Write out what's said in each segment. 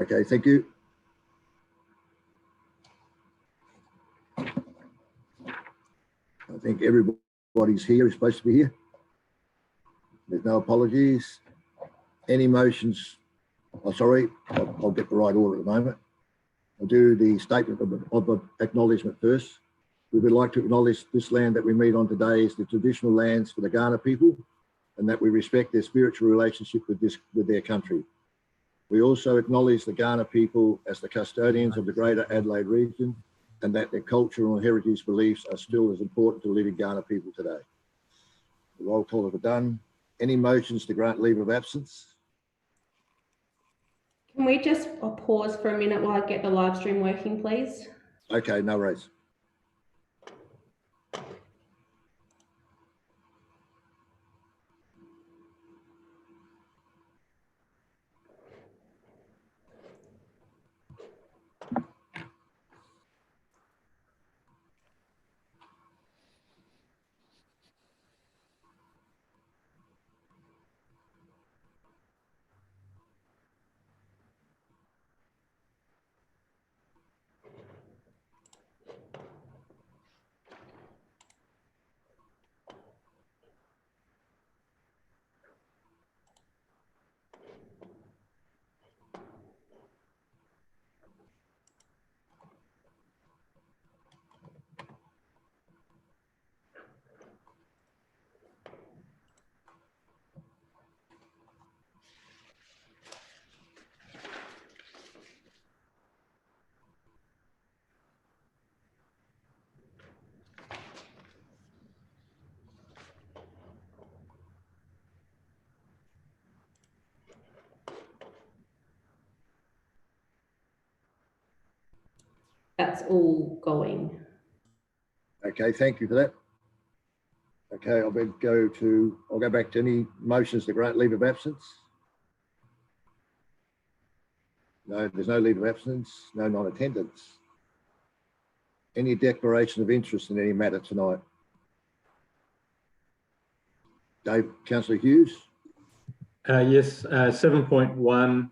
Okay, thank you. I think everybody's here, is supposed to be here. There's no apologies. Any motions? Oh, sorry, I'll get the right order at the moment. I'll do the statement of acknowledgement first. We would like to acknowledge this land that we meet on today is the traditional lands for the Gawler people, and that we respect their spiritual relationship with their country. We also acknowledge the Gawler people as the custodians of the Greater Adelaide region, and that their cultural and heritage beliefs are still as important to living Gawler people today. The roll call are done. Any motions to grant leave of absence? Can we just pause for a minute while I get the live stream working, please? Okay, no worries. That's all going. Okay, thank you for that. Okay, I'll go back to any motions to grant leave of absence. No, there's no leave of absence, no non-attendance. Any declaration of interest in any matter tonight? Dave, Councillor Hughes? Yes, 7.1,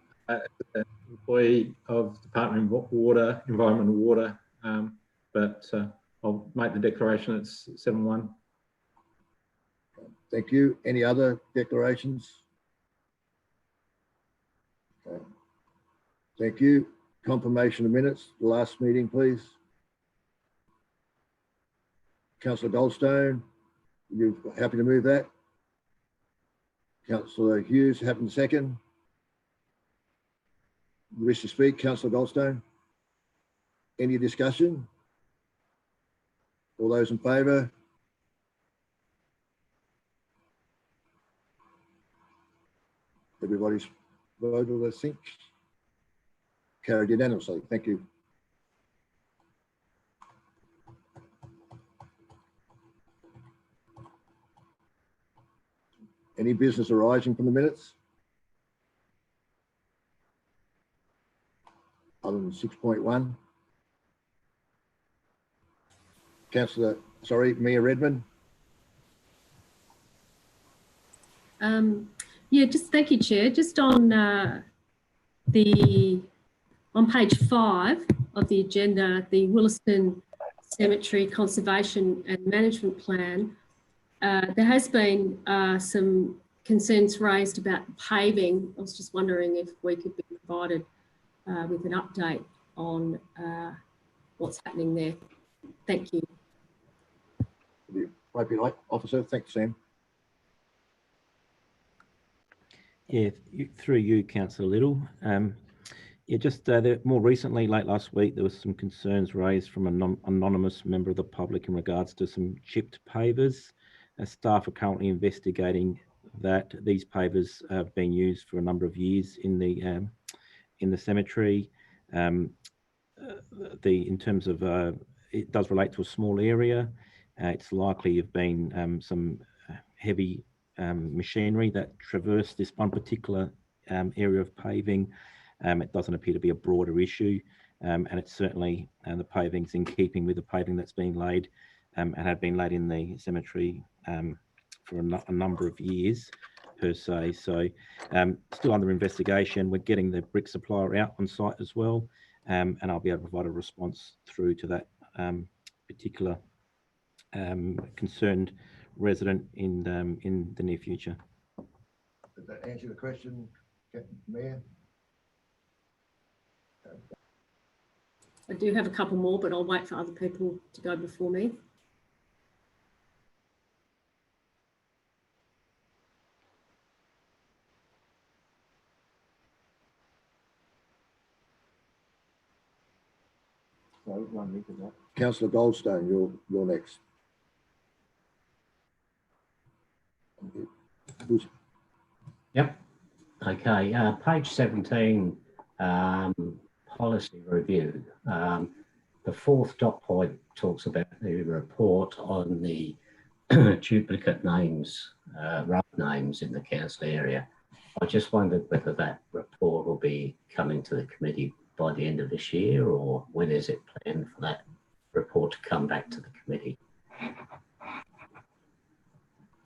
employee of Department of Water, Environment and Water, but I'll make the declaration. It's 7.1. Thank you. Any other declarations? Okay. Thank you. Confirmation of minutes, the last meeting, please. Councillor Goldstone, you happy to move that? Councillor Hughes, happy to second? You wish to speak, Councillor Goldstone? Any discussion? All those in favour? Everybody's voted, I think. Carried unanimously. Thank you. Any business arising from the minutes? Other than 6.1. Councillor, sorry, Mayor Redmond. Yeah, just thank you, Chair. Just on page 5 of the agenda, the Williston Cemetery Conservation and Management Plan, there has been some concerns raised about paving. I was just wondering if we could be provided with an update on what's happening there. Thank you. Might be right, Officer. Thanks, Sam. Yeah, through you, Councillor Little. Yeah, just more recently, late last week, there was some concerns raised from an anonymous member of the public in regards to some chipped pavers. Staff are currently investigating that. These pavers have been used for a number of years in the cemetery. In terms of it does relate to a small area. It's likely have been some heavy machinery that traversed this one particular area of paving. It doesn't appear to be a broader issue, and it's certainly the paving's in keeping with the paving that's being laid and had been laid in the cemetery for a number of years. per se. So still under investigation. We're getting the brick supplier out on site as well, and I'll be able to provide a response through to that particular concerned resident in the near future. Did that answer the question, Mayor? I do have a couple more, but I'll wait for other people to go before me. Councillor Goldstone, you're next. Yep. Okay. Page 17, policy review. The fourth dot point talks about the report on the duplicate names, road names in the council area. I just wondered whether that report will be coming to the committee by the end of this year, or when is it planned for that report to come back to the committee?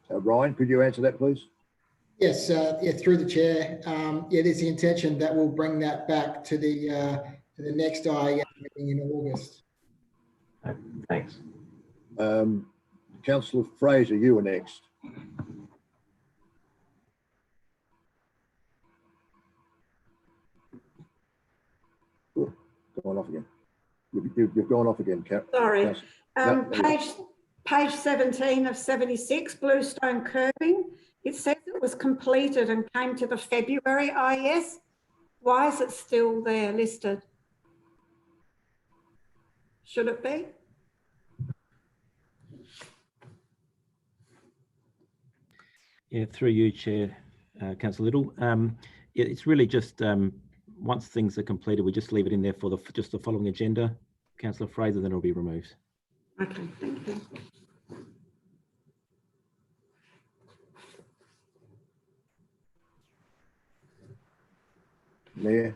Ryan, could you answer that, please? Yes, yeah, through the chair. It is the intention that we'll bring that back to the next IEM meeting in August. Thanks. Councillor Fraser, you were next. Ooh, gone off again. You've gone off again, Sorry. Councillor. Page 17 of 76, bluestone curbing. It says it was completed and came to the February IES. Why is it still there listed? Should it be? Yeah, through you, Chair, Councillor Little. It's really just once things are completed, we just leave it in there for just the following agenda, Councillor Fraser, then it'll be removed. Okay, thank you. Mayor.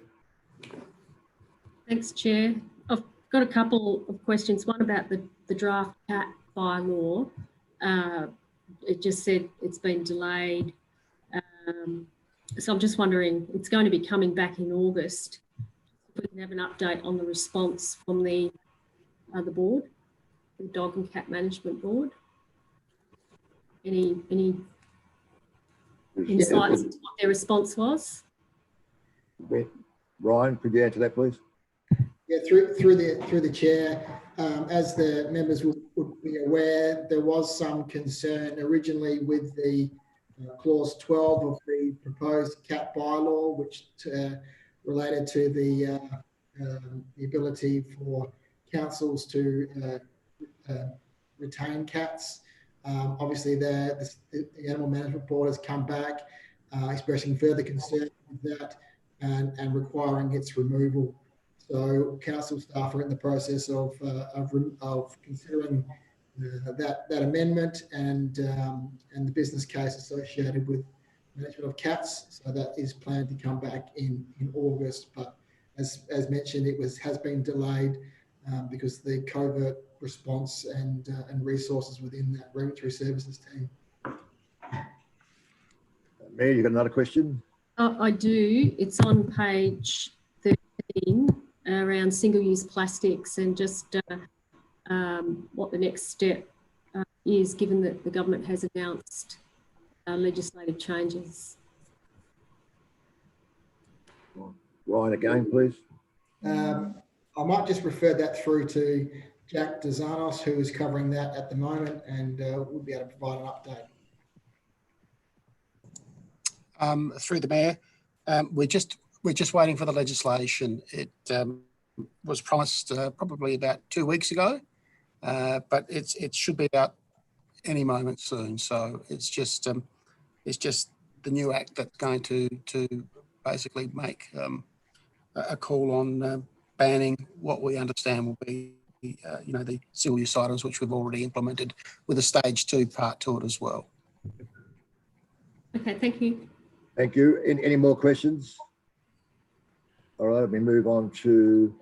Thanks, Chair. I've got a couple of questions. One about the draft CAT bylaw. It just said it's been delayed. So I'm just wondering, it's going to be coming back in August. If we can have an update on the response from the board, the Dog and Cat Management Board. Any insights into what their response was? Ryan, could you answer that, please? Yeah, through the chair, as the members would be aware, there was some concern originally with the clause 12 of the proposed CAT bylaw, which related to the ability for councils to retain cats. Obviously, the Animal Management Board has come back expressing further concern with that and requiring its removal. So council staff are in the process of considering that amendment and the business case associated with management of cats. So that is planned to come back in August. But as mentioned, has been delayed because the covert response and resources within that regulatory services team. Mayor, you got another question? I do. It's on page 13 around single-use plastics and just what the next step is, given that the government has announced legislative changes. Ryan, again, please. I might just refer that through to Jack Dezanos, who is covering that at the moment, and we'll be able to provide an update. Through the mayor, we're just waiting for the legislation. It was promised probably about 2 weeks ago, but it should be out any moment soon. So it's just the new act that's going to basically make a call on banning what we understand will be the single-use items, which we've already implemented with a stage 2 part to it as well. Okay, thank you. Thank you. Any more questions? All right, let me move on to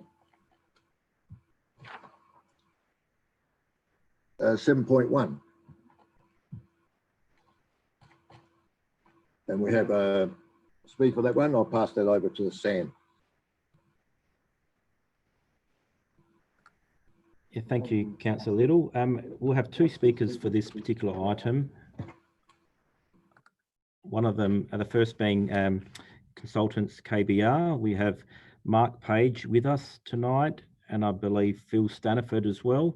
7.1. And we have a speaker for that one. I'll pass that over to Sam. Yeah, thank you, Councillor Little. We'll have two speakers for this particular item. One of them, the first being Consultants KBR. We have Mark Page with us tonight, and I believe Phil Staniford as well.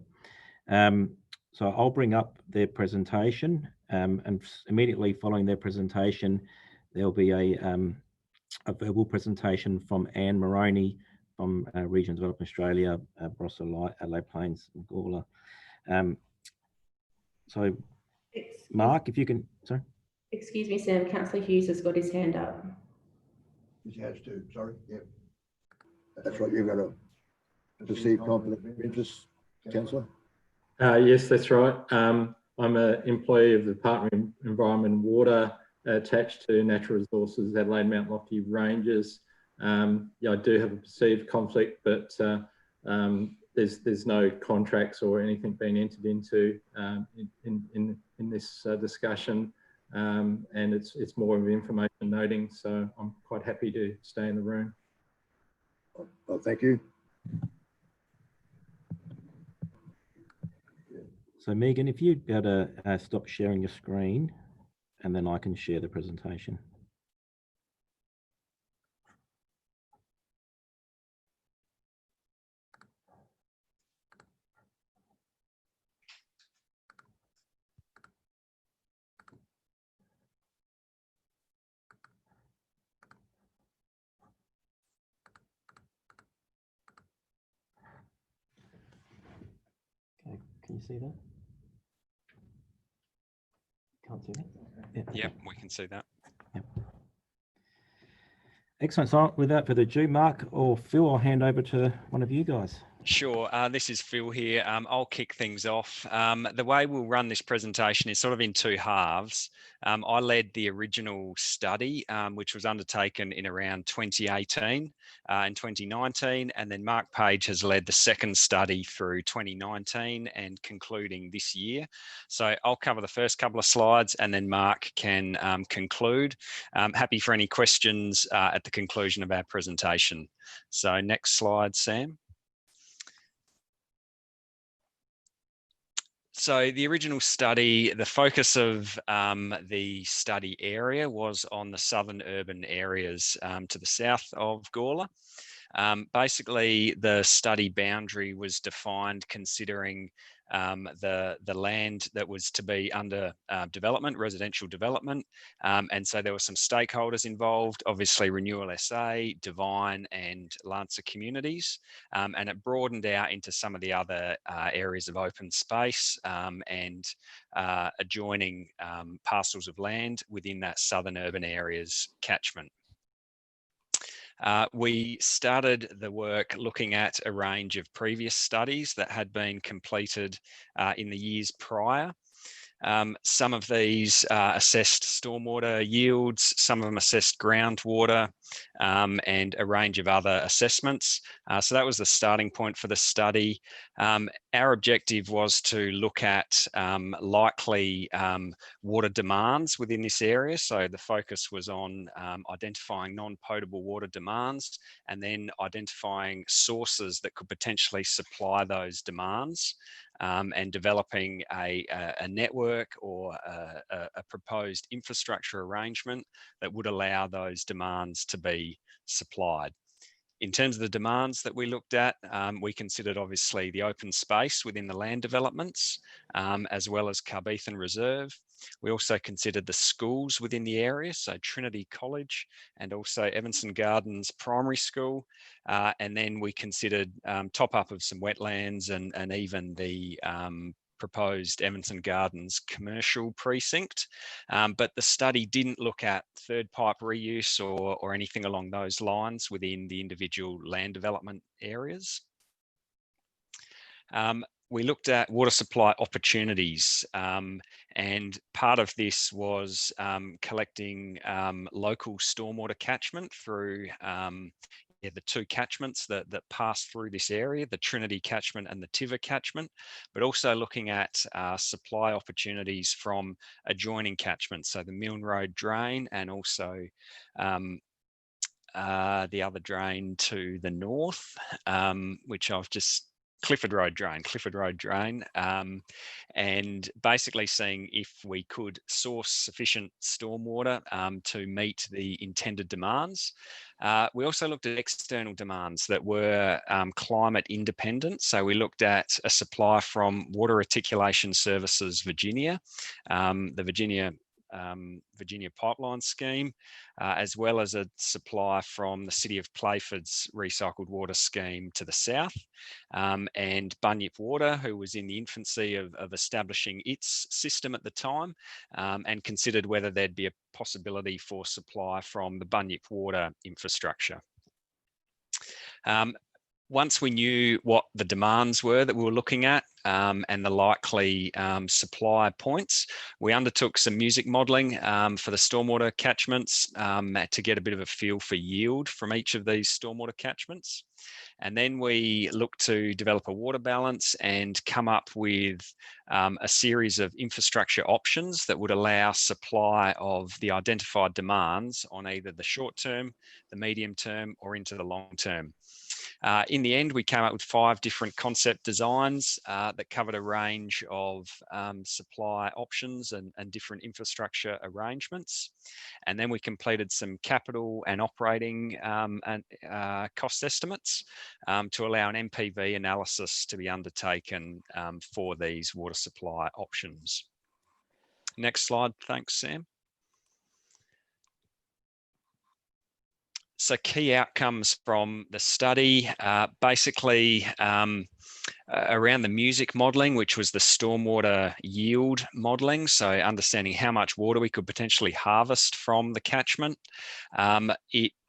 So I'll bring up their presentation, and immediately following their presentation, there'll be a verbal presentation from Anne Moroney from Region Development Australia, Barossa, Adelaide Plains, and Gawler. So, Mark, if you can, sorry. Excuse me, Sam. Councillor Hughes has got his hand up. He has to, sorry. Yep. That's right. You've got a perceived conflict of interest, Councillor. Yes, that's right. I'm an employee of the Department of Environment and Water, attached to Natural Resources, Adelaide Mount Lofty Ranges. Yeah, I do have a perceived conflict, but there's no contracts or anything being entered into in this discussion, and it's more of information noting. So I'm quite happy to stay in the room. Well, thank you. So Megan, if you'd be able to stop sharing your screen, and then I can share the presentation. Okay, can you see that? Can't see that? Yeah. Yep, we can see that. Yep. Excellent. So without further ado, Mark or Phil, I'll hand over to one of you guys. Sure. This is Phil here. I'll kick things off. The way we'll run this presentation is sort of in two halves. I led the original study, which was undertaken in around 2018 and 2019, and then Mark Page has led the second study through 2019 and concluding this year. So I'll cover the first couple of slides and then Mark can conclude. Happy for any questions at the conclusion of our presentation. So next slide, Sam. So the original study, the focus of the study area was on the southern urban areas to the south of Gawler. Basically, the study boundary was defined considering the land that was to be under development, residential development. And so there were some stakeholders involved, obviously Renewal SA, Divine and Lancer Communities. And it broadened out into some of the other areas of open space and adjoining parcels of land within that southern urban areas catchment. We started the work looking at a range of previous studies that had been completed in the years prior. Some of these assessed stormwater yields, some of them assessed groundwater, and a range of other assessments. So that was the starting point for the study. Our objective was to look at likely water demands within this area. So the focus was on identifying non-potable water demands and then identifying sources that could potentially supply those demands. And developing a network or a proposed infrastructure arrangement that would allow those demands to be supplied. In terms of the demands that we looked at, we considered obviously the open space within the land developments, as well as Carbethan Reserve. We also considered the schools within the area, so Trinity College and also Evanston Gardens Primary School. And then we considered top up of some wetlands and even the proposed Evanston Gardens commercial precinct. But the study didn't look at third pipe reuse or anything along those lines within the individual land development areas. We looked at water supply opportunities, and part of this was collecting local stormwater catchment through the two catchments that pass through this area, the Trinity catchment and the Tiver catchment, but also looking at supply opportunities from adjoining catchments, so the Milne Road drain and also the other drain to the north, which I've just Clifford Road drain, and basically seeing if we could source sufficient stormwater to meet the intended demands. We also looked at external demands that were climate independent. So we looked at a supply from Water Reticulation Services Virginia, the Virginia pipeline scheme, as well as a supply from the City of Playford's recycled water scheme to the south, and Bunya Water, who was in the infancy of establishing its system at the time, and considered whether there'd be a possibility for supply from the Bunya Water infrastructure. Once we knew what the demands were that we were looking at and the likely supply points, we undertook some music modelling for the stormwater catchments to get a bit of a feel for yield from each of these stormwater catchments. And then we looked to develop a water balance and come up with a series of infrastructure options that would allow supply of the identified demands on either the short term, the medium term, or into the long term. In the end, we came up with 5 different concept designs that covered a range of supply options and different infrastructure arrangements. And then we completed some capital and operating and cost estimates to allow an MPV analysis to be undertaken for these water supply options. Next slide, thanks, Sam. So key outcomes from the study, basically around the music modelling, which was the stormwater yield modelling. So understanding how much water we could potentially harvest from the catchment.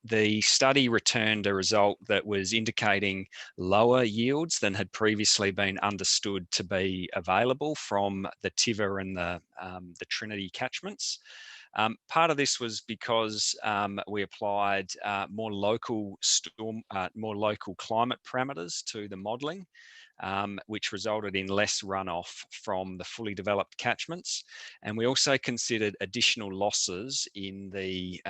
The study returned a result that was indicating lower yields than had previously been understood to be available from the Tiver and the Trinity catchments. Part of this was because we applied more local climate parameters to the modelling, which resulted in less runoff from the fully developed catchments. And we also considered additional losses in the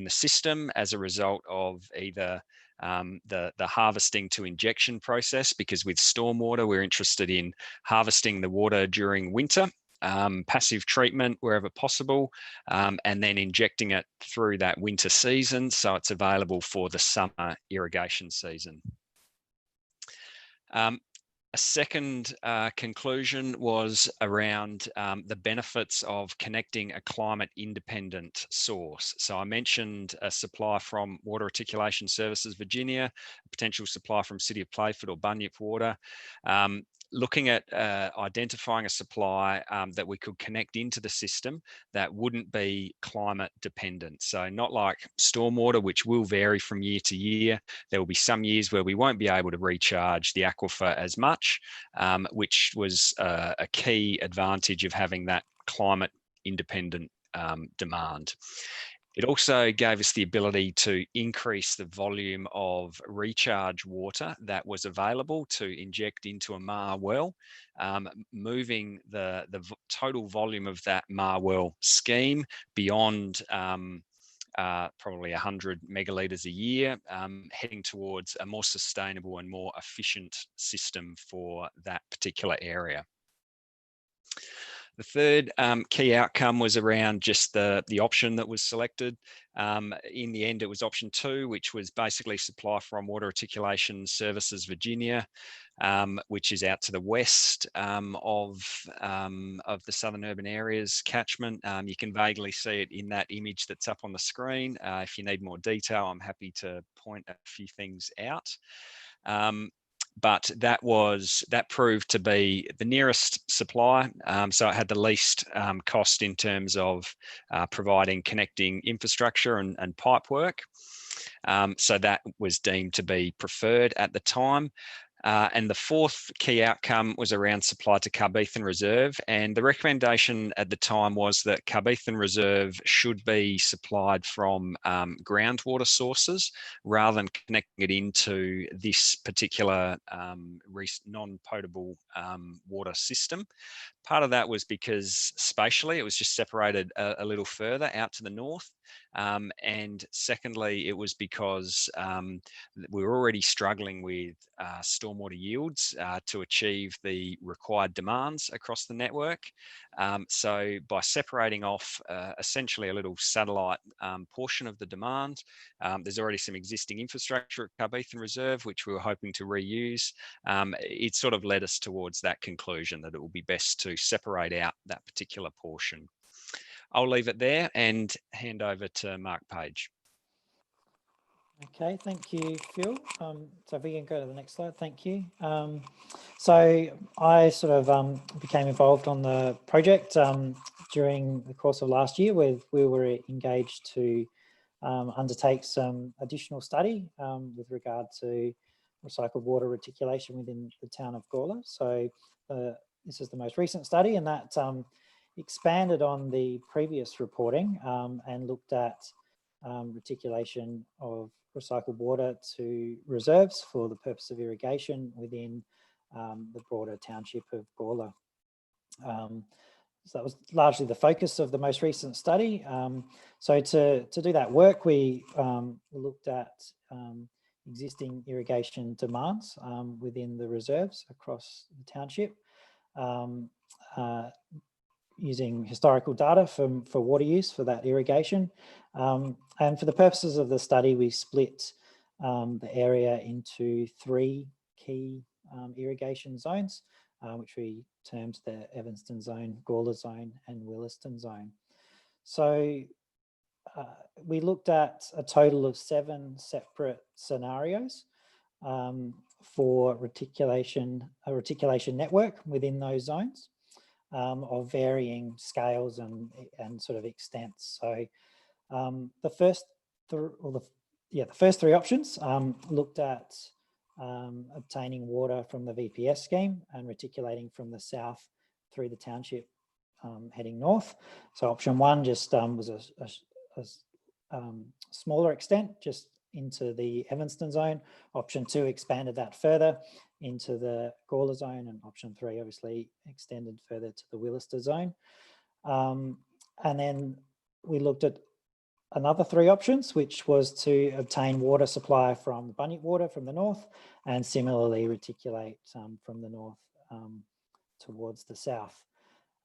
system as a result of either the harvesting to injection process, because with stormwater, we're interested in harvesting the water during winter, passive treatment wherever possible, and then injecting it through that winter season so it's available for the summer irrigation season. A second conclusion was around the benefits of connecting a climate independent source. So I mentioned a supply from Water Reticulation Services Virginia, a potential supply from City of Playford or Bunya Water. Looking at identifying a supply that we could connect into the system that wouldn't be climate dependent. So not like stormwater, which will vary from year to year. There will be some years where we won't be able to recharge the aquifer as much, which was a key advantage of having that climate independent demand. It also gave us the ability to increase the volume of recharge water that was available to inject into a MAR well, moving the total volume of that MAR well scheme beyond probably 100 megalitres a year, heading towards a more sustainable and more efficient system for that particular area. The third key outcome was around just the option that was selected. In the end, it was option 2, which was basically supply from Water Reticulation Services Virginia, which is out to the west of the southern urban areas catchment. You can vaguely see it in that image that's up on the screen. If you need more detail, I'm happy to point a few things out. But that proved to be the nearest supply. So it had the least cost in terms of providing connecting infrastructure and pipe work. So that was deemed to be preferred at the time. And the fourth key outcome was around supply to Carbethan Reserve. And the recommendation at the time was that Carbethan Reserve should be supplied from groundwater sources rather than connecting it into this particular non-potable water system. Part of that was because spatially it was just separated a little further out to the north. And secondly, it was because we were already struggling with stormwater yields to achieve the required demands across the network. So by separating off essentially a little satellite portion of the demand, there's already some existing infrastructure at Carbethan Reserve, which we were hoping to reuse. It sort of led us towards that conclusion that it will be best to separate out that particular portion. I'll leave it there and hand over to Mark Page. Okay, thank you, Phil. So if we can go to the next slide, thank you. So I sort of became involved on the project during the course of last year, where we were engaged to undertake some additional study with regard to recycled water reticulation within the town of Gawler. So this is the most recent study, and that expanded on the previous reporting and looked at reticulation of recycled water to reserves for the purpose of irrigation within the broader township of Gawler. So that was largely the focus of the most recent study. So to do that work, we looked at existing irrigation demands within the reserves across the township, using historical data for water use for that irrigation. And for the purposes of the study, we split the area into 3 key irrigation zones, which we termed the Evanston zone, Gawler zone and Williston zone. So we looked at a total of 7 separate scenarios for a reticulation network within those zones of varying scales and sort of extents. So the first 3 options looked at obtaining water from the VPS scheme and reticulating from the south through the township heading north. So option 1 just was a smaller extent, just into the Evanston zone. Option 2 expanded that further into the Gawler zone, and option 3 obviously extended further to the Williston zone. And then we looked at another 3 options, which was to obtain water supply from Bunya water from the north, and similarly reticulate from the north towards the south.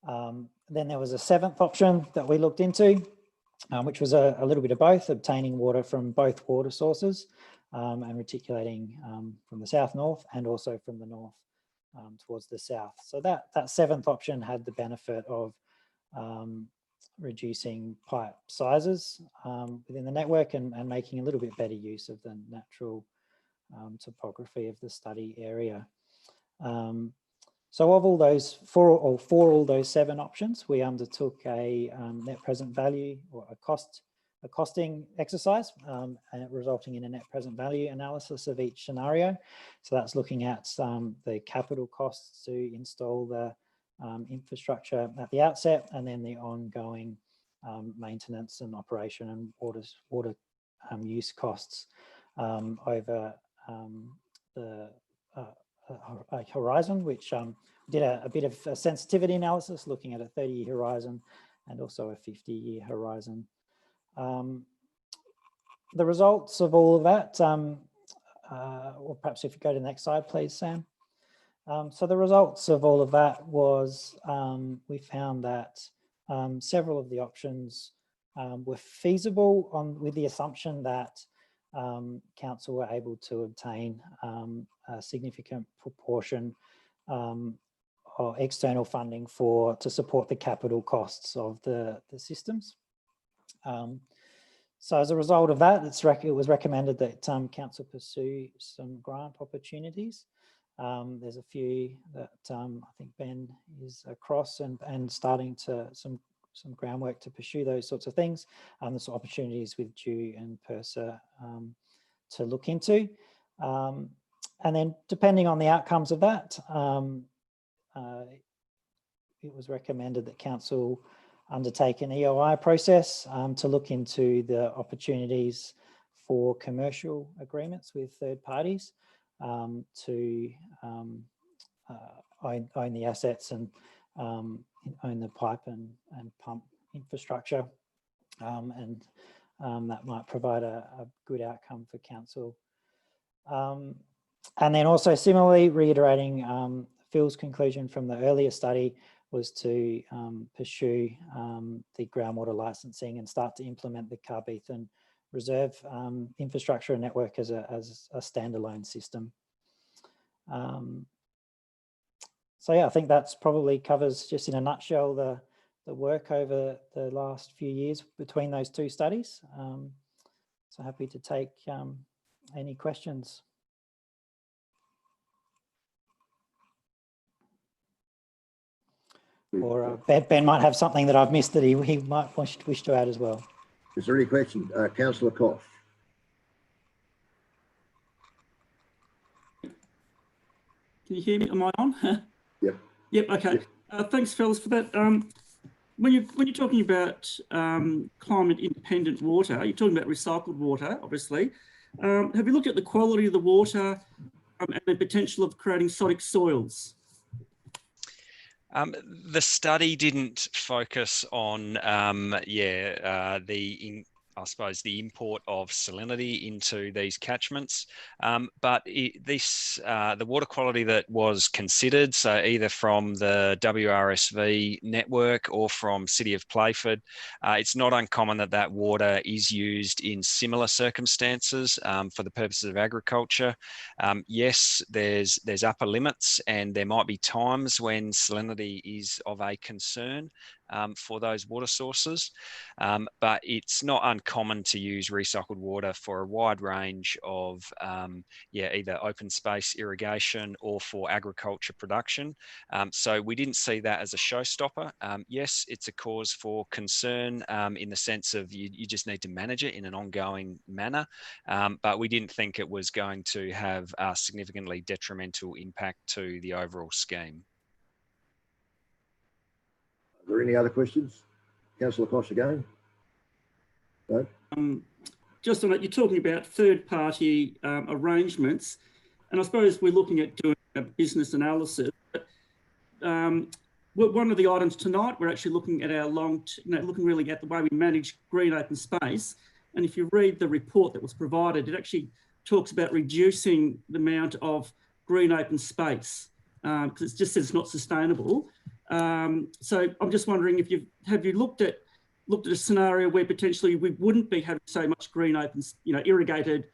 Then there was a 7th option that we looked into, which was a little bit of both, obtaining water from both water sources and reticulating from the south-north and also from the north towards the south. So that 7th option had the benefit of reducing pipe sizes within the network and making a little bit better use of the natural topography of the study area. So of all those, for all those 7 options, we undertook a net present value or a costing exercise, and resulting in a net present value analysis of each scenario. So that's looking at the capital costs to install the infrastructure at the outset, and then the ongoing maintenance and operation and water use costs over the horizon, which did a bit of a sensitivity analysis looking at a 30-year horizon and also a 50-year horizon. The results of all of that, or perhaps if you go to the next slide, please, Sam. So the results of all of that was we found that several of the options were feasible with the assumption that council were able to obtain a significant proportion of external funding to support the capital costs of the systems. So as a result of that, it was recommended that council pursue some grant opportunities. There's a few that I think Ben is across and starting to some groundwork to pursue those sorts of things. There's opportunities with Dew and Pursa to look into. And then depending on the outcomes of that, it was recommended that council undertake an EOI process to look into the opportunities for commercial agreements with third parties to own the assets and own the pipe and pump infrastructure, and that might provide a good outcome for council. And then also similarly reiterating Phil's conclusion from the earlier study was to pursue the groundwater licensing and start to implement the Carbethan Reserve infrastructure and network as a standalone system. So yeah, I think that's probably covers just in a nutshell the work over the last few years between those two studies. So happy to take any questions. Or Ben might have something that I've missed that he might wish to add as well. Is there any questions? Councillor Koch. Can you hear me? Am I on? Yep. Yep. Okay. Thanks, fellas, for that. When you're talking about climate independent water, you're talking about recycled water, obviously. Have you looked at the quality of the water and the potential of creating sodic soils? The study didn't focus on, I suppose the import of salinity into these catchments, but the water quality that was considered, so either from the WRSV network or from City of Playford, it's not uncommon that water is used in similar circumstances for the purposes of agriculture. Yes, there's upper limits, and there might be times when salinity is of a concern for those water sources, but it's not uncommon to use recycled water for a wide range of either open space irrigation or for agriculture production. So we didn't see that as a showstopper. Yes, it's a cause for concern in the sense of you just need to manage it in an ongoing manner, but we didn't think it was going to have a significantly detrimental impact to the overall scheme. Are there any other questions? Councillor Koch again. No? Just on that, you're talking about third-party arrangements, and I suppose we're looking at doing a business analysis. But, one of the items tonight, we're actually looking at our looking really at the way we manage green open space. And if you read the report that was provided, it actually talks about reducing the amount of green open space because it just says it's not sustainable. So I'm just wondering if have you looked at a scenario where potentially we wouldn't be having so much green open, irrigated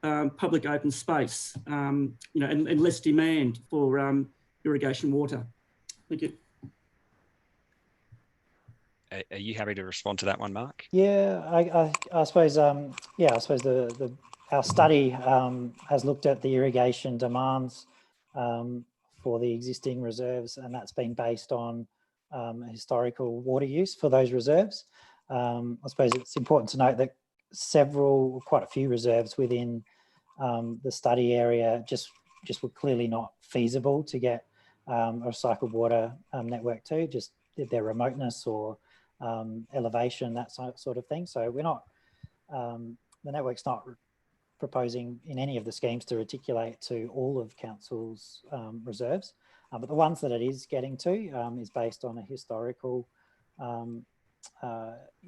public open space, and less demand for irrigation water. Thank you. Are you happy to respond to that one, Mark? Yeah, I suppose. I suppose our study has looked at the irrigation demands for the existing reserves, and that's been based on historical water use for those reserves. I suppose it's important to note that quite a few reserves within the study area just were clearly not feasible to get a recycled water network to, just their remoteness or elevation, that sort of thing. So we're not, the network's not proposing in any of the schemes to reticulate to all of council's reserves, but the ones that it is getting to is based on a historical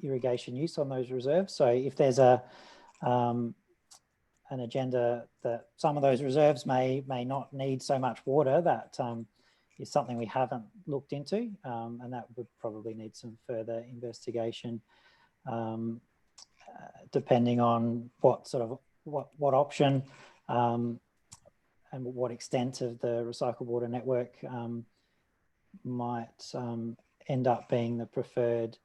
irrigation use on those reserves. So if there's an agenda that some of those reserves may not need so much water, that is something we haven't looked into, and that would probably need some further investigation, depending on what option and what extent of the recycled water network might end up being the preferred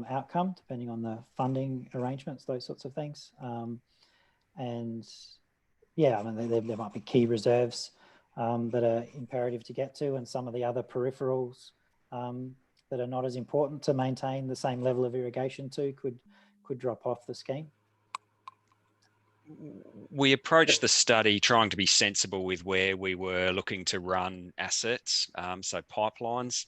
outcome, depending on the funding arrangements, those sorts of things. And yeah, I mean, there might be key reserves that are imperative to get to, and some of the other peripherals that are not as important to maintain the same level of irrigation to could drop off the scheme. we approached the study trying to be sensible with where we were looking to run assets, so pipelines.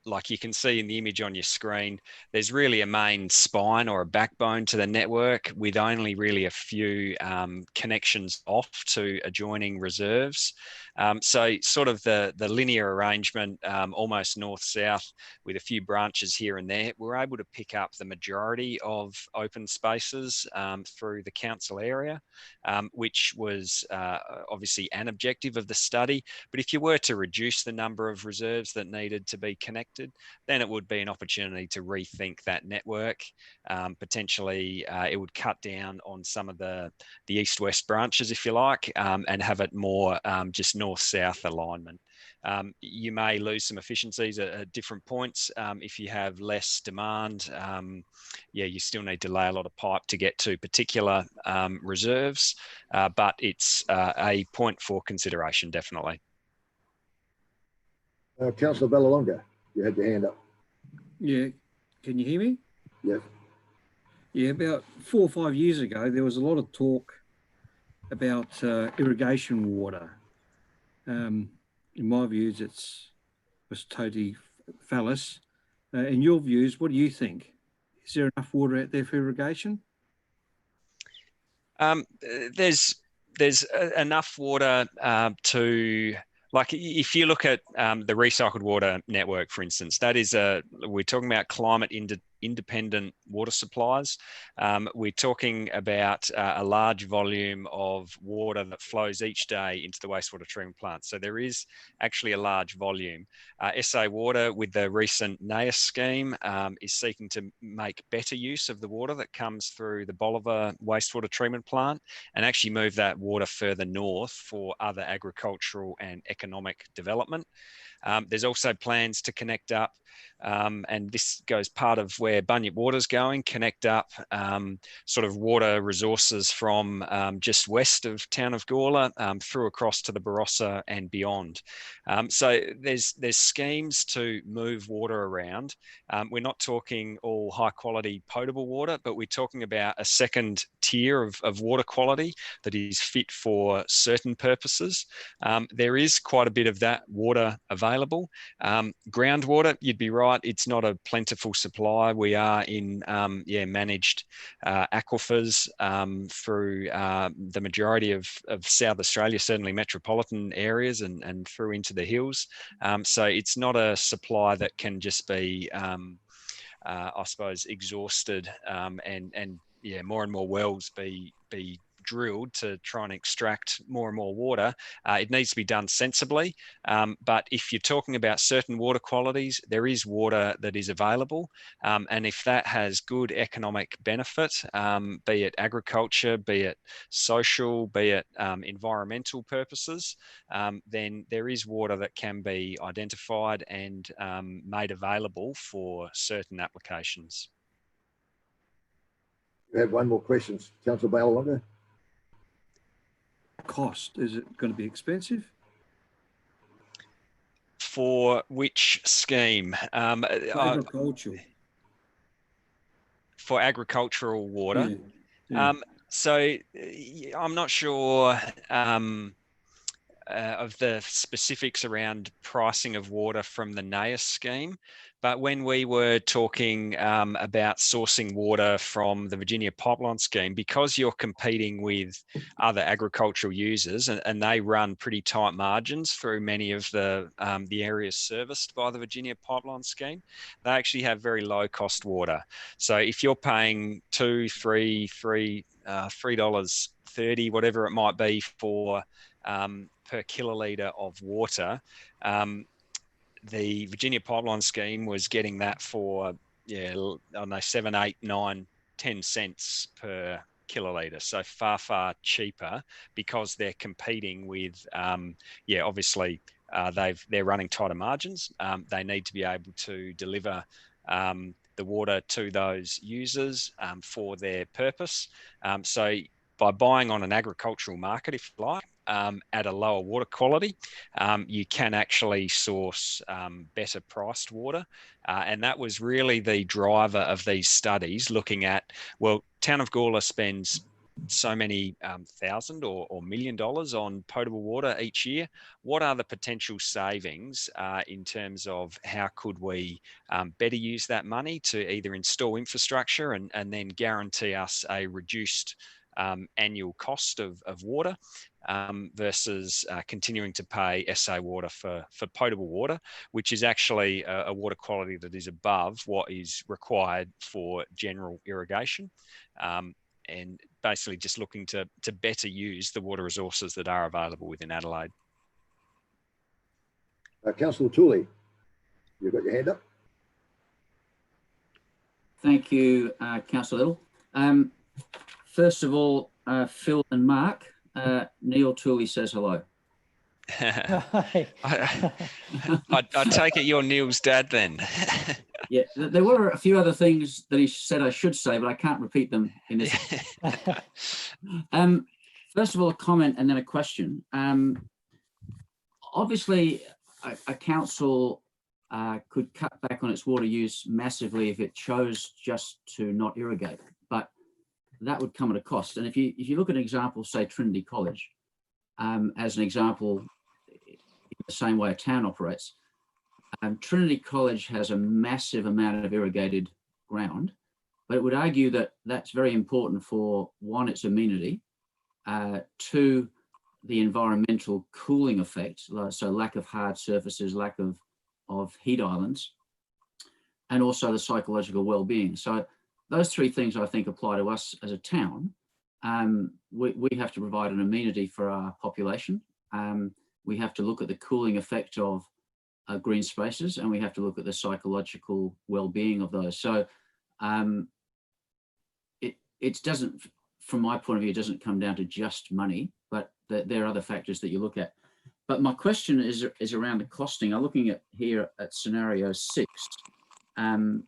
Like you can see in the image on your screen, there's really a main spine or a backbone to the network with only really a few connections off to adjoining reserves. So sort of the linear arrangement, almost north-south with a few branches here and there, we're able to pick up the majority of open spaces through the council area, which was obviously an objective of the study. But if you were to reduce the number of reserves that needed to be connected, then it would be an opportunity to rethink that network. Potentially, it would cut down on some of the east-west branches, if you like, and have it more just north-south alignment. You may lose some efficiencies at different points if you have less demand. Yeah, you still need to lay a lot of pipe to get to particular reserves, but it's a point for consideration, definitely. Councillor Ballalonga, you had your hand up. Yeah, can you hear me? Yes. Yeah, about 4 or 5 years ago, there was a lot of talk about irrigation water. In my views, it was totally fallacious. In your views, what do you think? Is there enough water out there for irrigation? There's enough water to, like, if you look at the recycled water network, for instance, that is we're talking about climate independent water supplies. We're talking about a large volume of water that flows each day into the wastewater treatment plant. So there is actually a large volume. SA Water, with the recent NAIS scheme, is seeking to make better use of the water that comes through the Bolivar wastewater treatment plant and actually move that water further north for other agricultural and economic development. There's also plans to connect up, and this goes part of where Bunya Water's going, connect up sort of water resources from just west of Town of Gawler through across to the Barossa and beyond. So there's schemes to move water around. We're not talking all high quality potable water, but we're talking about a second tier of water quality that is fit for certain purposes. There is quite a bit of that water available. Groundwater, you'd be right, it's not a plentiful supply. We are in managed aquifers through the majority of South Australia, certainly metropolitan areas and through into the hills. So it's not a supply that can just be I suppose exhausted and more and more wells be drilled to try and extract more and more water. It needs to be done sensibly. But if you're talking about certain water qualities, there is water that is available. And if that has good economic benefit, be it agriculture, be it social, be it environmental purposes, then there is water that can be identified and made available for certain applications. You have one more question, Councillor Ballalonga. Cost, is it going to be expensive? For which scheme? Agricultural. For agricultural water. Yeah. So I'm not sure of the specifics around pricing of water from the NAIS scheme. But when we were talking about sourcing water from the Virginia Pipeline Scheme, because you're competing with other agricultural users and they run pretty tight margins through many of the areas serviced by the Virginia Pipeline Scheme, they actually have very low cost water. So if you're paying $3.30, whatever it might be for per kilolitre of water, the Virginia Pipeline Scheme was getting that for, I don't know, 7, 8, 9, 10 cents per kilolitre. So far, far cheaper because they're competing with, obviously they're running tighter margins. They need to be able to deliver the water to those users for their purpose. So by buying on an agricultural market, if you like, at a lower water quality, you can actually source better priced water. And that was really the driver of these studies, looking at, well, Town of Gawler spends so many thousand or $1 million on potable water each year. What are the potential savings in terms of how could we better use that money to either install infrastructure and then guarantee us a reduced annual cost of water versus continuing to pay SA Water for potable water, which is actually a water quality that is above what is required for general irrigation, and basically just looking to better use the water resources that are available within Adelaide. Councillor Tooley, you've got your hand up. Thank you, Councillor Little. First of all, Phil and Mark, Neil Tooley says hello. I take it you're Neil's dad then. Yeah, there were a few other things that he said I should say, but I can't repeat them in this. First of all, a comment and then a question. Obviously, a council could cut back on its water use massively if it chose just to not irrigate, but that would come at a cost. And if you look at an example, say Trinity College, as an example, in the same way a town operates, Trinity College has a massive amount of irrigated ground, but it would argue that that's very important for, one, its amenity, two, the environmental cooling effect, so lack of hard surfaces, lack of heat islands, and also the psychological well-being. So those three things I think apply to us as a town. We have to provide an amenity for our population. We have to look at the cooling effect of green spaces, and we have to look at the psychological well-being of those. So it doesn't, from my point of view, it doesn't come down to just money, but there are other factors that you look at. But my question is around the costing. I'm looking at here at scenario 6, and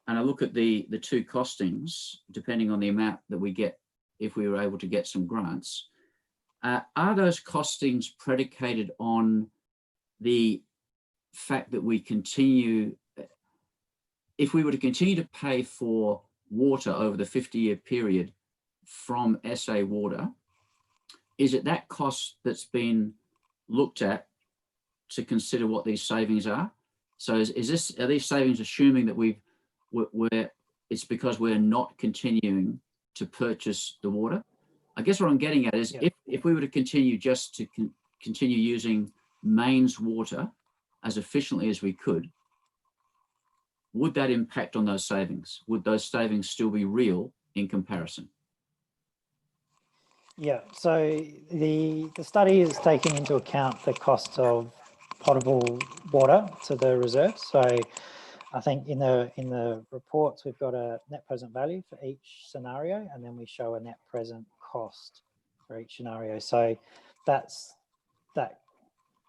I look at the two costings, depending on the amount that we get if we were able to get some grants. Are those costings predicated on the fact that we continue, if we were to continue to pay for water over the 50-year period from SA Water, is it that cost that's been looked at to consider what these savings are? So are these savings assuming that it's because we're not continuing to purchase the water? I guess what I'm getting at is, if we were to continue just to continue using mains water as efficiently as we could, would that impact on those savings? Would those savings still be real in comparison? Yeah, so the study is taking into account the cost of potable water to the reserve. So I think in the reports, we've got a net present value for each scenario, and then we show a net present cost for each scenario. So that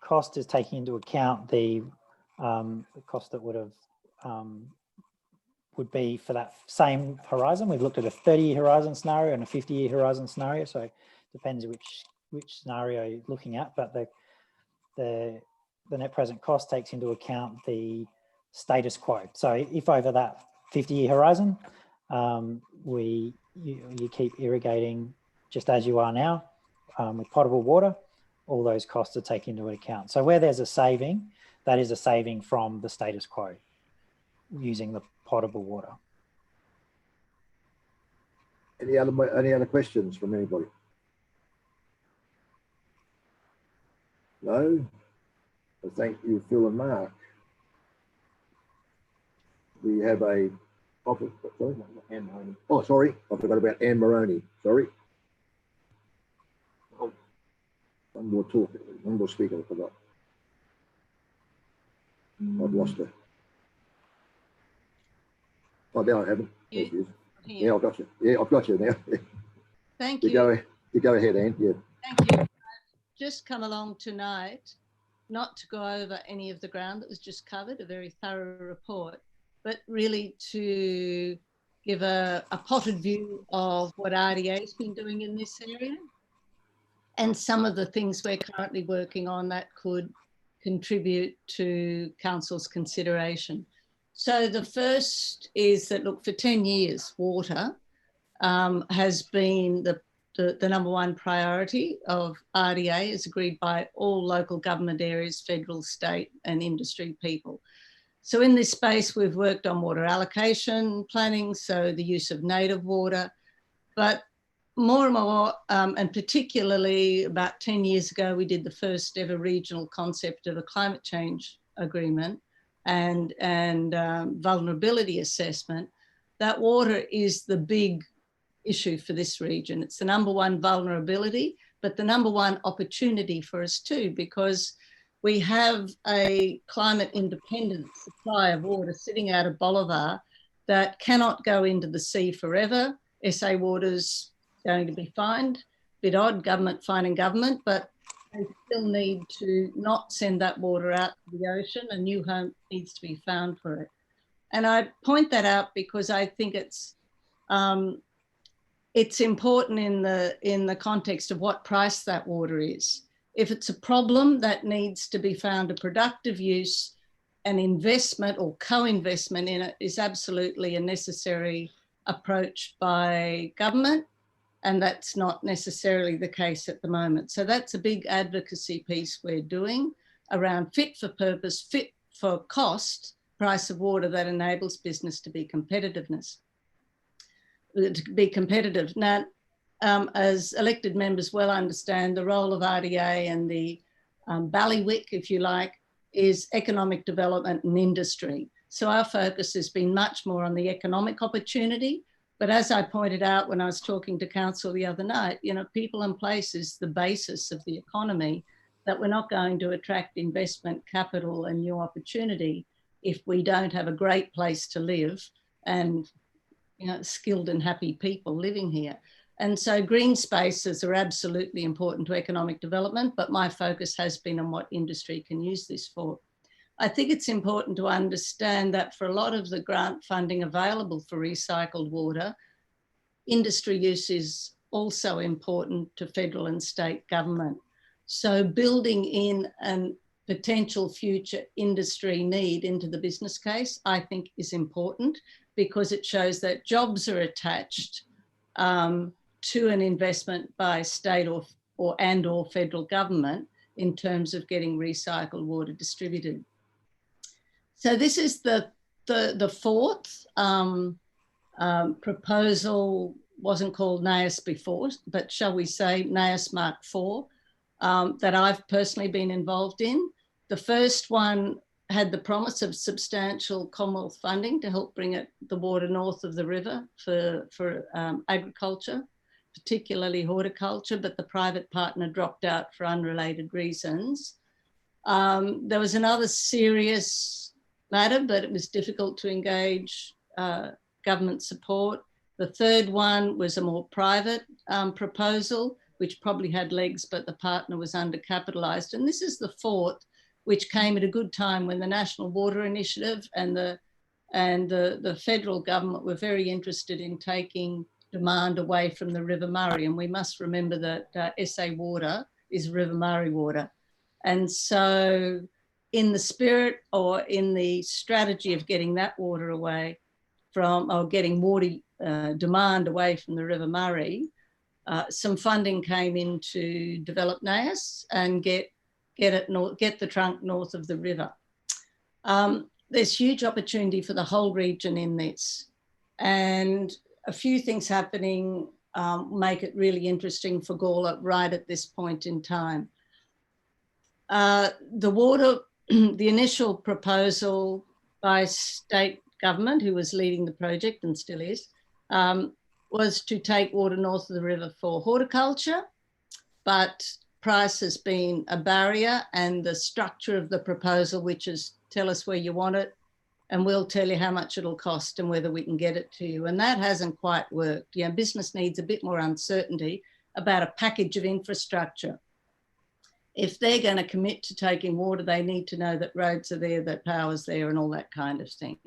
cost is taking into account the cost that would be for that same horizon. We've looked at a 30-year horizon scenario and a 50-year horizon scenario. So it depends which scenario you're looking at, but the net present cost takes into account the status quo. So if over that 50-year horizon, you keep irrigating just as you are now with potable water, all those costs are taken into account. So where there's a saving, that is a saving from the status quo using the potable water. Any other questions from anybody? No? Well, thank you, Phil and Mark. We have a sorry? Anne Maroney. Oh, sorry, I forgot about Anne Maroney. Sorry. Oh, one more speaker, I forgot. I've lost her. Oh, now I haven't. There she is. Yeah, I've got you. Yeah, I've got you now. Thank you. You go ahead, Anne. Yeah. Thank you. I've just come along tonight, not to go over any of the ground that was just covered, a very thorough report, but really to give a potted view of what RDA has been doing in this area and some of the things we're currently working on that could contribute to Council's consideration. So the first is that, look, for 10 years, water has been the the number one priority of RDA is agreed by all local government areas, federal, state and industry people. So in this space, we've worked on water allocation planning, so the use of native water, but more and more, and particularly about 10 years ago, we did the first ever regional concept of a climate change agreement and vulnerability assessment. That water is the big issue for this region. It's the number one vulnerability, but the number one opportunity for us too, because we have a climate independent supply of water sitting out of Bolivar that cannot go into the sea forever. SA Water's going to be fined, bit odd, government finding government, but they still need to not send that water out to the ocean. A new home needs to be found for it. And I point that out because I think it's important in the context of what price that water is. If it's a problem that needs to be found a productive use, an investment or co-investment in it is absolutely a necessary approach by government. And that's not necessarily the case at the moment. So that's a big advocacy piece we're doing around fit for purpose, fit for cost, price of water that enables business to be competitive. Now, as elected members well understand, the role of RDA and the bailiwick, if you like, is economic development and industry. So our focus has been much more on the economic opportunity. But as I pointed out when I was talking to council the other night, you know, people and place is the basis of the economy, that we're not going to attract investment, capital and new opportunity if we don't have a great place to live and, you know, skilled and happy people living here. And so green spaces are absolutely important to economic development, but my focus has been on what industry can use this for. I think it's important to understand that for a lot of the grant funding available for recycled water, industry use is also important to federal and state government. So building in a potential future industry need into the business case, I think is important because it shows that jobs are attached to an investment by state or federal government in terms of getting recycled water distributed. So this is the fourth proposal, wasn't called NAIS before, but shall we say NAIS Mark IV, that I've personally been involved in. The first one had the promise of substantial Commonwealth funding to help bring the water north of the river for agriculture, particularly horticulture, but the private partner dropped out for unrelated reasons. There was another serious matter, but it was difficult to engage government support. The third one was a more private proposal, which probably had legs, but the partner was undercapitalised. And this is the fourth, which came at a good time when the National Water Initiative and the federal government were very interested in taking demand away from the River Murray. And we must remember that SA Water is River Murray water. And so in the spirit or in the strategy of getting that water away from, or getting water demand away from the River Murray, some funding came in to develop NAIS and get the trunk north of the river. There's huge opportunity for the whole region in this, and a few things happening make it really interesting for Gawler right at this point in time. The initial proposal by state government, who was leading the project and still is, was to take water north of the river for horticulture, but price has been a barrier, and the structure of the proposal, which is tell us where you want it and we'll tell you how much it'll cost and whether we can get it to you. And that hasn't quite worked. You know, business needs a bit more uncertainty about a package of infrastructure. If they're going to commit to taking water, they need to know that roads are there, that power's there and all that kind of thing.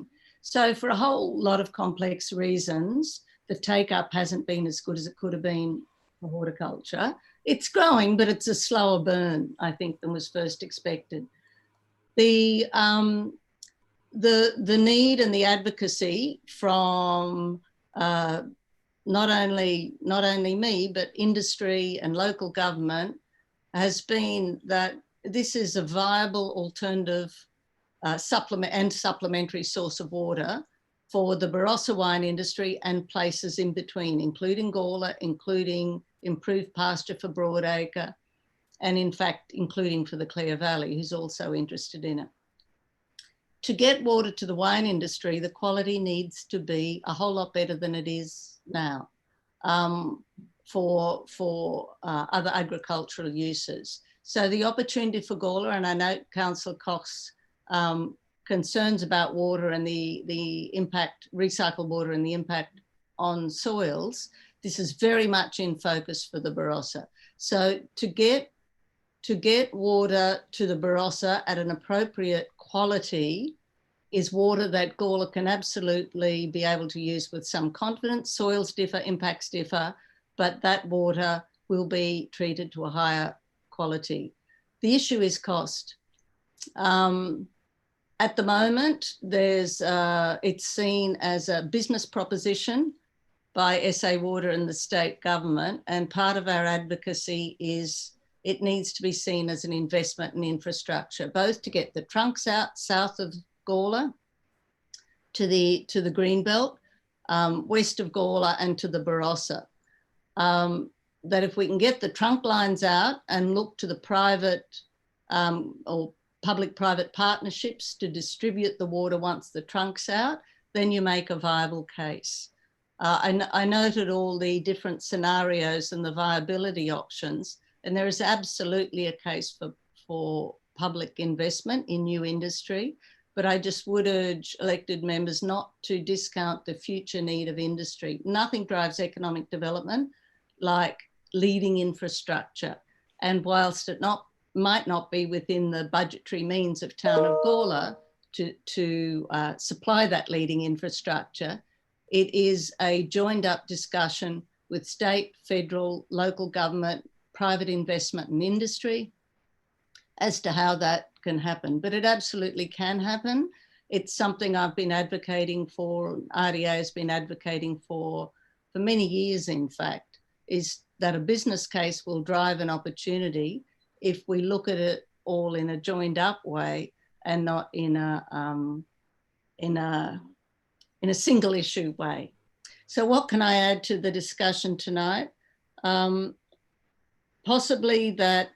So for a whole lot of complex reasons, the take up hasn't been as good as it could have been for horticulture. It's growing, but it's a slower burn, I think, than was first expected. The need and the advocacy from not only me, but industry and local government has been that this is a viable alternative supplementary source of water for the Barossa wine industry and places in between, including Gawler, including improved pasture for Broadacre, and in fact, including for the Clare Valley, who's also interested in it. To get water to the wine industry, the quality needs to be a whole lot better than it is now for other agricultural uses. So the opportunity for Gawler, and I note Councillor Koch's concerns about water and the impact, recycled water and the impact on soils, this is very much in focus for the Barossa. So to get water to the Barossa at an appropriate quality is water that Gawler can absolutely be able to use with some confidence. Soils differ, impacts differ, but that water will be treated to a higher quality. The issue is cost. At the moment, it's seen as a business proposition by SA Water and the state government, and part of our advocacy is it needs to be seen as an investment in infrastructure, both to get the trunks out south of Gawler to the Greenbelt, west of Gawler and to the Barossa. That if we can get the trunk lines out and look to the private or public-private partnerships to distribute the water once the trunk's out, then you make a viable case. I noted all the different scenarios and the viability options, and there is absolutely a case for public investment in new industry, but I just would urge elected members not to discount the future need of industry. Nothing drives economic development like leading infrastructure, and whilst it might not be within the budgetary means of Town of Gawler to supply that leading infrastructure, it is a joined up discussion with state, federal, local government, private investment and industry as to how that can happen. But it absolutely can happen. It's something I've been advocating for, RDA has been advocating for many years, in fact, is that a business case will drive an opportunity if we look at it all in a joined up way and not in a single issue way. So what can I add to the discussion tonight? Possibly that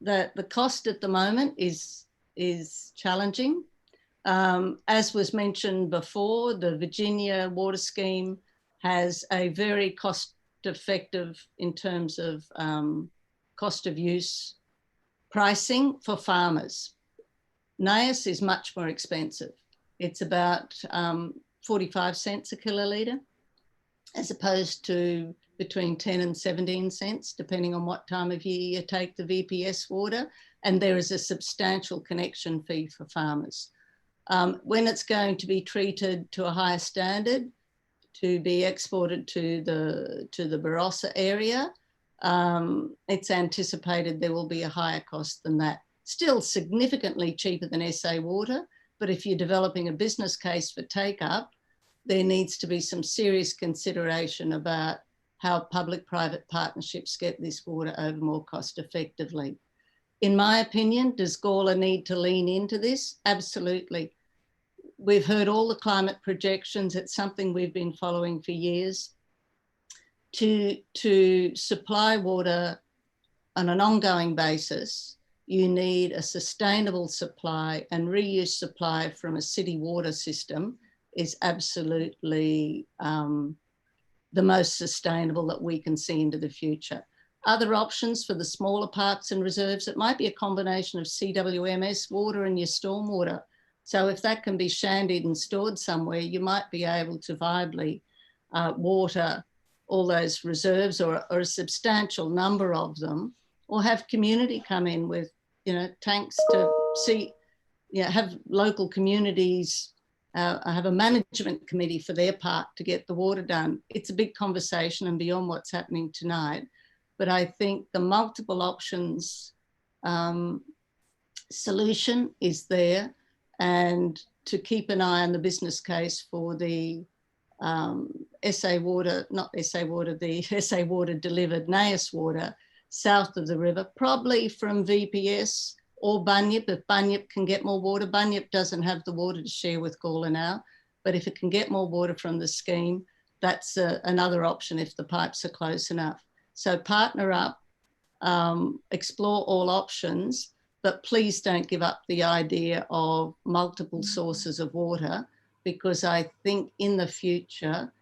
the cost at the moment is challenging. As was mentioned before, the Virginia water scheme has a very cost effective in terms of cost of use pricing for farmers. NAIS is much more expensive. It's about 45 cents a kilolitre, as opposed to between 10 and 17 cents, depending on what time of year you take the VPS water. And there is a substantial connection fee for farmers. When it's going to be treated to a higher standard to be exported to the Barossa area, it's anticipated there will be a higher cost than that. Still significantly cheaper than SA Water, but if you're developing a business case for take-up, there needs to be some serious consideration about how public-private partnerships get this water over more cost effectively. In my opinion, does Gawler need to lean into this? Absolutely. We've heard all the climate projections. It's something we've been following for years. To supply water on an ongoing basis, you need a sustainable supply, and reuse supply from a city water system is absolutely the most sustainable that we can see into the future. Other options for the smaller parks and reserves, it might be a combination of CWMS water and your stormwater. So if that can be shandied and stored somewhere, you might be able to viably water all those reserves or a substantial number of them, or have community come in with, tanks to see, have local communities have a management committee for their part to get the water done. It's a big conversation and beyond what's happening tonight. But I think the multiple options solution is there, and to keep an eye on the business case for the SA Water, not SA Water, the SA Water delivered NAIS water south of the river, probably from VPS or Bunyip. If Bunyip can get more water, Bunyip doesn't have the water to share with Gawler now, but if it can get more water from the scheme, that's another option if the pipes are close enough. So partner up, explore all options, but please don't give up the idea of multiple sources of water, because I think in the future,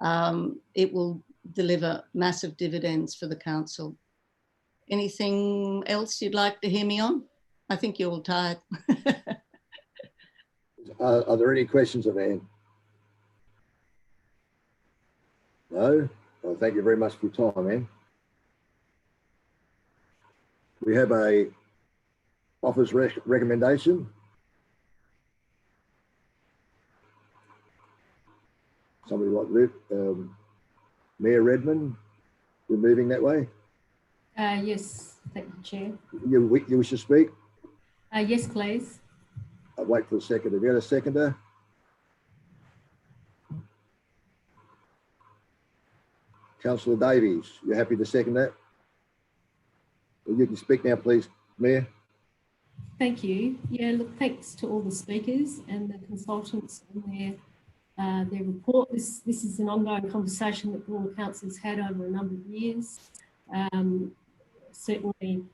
it will deliver massive dividends for the council. Anything else you'd like to hear me on? I think you're all tired. Are there any questions of Anne? No? Well, thank you very much for your time, Anne. We have a office recommendation. Somebody like Luke, Mayor Redmond, you're moving that way? Yes, thank you, Chair. You wish to speak? Yes, please. I'll wait for a second. Have you got a seconder? Councillor Davies, you happy to second that? Well, you can speak now, please, Mayor. Thank you. Yeah, look, thanks to all the speakers and the consultants and their report. This is an ongoing conversation that Gawler Council's had over a number of years. Certainly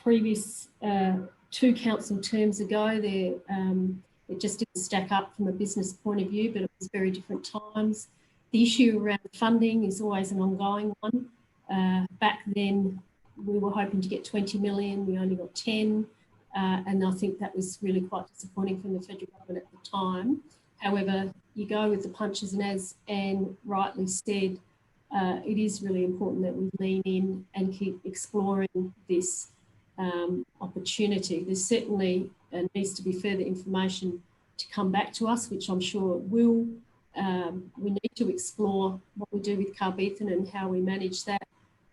previous 2 council terms ago, it just didn't stack up from a business point of view, but it was very different times. The issue around funding is always an ongoing one. Back then, we were hoping to get 20 million, we only got 10, and I think that was really quite disappointing from the federal government at the time. However, you go with the punches, and as Anne rightly said, it is really important that we lean in and keep exploring this opportunity. There's certainly needs to be further information to come back to us, which I'm sure it will. We need to explore what we do with Carbethan and how we manage that.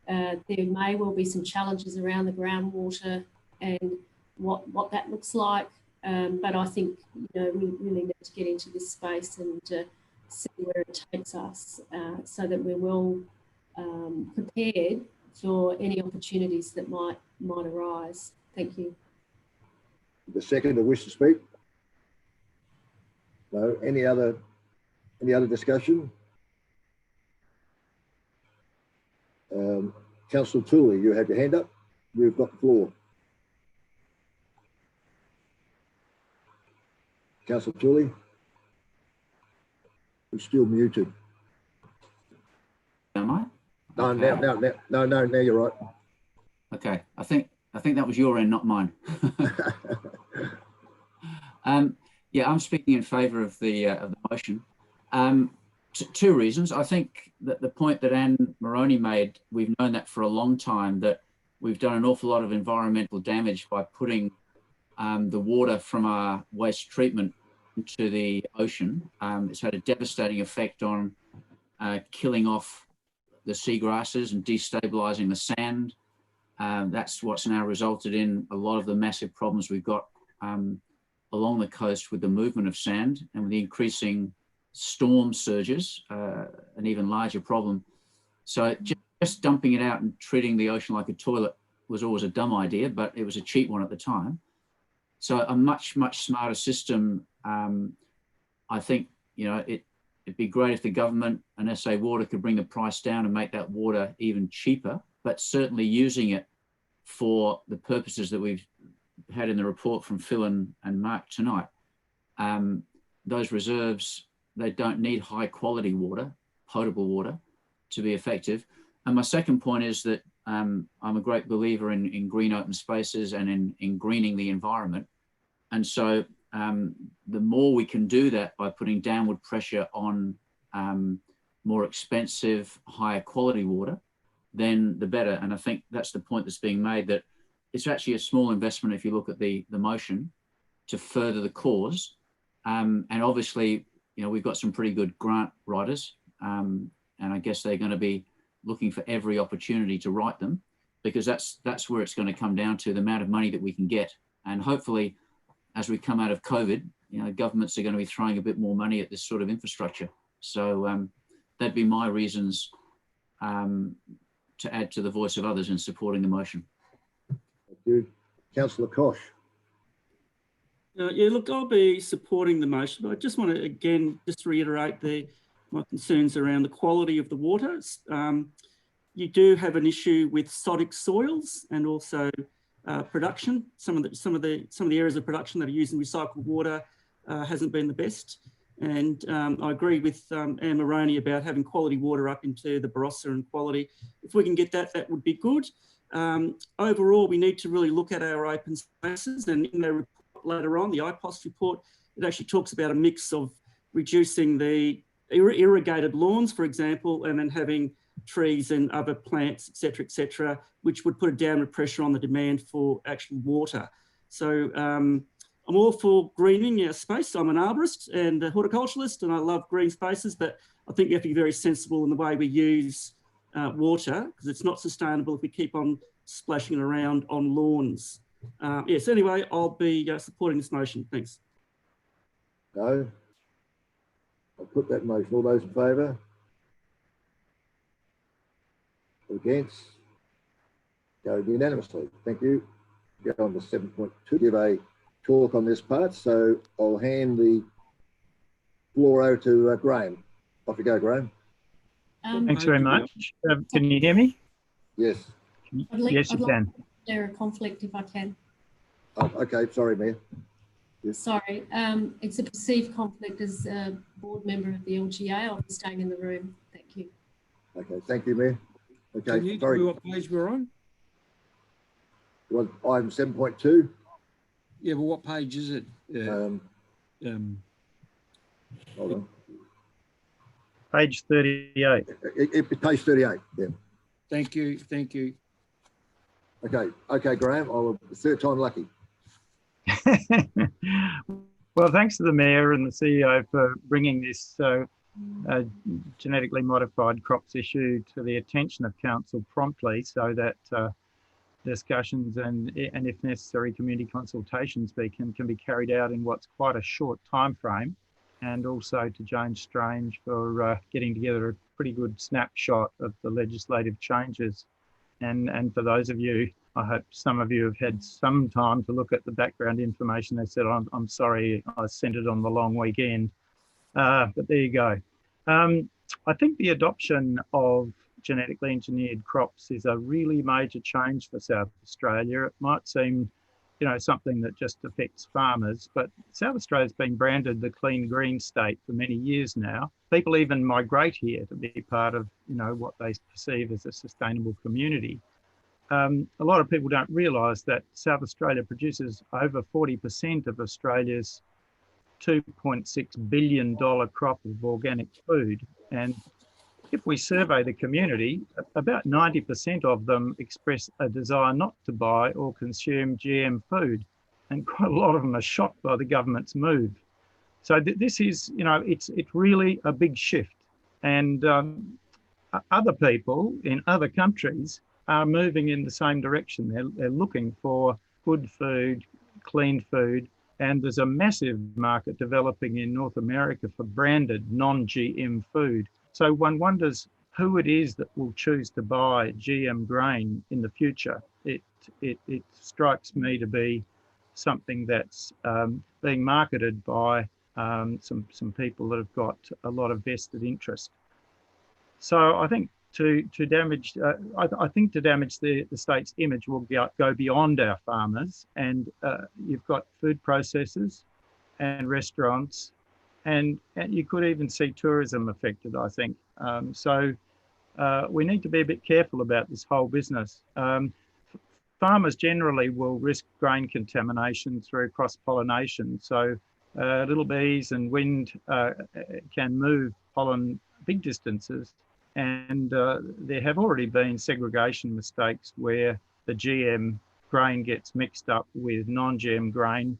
There may well be some challenges around the groundwater and what that looks like. But I think, you know, we really need to get into this space and see where it takes us so that we're well prepared for any opportunities that might arise. Thank you. The seconder wish to speak? No. Any other discussion? Councillor Tooley, you had your hand up. You've got the floor. Councillor Tooley, you're still muted. Am I? No, Okay. now you're right. Okay, I think that was your end, not mine. Yeah, I'm speaking in favour of the motion. 2 reasons. I think that the point that Anne Moroney made, we've known that for a long time, that we've done an awful lot of environmental damage by putting the water from our waste treatment into the ocean. It's had a devastating effect on killing off the seagrasses and destabilising the sand. That's what's now resulted in a lot of the massive problems we've got along the coast with the movement of sand and with the increasing storm surges, an even larger problem. So just dumping it out and treating the ocean like a toilet was always a dumb idea, but it was a cheap one at the time. So a much smarter system. I think, you know, it'd be great if the government and SA Water could bring the price down and make that water even cheaper, but certainly using it for the purposes that we've had in the report from Phil and Mark tonight. Those reserves, they don't need high quality water, potable water, to be effective. And my second point is that I'm a great believer in green open spaces and in greening the environment. And so the more we can do that by putting downward pressure on more expensive, higher quality water, then the better. And I think that's the point that's being made, that it's actually a small investment if you look at the motion to further the cause. And obviously, you know, we've got some pretty good grant writers, and I guess they're going to be looking for every opportunity to write them, because that's where it's going to come down to, the amount of money that we can get. And hopefully, as we come out of COVID, you know, governments are going to be throwing a bit more money at this sort of infrastructure. So that'd be my reasons to add to the voice of others in supporting the motion. Thank you. Councillor Koch. Yeah, look, I'll be supporting the motion, but I just want to again just reiterate my concerns around the quality of the water. You do have an issue with sodic soils and also production. Some of the areas of production that are using recycled water hasn't been the best. And I agree with Anne Moroney about having quality water up into the Barossa and quality. If we can get that, that would be good. Overall, we need to really look at our open spaces, and in the report later on, the IPOS report, it actually talks about a mix of reducing the irrigated lawns, for example, and then having trees and other plants, et cetera, which would put a downward pressure on the demand for actual water. So I'm all for greening our space. I'm an arborist and a horticulturalist, and I love green spaces, but I think we have to be very sensible in the way we use water, because it's not sustainable if we keep on splashing it around on lawns. Yes, anyway, I'll be supporting this motion. Thanks. No. I'll put that motion. All those in favour? Against? Go unanimously. Thank you. Go on to 7.2. Give a talk on this part. So I'll hand the floor over to Graham. Off you go, Graham. Thanks very much. Can you hear me? Yes. Yes, you can. There a conflict if I can. Oh, okay. Sorry, Mayor. Yes. Sorry, it's a perceived conflict as a board member of the LGA. I'll be staying in the room. Thank you. Okay, thank you, Mayor. Okay, Can you tell me what page we're on? You want item 7.2? Yeah, but what page is it? Hold on. Page 38. Page 38, yeah. Thank you, thank you. Okay, Graham, third time lucky. Well, thanks to the Mayor and the CEO for bringing this genetically modified crops issue to the attention of Council promptly, so that discussions and if necessary, community consultations can be carried out in what's quite a short time frame. And also to James Strange for getting together a pretty good snapshot of the legislative changes. And for those of you, I hope some of you have had some time to look at the background information. They said, I'm sorry, I sent it on the long weekend, but there you go. I think the adoption of genetically engineered crops is a really major change for South Australia. It might seem, something that just affects farmers, but South Australia's been branded the clean green state for many years now. People even migrate here to be part of, what they perceive as a sustainable community. A lot of people don't realise that South Australia produces over 40% of Australia's $2.6 billion crop of organic food. And if we survey the community, about 90% of them express a desire not to buy or consume GM food. And quite a lot of them are shocked by the government's move. So this is, it's really a big shift. And other people in other countries are moving in the same direction. They're looking for good food, clean food, and there's a massive market developing in North America for branded non-GM food. So one wonders who it is that will choose to buy GM grain in the future. It strikes me to be something that's being marketed by some people that have got a lot of vested interest. So I think to damage the state's image will go beyond our farmers, and you've got food processors and restaurants, and you could even see tourism affected, I think. So we need to be a bit careful about this whole business. Farmers generally will risk grain contamination through cross-pollination. So little bees and wind can move pollen big distances. And there have already been segregation mistakes where the GM grain gets mixed up with non-GM grain,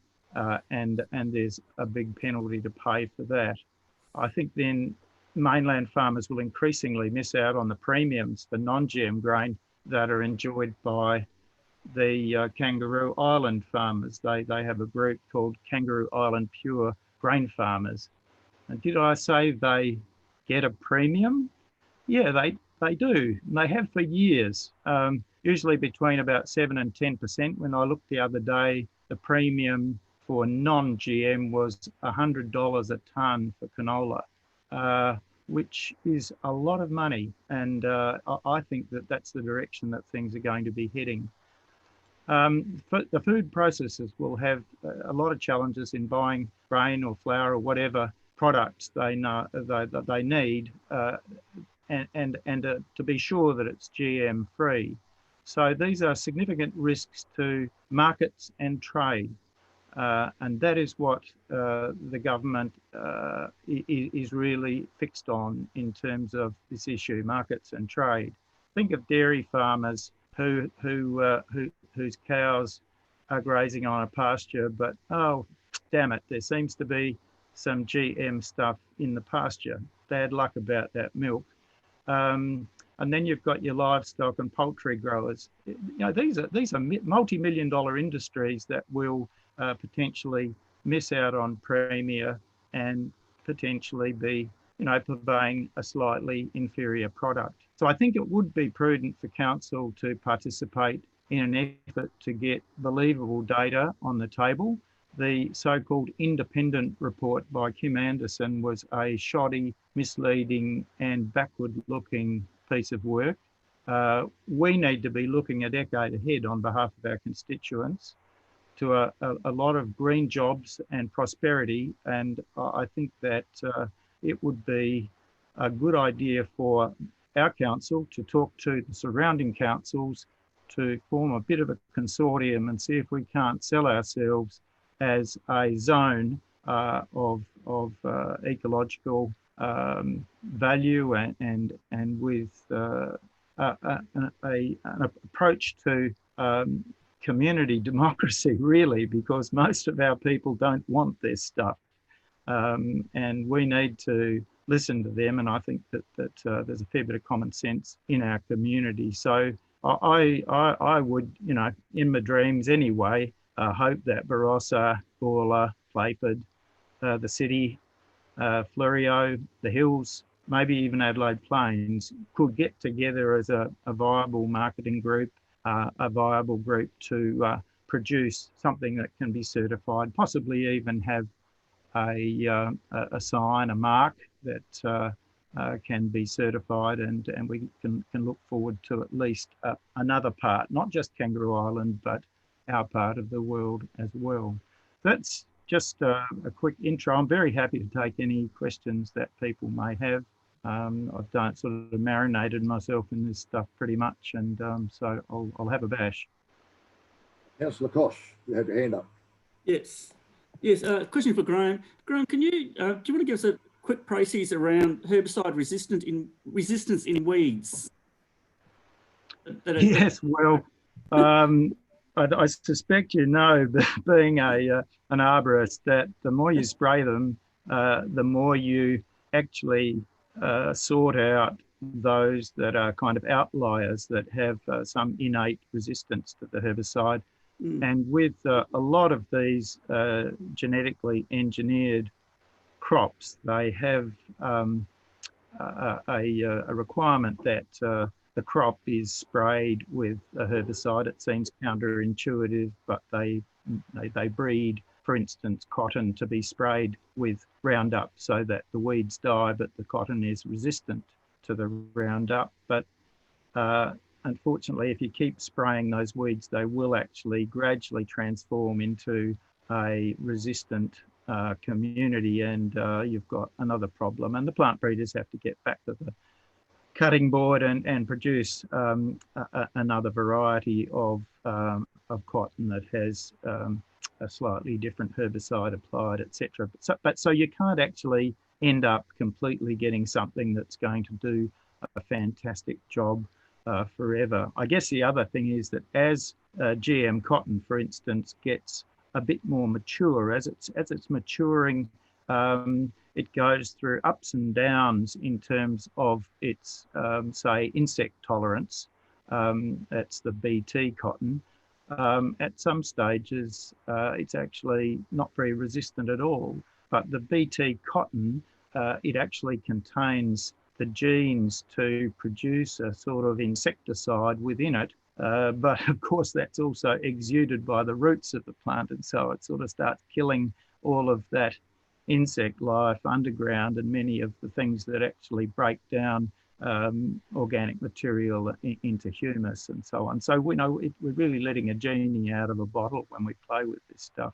and there's a big penalty to pay for that. I think then mainland farmers will increasingly miss out on the premiums for non-GM grain that are enjoyed by the Kangaroo Island farmers. They have a group called Kangaroo Island Pure Grain Farmers. And did I say they get a premium? Yeah, they do. And they have for years, usually between about 7 and 10%. When I looked the other day, the premium for non-GM was $100 a tonne for canola, which is a lot of money. And I think that that's the direction that things are going to be heading. The food processors will have a lot of challenges in buying grain or flour or whatever products they need, and to be sure that it's GM free. So these are significant risks to markets and trade. And that is what the government is really fixed on in terms of this issue, markets and trade. Think of dairy farmers whose cows are grazing on a pasture, but oh, damn it, there seems to be some GM stuff in the pasture. Bad luck about that milk. And then you've got your livestock and poultry growers. You know, these are multi-million-dollar industries that will potentially miss out on premium and potentially be, you know, purveying a slightly inferior product. So I think it would be prudent for council to participate in an effort to get believable data on the table. The so-called independent report by Kim Anderson was a shoddy, misleading and backward-looking piece of work. We need to be looking a decade ahead on behalf of our constituents to a lot of green jobs and prosperity, and I think that it would be a good idea for our council to talk to the surrounding councils to form a bit of a consortium and see if we can't sell ourselves as a zone of ecological value and with an approach to community democracy, really, because most of our people don't want this stuff. And we need to listen to them, and I think that there's a fair bit of common sense in our community. So I would, you know, in my dreams anyway, hope that Barossa, Gawler, Clayford, the city, Fleurieu, the Hills, maybe even Adelaide Plains could get together as a viable marketing group, a viable group to produce something that can be certified, possibly even have a sign, a mark that can be certified, and we can look forward to at least another part, not just Kangaroo Island, but our part of the world as well. That's just a quick intro. I'm very happy to take any questions that people may have. I've done sort of marinated myself in this stuff pretty much, and so I'll have a bash. Councillor Kosh, you have your hand up. Yes. Yes, question for Graham. Graham, can you, do you want to give us a quick précis around herbicide resistance in weeds? Yes, well, I suspect you know, being an arborist, that the more you spray them, the more you actually sort out those that are kind of outliers that have some innate resistance to the herbicide. And with a lot of these genetically engineered crops, they have a requirement that the crop is sprayed with a herbicide. It seems counterintuitive, but they breed, for instance, cotton to be sprayed with Roundup so that the weeds die, but the cotton is resistant to the Roundup. But unfortunately, if you keep spraying those weeds, they will actually gradually transform into a resistant community, and you've got another problem. And the plant breeders have to get back to the cutting board and produce another variety of cotton that has a slightly different herbicide applied, etc. So you can't actually end up completely getting something that's going to do a fantastic job forever. I guess the other thing is that as GM cotton, for instance, gets a bit more mature, as it's maturing, it goes through ups and downs in terms of its, say, insect tolerance. That's the BT cotton. At some stages, it's actually not very resistant at all. But the BT cotton it actually contains the genes to produce a sort of insecticide within it. But of course, that's also exuded by the roots of the plant. And so it sort of starts killing all of that insect life underground and many of the things that actually break down organic material into humus and so on. So we know we're really letting a genie out of a bottle when we play with this stuff.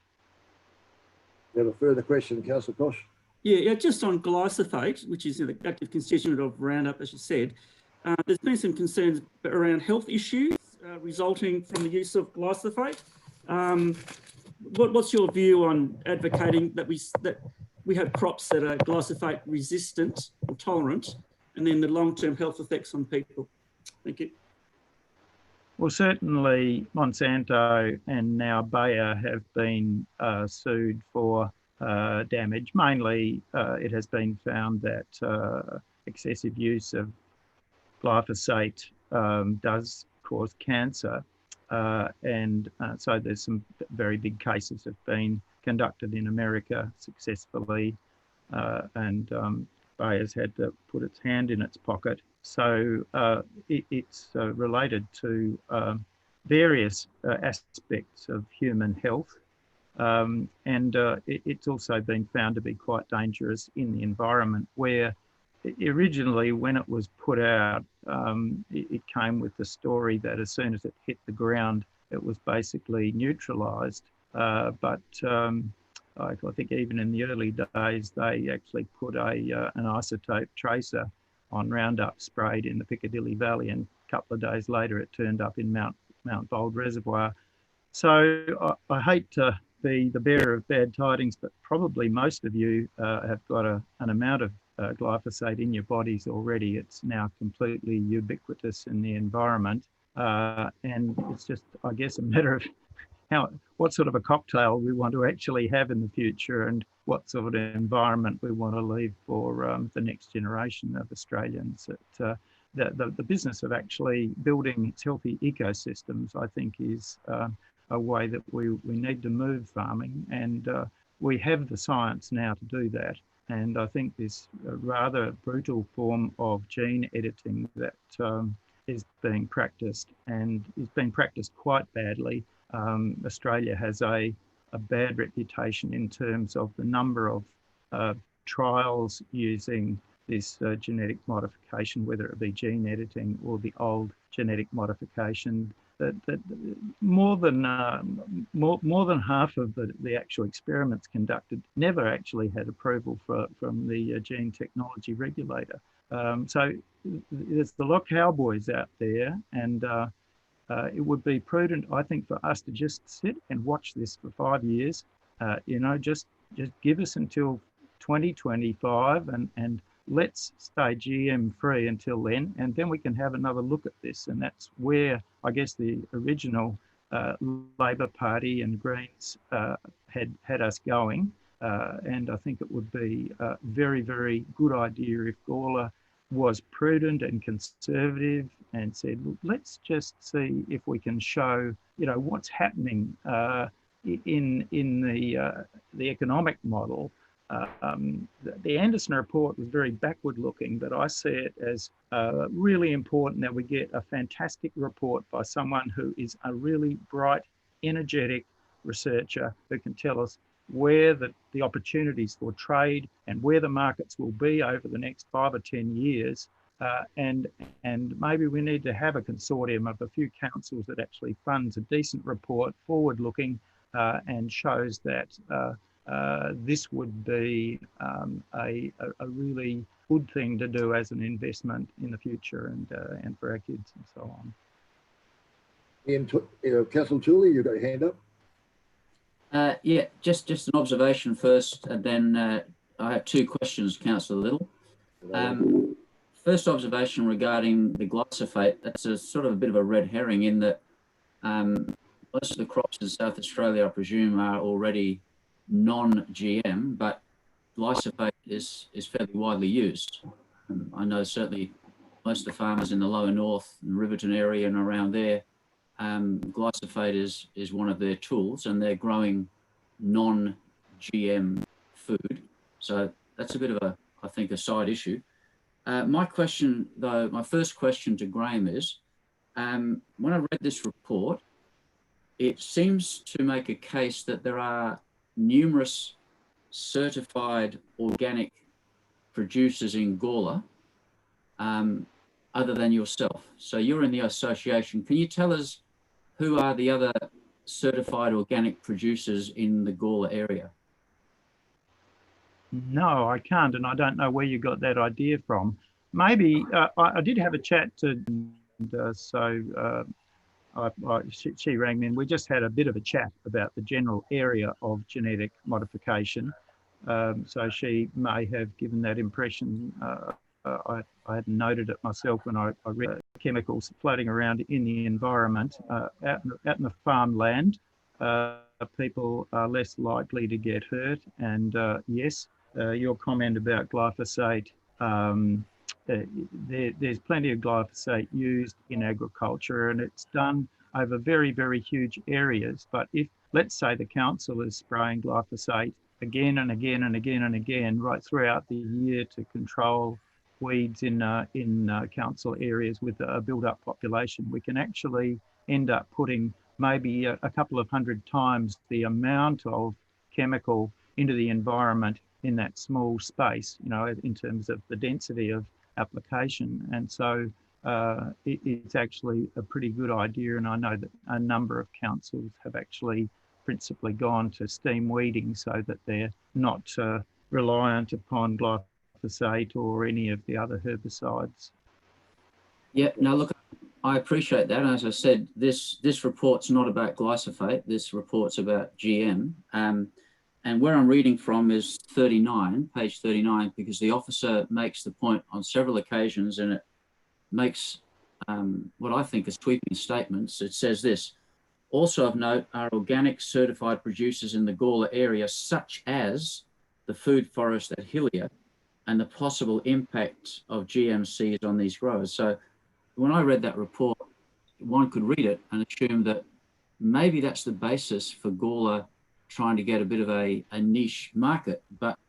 You have a further question, Councillor Kosh? Yeah, just on glyphosate, which is an active constituent of Roundup, as you said, there's been some concerns around health issues resulting from the use of glyphosate. What's your view on advocating that we have crops that are glyphosate resistant or tolerant, and then the long-term health effects on people? Thank you. Well, certainly Monsanto and now Bayer have been sued for damage. Mainly, it has been found that excessive use of glyphosate does cause cancer. So there's some very big cases have been conducted in America successfully, and Bayer's had to put its hand in its pocket. So it's related to various aspects of human health. It's also been found to be quite dangerous in the environment, where originally when it was put out, it came with the story that as soon as it hit the ground, it was basically neutralised. But I think even in the early days, they actually put an isotope tracer on Roundup sprayed in the Piccadilly Valley, and a couple of days later it turned up in Mount Bold Reservoir. So I hate to be the bearer of bad tidings, but probably most of you have got an amount of glyphosate in your bodies already. It's now completely ubiquitous in the environment, and it's just, I guess, a matter of what sort of a cocktail we want to actually have in the future, and what sort of environment we want to leave for the next generation of Australians. The business of actually building healthy ecosystems, I think, is a way that we need to move farming, and we have the science now to do that. And I think this rather brutal form of gene editing that is being practiced, and is being practiced quite badly. Australia has a bad reputation in terms of the number of trials using this genetic modification, whether it be gene editing or the old genetic modification. That more than half of the actual experiments conducted never actually had approval from the gene technology regulator. So there's the lot of cowboys out there, and it would be prudent, I think, for us to just sit and watch this for 5 years. Just give us until 2025 and let's stay GM free until then, and then we can have another look at this. And that's where I guess the original Labor Party and Greens had us going. And I think it would be a very, very good idea if Gawler was prudent and conservative and said, well, let's just see if we can show, what's happening in the economic model. The Anderson report was very backward looking, but I see it as really important that we get a fantastic report by someone who is a really bright, energetic researcher who can tell us where the opportunities for trade and where the markets will be over the next 5 or 10 years. And maybe we need to have a consortium of a few councils that actually funds a decent report, forward looking, and shows that this would be a really good thing to do as an investment in the future and for our kids and so on. Councillor Tooley, you've got your hand up. Yeah, just an observation first, and then I have 2 questions, Councillor Little. First observation regarding the glyphosate, that's a sort of a bit of a red herring in that most of the crops in South Australia, I presume, are already non-GM, but glyphosate is fairly widely used. I know certainly most of the farmers in the lower north and Riverton area and around there, glyphosate is one of their tools, and they're growing non-GM food. So that's a bit of a, I think, a side issue. My question, though, my first question to Graham is, when I read this report, it seems to make a case that there are numerous certified organic producers in Gawler, other than yourself. So you're in the association. Can you tell us who are the other certified organic producers in the Gawler area? No, I can't, and I don't know where you got that idea from. Maybe I did have a chat to, she rang me, and we just had a bit of a chat about the general area of genetic modification. So she may have given that impression. I hadn't noted it myself when I read chemicals floating around in the environment. Out in the farmland, people are less likely to get hurt. And yes, your comment about glyphosate, there's plenty of glyphosate used in agriculture, and it's done over very, very huge areas. But if, let's say, the council is spraying glyphosate again and again and again and again right throughout the year to control weeds in council areas with a built-up population, we can actually end up putting maybe a couple of hundred times the amount of chemical into the environment in that small space, you know, in terms of the density of application. And so it's actually a pretty good idea. And I know that a number of councils have actually principally gone to steam weeding so that they're not reliant upon glyphosate or any of the other herbicides. Yeah, now look, I appreciate that. As I said, this report's not about glyphosate. This report's about GM. And where I'm reading from is 39, page 39, because the officer makes the point on several occasions, and it makes what I think are sweeping statements. It says this: also of note are organic certified producers in the Gawler area, such as the food forest at Hillier, and the possible impact of GMCs on these growers. So when I read that report, one could read it and assume that maybe that's the basis for Gawler trying to get a bit of a niche market. But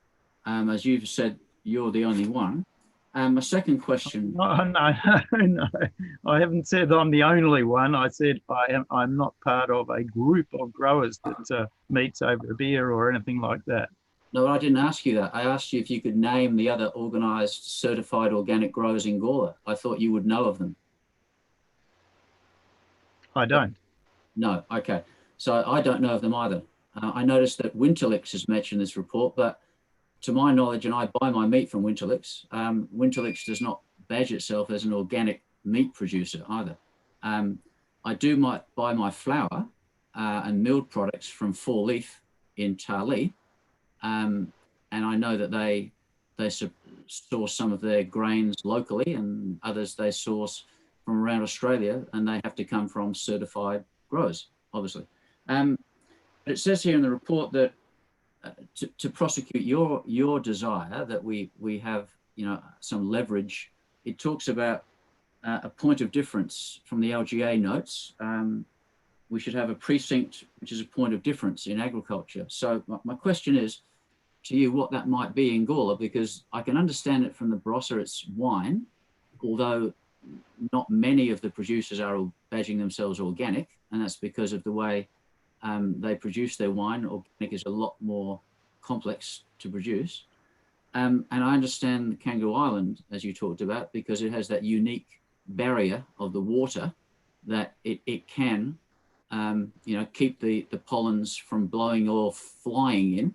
as you've said, you're the only one. My second question. No, I haven't said I'm the only one. I said I'm not part of a group of growers that meets over a beer or anything like that. No, I didn't ask you that. I asked you if you could name the other organised certified organic growers in Gawler. I thought you would know of them. I don't. No, okay. So I don't know of them either. I noticed that Winterlix is mentioned in this report, but to my knowledge, and I buy my meat from Winterlix, Winterlix does not badge itself as an organic meat producer either. I do buy my flour and milled products from Four Leaf in Tarlee, and I know that they source some of their grains locally, and others they source from around Australia, and they have to come from certified growers, obviously. But it says here in the report that to prosecute your desire that we have, you know, some leverage, it talks about a point of difference from the LGA notes. We should have a precinct which is a point of difference in agriculture. So my question is to you what that might be in Gawler, because I can understand it from the Barossa, it's wine, although not many of the producers are badging themselves organic, and that's because of the way they produce their wine. Organic is a lot more complex to produce. And I understand Kangaroo Island, as you talked about, because it has that unique barrier of the water that it can, you know, keep the pollens from blowing or flying in.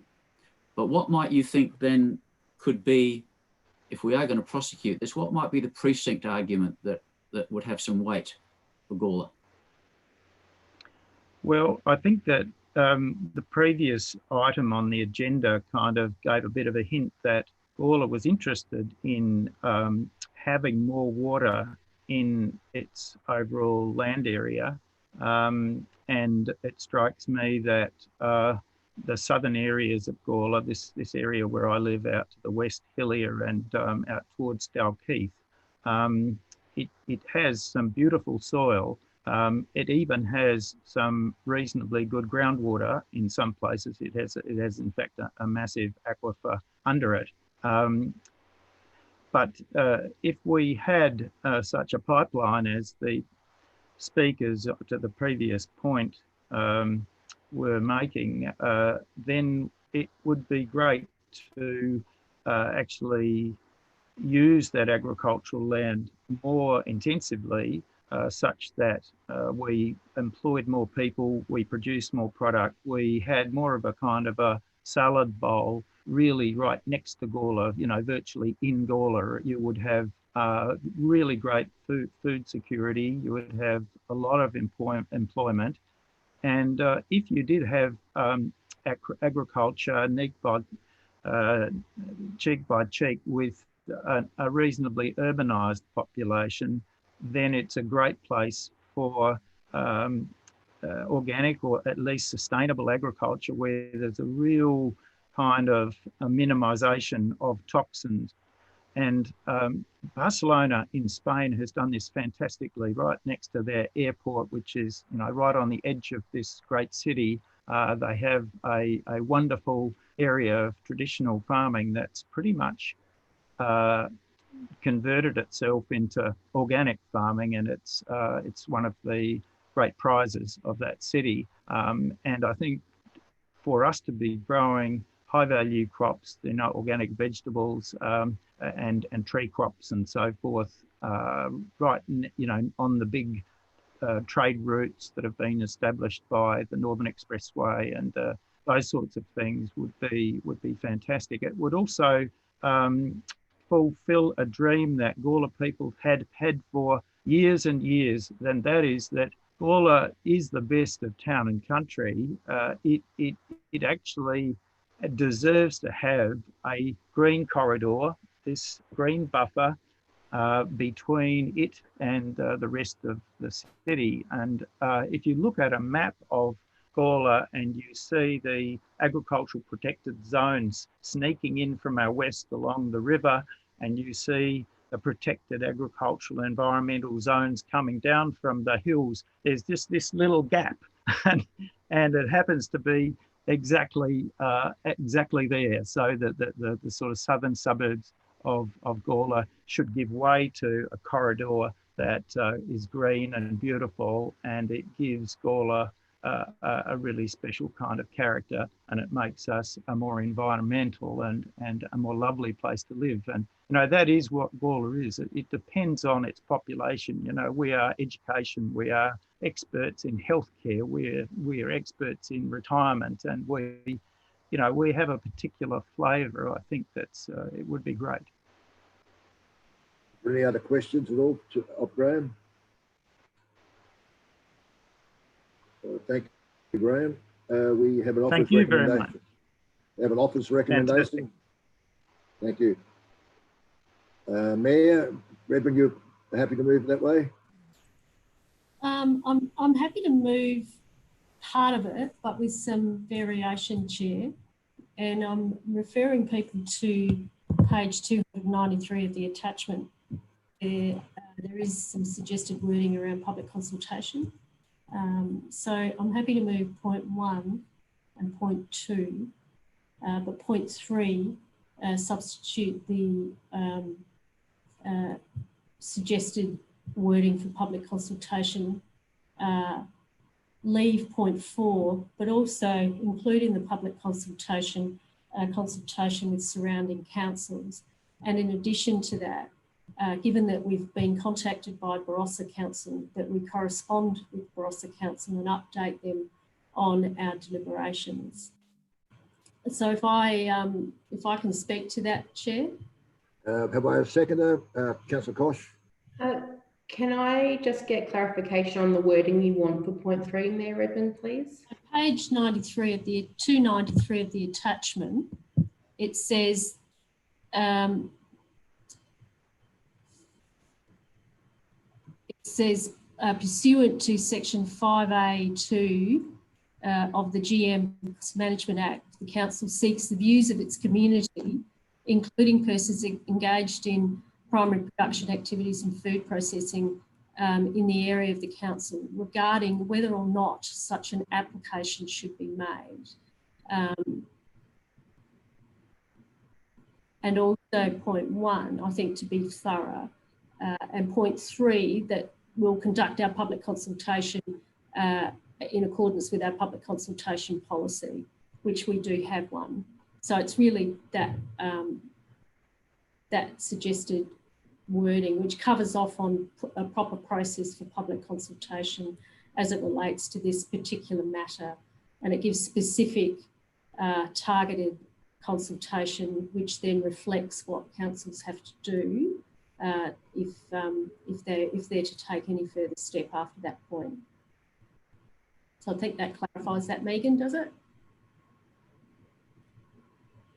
But what might you think then could be, if we are going to prosecute this, what might be the precinct argument that would have some weight for Gawler? Well, I think that the previous item on the agenda kind of gave a bit of a hint that Gawler was interested in having more water in its overall land area. And it strikes me that the southern areas of Gawler, this area where I live out to the West Hillier and out towards Dalkeith, it has some beautiful soil. It even has some reasonably good groundwater in some places. It has in fact a massive aquifer under it. But if we had such a pipeline as the speakers to the previous point were making, then it would be great to actually use that agricultural land more intensively, such that we employed more people, we produced more product, we had more of a kind of a salad bowl really right next to Gawler, you know, virtually in Gawler. You would have really great food security, you would have a lot of employment. And if you did have agriculture cheek by cheek with a reasonably urbanized population, then it's a great place for organic or at least sustainable agriculture, where there's a real kind of a minimization of toxins. And Barcelona in Spain has done this fantastically right next to their airport, which is, you know, right on the edge of this great city. They have a wonderful area of traditional farming that's pretty much converted itself into organic farming, and it's one of the great prizes of that city. And I think for us to be growing high value crops, you know, organic vegetables and tree crops and so forth, right, you know, on the big trade routes that have been established by the Northern Expressway and those sorts of things would be fantastic. It would also fulfill a dream that Gawler people had for years and years, and that is that Gawler is the best of town and country. It actually deserves to have a green corridor, this green buffer between it and the rest of the city. And if you look at a map of Gawler and you see the agricultural protected zones sneaking in from our west along the river, and you see the protected agricultural environmental zones coming down from the hills, there's just this little gap and it happens to be exactly there, so that the sort of southern suburbs of Gawler should give way to a corridor that is green and beautiful, and it gives Gawler a really special kind of character, and it makes us a more environmental and a more lovely place to live. And you know, that is what Gawler is. It depends on its population. You know, we are education, we are experts in healthcare, we're experts in retirement, and we have a particular flavour. I think that's it would be great. Any other questions at all of Graham? Thank you, Graham. We have an office Thank you very recommendation. much. We have an office recommendation. Fantastic. Thank you. Mayor Redmond, you're happy to move that way? I'm happy to move part of it, but with some variation, Chair. And I'm referring people to page 293 of the attachment. There is some suggested wording around public consultation. So I'm happy to move point 1 and point 2, but point 3 substitute the suggested wording for public consultation, leave point 4, but also include in the public consultation consultation with surrounding councils. And in addition to that, given that we've been contacted by Barossa Council, that we correspond with Barossa Council and update them on our deliberations. So if I can speak to that, Chair. Have I a seconder, Councillor Kosh? Can I just get clarification on the wording you want for point 3 in there, Redmond, please? Page 93 of the 293 of the attachment, it says pursuant to section 5A2 of the GM Management Act, the council seeks the views of its community, including persons engaged in primary production activities and food processing in the area of the council, regarding whether or not such an application should be made. and also point 1, I think, to be thorough, and point 3, that we'll conduct our public consultation in accordance with our public consultation policy, which we do have one. So it's really that that suggested wording, which covers off on a proper process for public consultation as it relates to this particular matter. And it gives specific targeted consultation, which then reflects what councils have to do if they're to take any further step after that point. So I think that clarifies that, Megan, does it?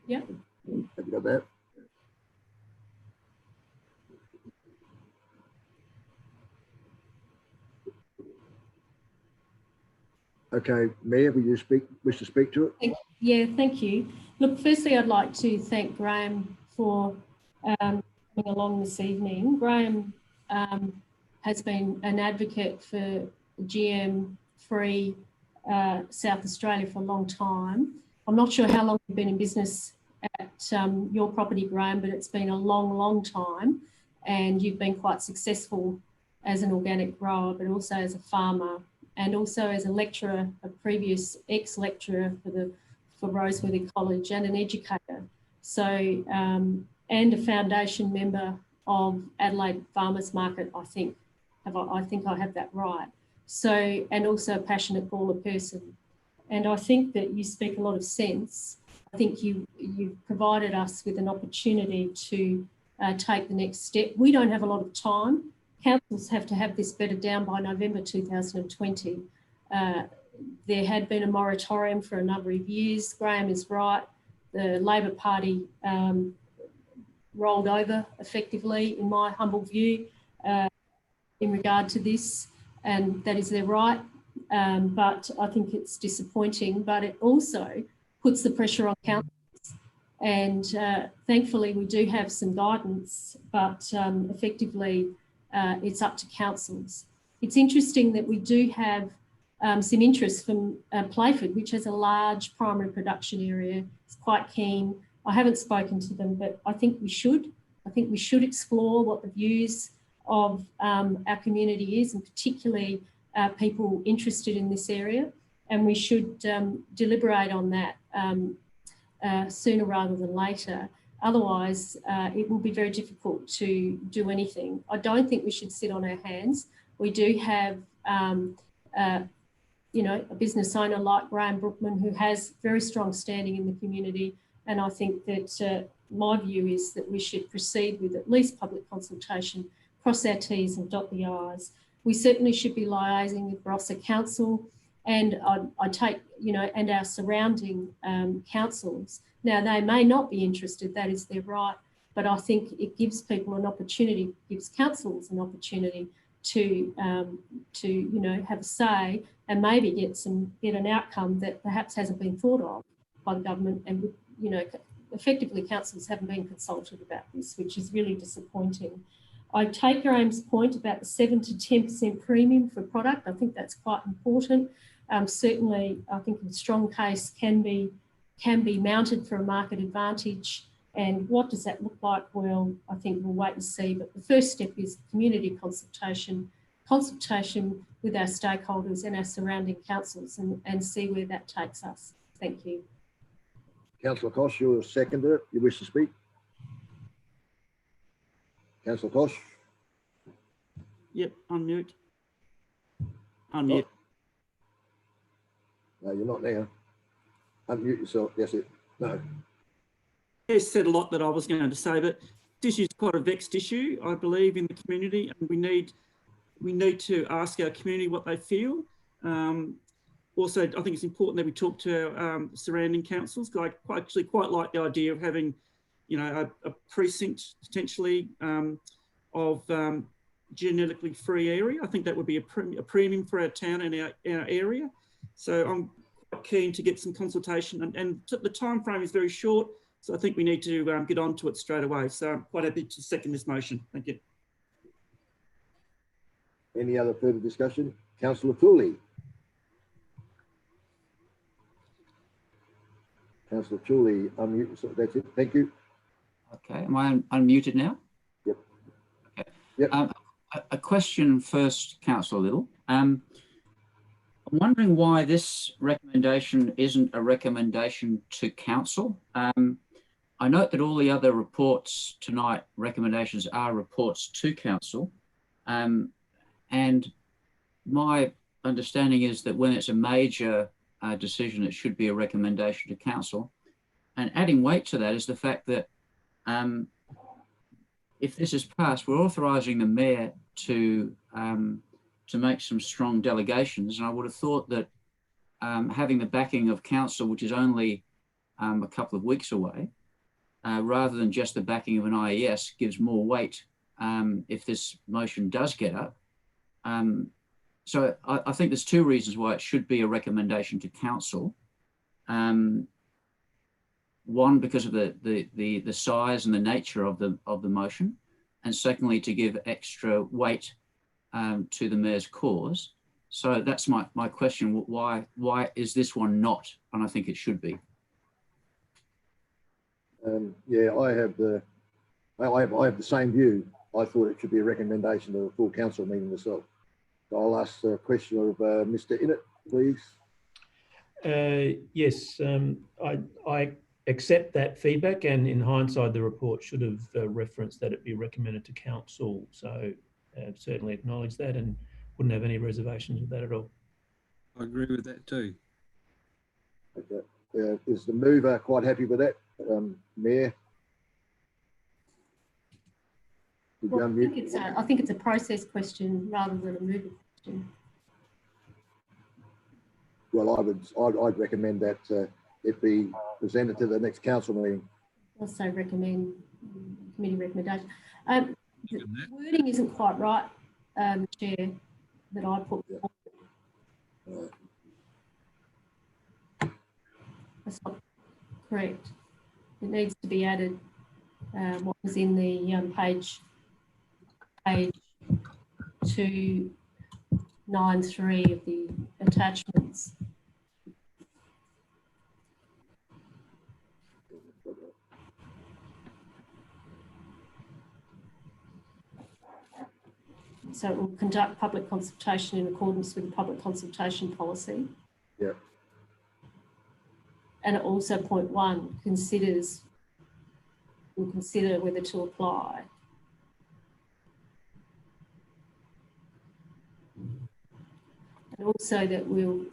Yeah. Have you got that? Okay, Mayor, will you wish to speak to it? Yeah, thank you. Look, firstly, I'd like to thank Graham for coming along this evening. Graham has been an advocate for GM-free South Australia for a long time. I'm not sure how long you've been in business at your property, Graham, but it's been a long, long time, and you've been quite successful as an organic grower, but also as a farmer, and also as a lecturer, a previous ex-lecturer for Roseworthy College, and an educator. So, and a foundation member of Adelaide Farmers Market, I think I have that right. So, and also a passionate Gawler person. And I think that you speak a lot of sense. I think you've provided us with an opportunity to take the next step. We don't have a lot of time. Councils have to have this bedded down by November 2020. There had been a moratorium for a number of years. Graham is right. The Labor Party rolled over effectively, in my humble view, in regard to this, and that is their right. But I think it's disappointing, but it also puts the pressure on councils. And thankfully, we do have some guidance, but effectively, it's up to councils. It's interesting that we do have some interest from Playford, which has a large primary production area. It's quite keen. I haven't spoken to them, but I think we should. I think we should explore what the views of our community is, and particularly people interested in this area. And we should deliberate on that sooner rather than later. Otherwise, it will be very difficult to do anything. I don't think we should sit on our hands. We do have, you know, a business owner like Graham Brookman, who has very strong standing in the community. And I think that my view is that we should proceed with at least public consultation, cross our T's and dot the I's. We certainly should be liaising with Barossa Council, and I take, you know, and our surrounding councils. Now, they may not be interested, that is their right, but I think it gives people an opportunity, gives councils an opportunity to you know, have a say and maybe get an outcome that perhaps hasn't been thought of by the government. And, you know, effectively councils haven't been consulted about this, which is really disappointing. I take Graham's point about the 7 to 10% premium for product. I think that's quite important. Certainly, I think a strong case can be mounted for a market advantage. And what does that look like? Well, I think we'll wait and see. But the first step is community consultation with our stakeholders and our surrounding councils, and see where that takes us. Thank you. Councillor Kosh, you're a seconder. You wish to speak? Councillor Kosh? Yep, unmute. Unmute. Oh. No, you're not now. Unmute yourself. That's it. No. He said a lot that I was going to say, but this issue is quite a vexed issue, I believe, in the community, and we need to ask our community what they feel. Also, I think it's important that we talk to our surrounding councils. I actually quite like the idea of having, you know, a precinct potentially of genetically free area. I think that would be a premium for our town and our area. So I'm quite keen to get some consultation, and the time frame is very short. So I think we need to get onto it straight away. So I'm quite happy to second this motion. Thank you. Any other further discussion? Councillor Tooley. Councillor Tooley, unmute yourself. That's it. Thank you. Okay, am I unmuted now? Yep. Okay. Yep. A question first, Councillor Little. I'm wondering why this recommendation isn't a recommendation to council. I note that all the other reports tonight, recommendations, are reports to council. And my understanding is that when it's a major decision, it should be a recommendation to council. And adding weight to that is the fact that if this is passed, we're authorising the mayor to make some strong delegations. And I would have thought that having the backing of council, which is only a couple of weeks away, rather than just the backing of an IES, gives more weight if this motion does get up. So I think there's two reasons why it should be a recommendation to council. One, because of the size and the nature of the motion, and secondly, to give extra weight to the mayor's cause. So that's my question. Why is this one not? And I think it should be. Yeah, I have the same view. I thought it should be a recommendation to the full council meeting myself. So I'll ask the question of Mr. Innit, please. Yes, I accept that feedback, and in hindsight, the report should have referenced that it be recommended to council. So certainly acknowledge that and wouldn't have any reservations with that at all. I agree with that too. Okay. Is the mover quite happy with that, Mayor? Well, I think it's a process question rather than a mover question. Well, I'd recommend that it be presented to the next council meeting. Also recommend committee recommendation. The wording isn't quite right, Chair, that I put forward. That's not correct. It needs to be added what was in the page 293 of the attachments. So it will conduct public consultation in accordance with the public consultation policy. Yeah. And it also, point 1, will consider whether to apply. And also that we'll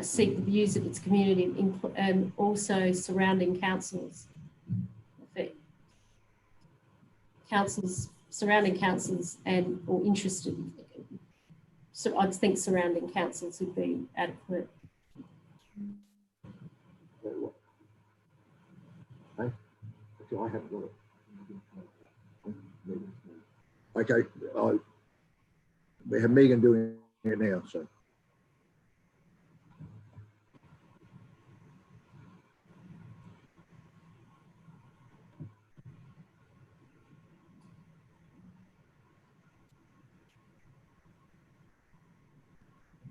seek the views of its community and also surrounding councils. Surrounding councils and or interested. So I'd think surrounding councils would be adequate. I haven't got it. Okay, we have Megan doing it now, so.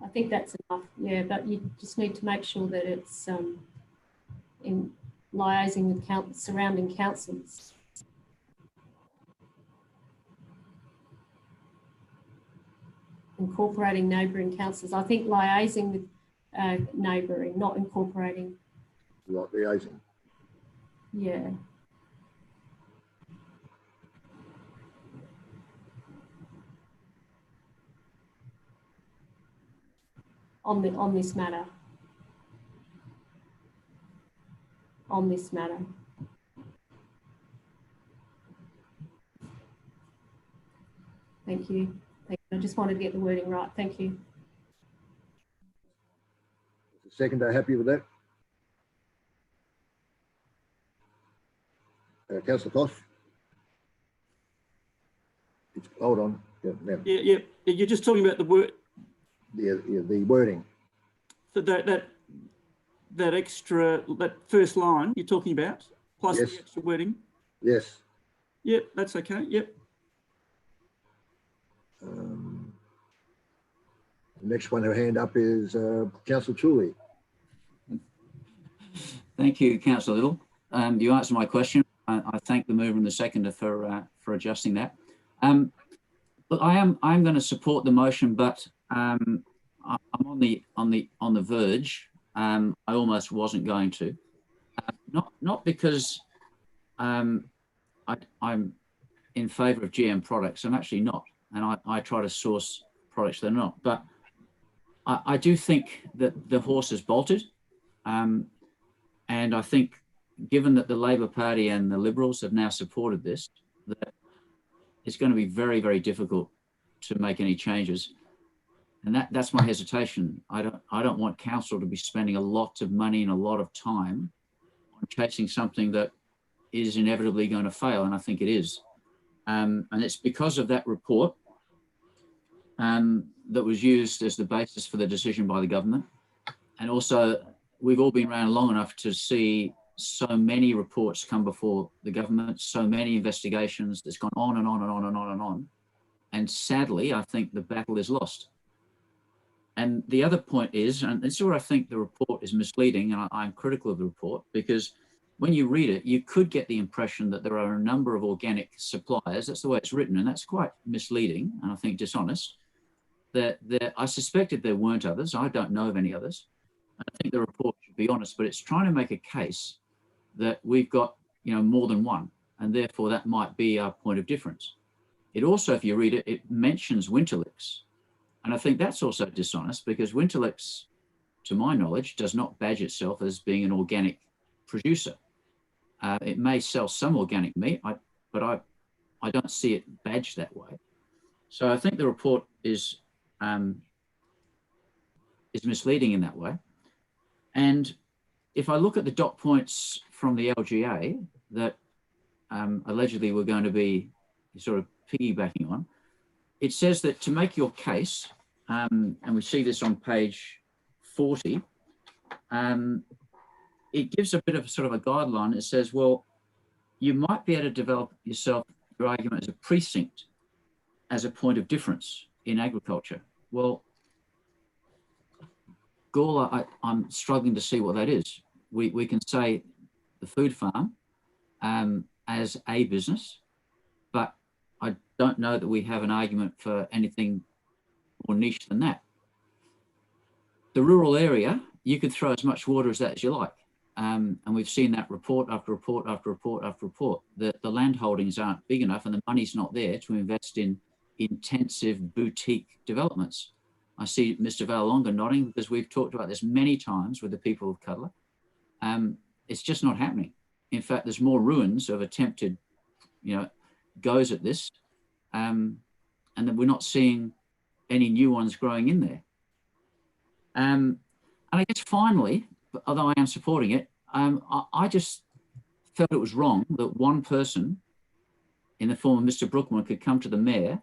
I think that's enough, yeah, but you just need to make sure that it's in liaising with surrounding councils. Incorporating neighbouring councils. I think liaising with neighbouring, not incorporating. Like liaising. Yeah. On this matter. On this matter. Thank you. I just wanted to get the wording right. Thank you. Seconder, happy with that? Councillor Kosh? Hold on. Yeah. You're just talking about the word. Yeah, the wording. So that extra, that first line you're talking about, plus yes. The extra wording. Yes. Yep, that's okay. Yep. The next one, her hand up is Councillor Chuli. Thank you, Councillor Little. You answered my question. I thank the mover and the seconder for adjusting that. But I'm going to support the motion, but I'm on the verge. I almost wasn't going to, not because I'm in favour of GM products. I'm actually not, and I try to source products that are not. But I do think that the horse has bolted, and I think, given that the Labor Party and the Liberals have now supported this, that it's going to be very, very difficult to make any changes. And that's my hesitation. I don't want council to be spending a lot of money and a lot of time on chasing something that is inevitably going to fail, and I think it is. And it's because of that report that was used as the basis for the decision by the government. And also, we've all been around long enough to see so many reports come before the government, so many investigations that's gone on and on and on and on and on. And sadly, I think the battle is lost. And the other point is, and this is where I think the report is misleading, and I'm critical of the report, because when you read it, you could get the impression that there are a number of organic suppliers. That's the way it's written, and that's quite misleading and I think dishonest. I suspected there weren't others. I don't know of any others. I think the report should be honest, but it's trying to make a case that we've got, more than one, and therefore that might be our point of difference. It also, if you read it, it mentions Winterlicks. And I think that's also dishonest, because Winterlicks, to my knowledge, does not badge itself as being an organic producer. It may sell some organic meat, but I don't see it badged that way. So I think the report is misleading in that way. And if I look at the dot points from the LGA that allegedly we're going to be sort of piggybacking on, it says that to make your case, and we see this on page 40, it gives a bit of sort of a guideline. It says, well, you might be able to develop your argument as a precinct, as a point of difference in agriculture. Well, Gawler, I'm struggling to see what that is. We can say the food farm as a business, but I don't know that we have an argument for anything more niche than that. The rural area, you could throw as much water as that as you like. And we've seen that report after report after report after report, that the land holdings aren't big enough and the money's not there to invest in intensive boutique developments. I see Mr. Valonga nodding, because we've talked about this many times with the people of Gawler. It's just not happening. In fact, there's more ruins of attempted, goes at this, and that we're not seeing any new ones growing in there. And I guess finally, although I am supporting it, I just felt it was wrong that one person in the form of Mr. Brookman could come to the mayor,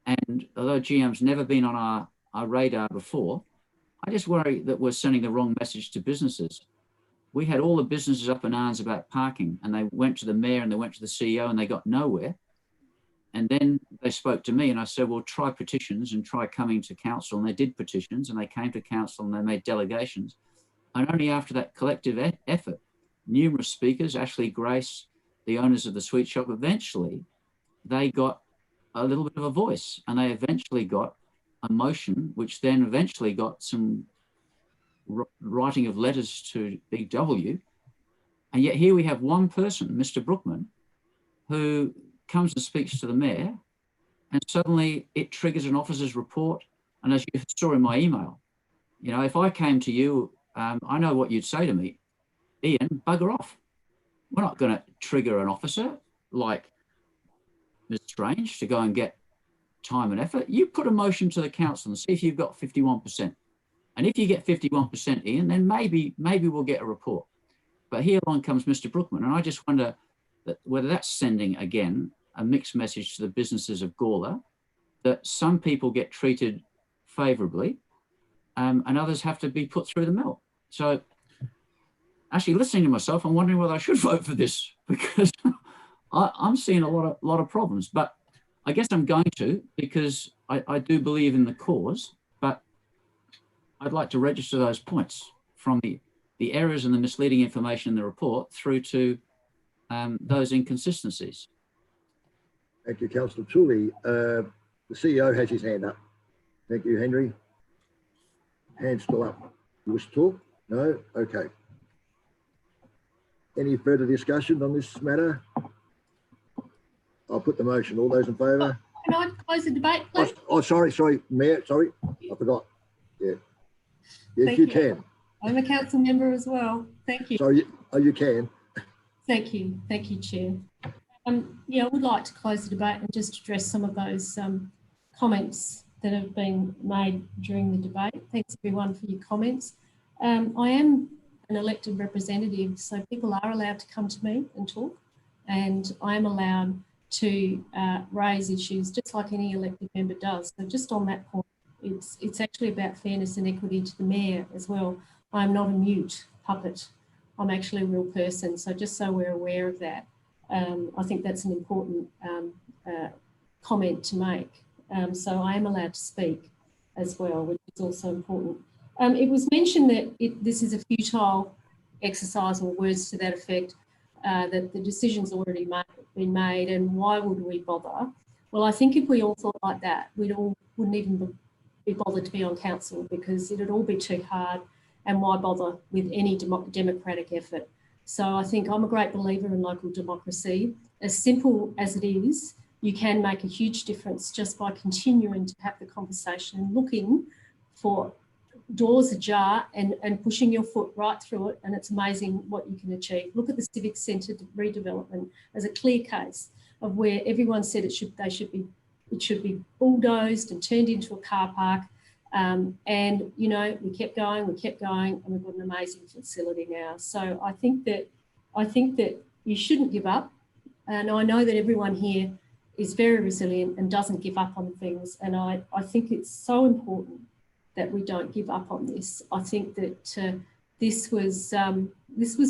and although GM's never been on our radar before, I just worry that we're sending the wrong message to businesses. We had all the businesses up in arms about parking, and they went to the mayor and they went to the CEO and they got nowhere. And then they spoke to me and I said, well, try petitions and try coming to council. And they did petitions and they came to council and they made delegations. And only after that collective effort, numerous speakers, Ashley Grace, the owners of the sweet shop, eventually they got a little bit of a voice, and they eventually got a motion, which then eventually got some writing of letters to Big W. And yet here we have one person, Mr. Brookman, who comes and speaks to the mayor, and suddenly it triggers an officer's report. And as you saw in my email, if I came to you, I know what you'd say to me, Ian, bugger off. We're not going to trigger an officer like Ms. Strange to go and get time and effort. You put a motion to the council and see if you've got 51%. And if you get 51%, Ian, then maybe we'll get a report. But here along comes Mr. Brookman, and I just wonder whether that's sending, again, a mixed message to the businesses of Gawler, that some people get treated favourably and others have to be put through the mill. So actually listening to myself, I'm wondering whether I should vote for this, because I'm seeing a lot of problems. But I guess I'm going to, because I do believe in the cause, but I'd like to register those points from the the errors and the misleading information in the report through to those inconsistencies. Thank you, Councillor Tooley. The CEO has his hand up. Thank you, Henry. Hand still up. You wish to talk? No? Okay. Any further discussion on this matter? I'll put the motion. All those in favour? Can I close the debate, please? Oh, sorry, Mayor, sorry. I forgot. Yeah. Yes, Thank you you. can. I'm a council member as well. Thank you. Sorry, you can. Thank you, Chair. Yeah, I would like to close the debate and just address some of those comments that have been made during the debate. Thanks everyone for your comments. I am an elected representative, so people are allowed to come to me and talk, and I am allowed to raise issues just like any elected member does. So just on that point, it's actually about fairness and equity to the Mayor as well. I'm not a mute puppet. I'm actually a real person. So just so we're aware of that, I think that's an important comment to make. So I am allowed to speak as well, which is also important. It was mentioned that this is a futile exercise, or words to that effect, that the decision's already been made, and why would we bother? Well, I think if we all thought like that, we wouldn't even be bothered to be on council, because it'd all be too hard, and why bother with any democratic effort? So I think I'm a great believer in local democracy. As simple as it is, you can make a huge difference just by continuing to have the conversation and looking for doors ajar and pushing your foot right through it, and it's amazing what you can achieve. Look at the Civic Centre redevelopment as a clear case of where everyone said it should be bulldozed and turned into a car park. And you know, we kept going, and we've got an amazing facility now. So I think that you shouldn't give up, and I know that everyone here is very resilient and doesn't give up on things. And I think it's so important that we don't give up on this. I think that this was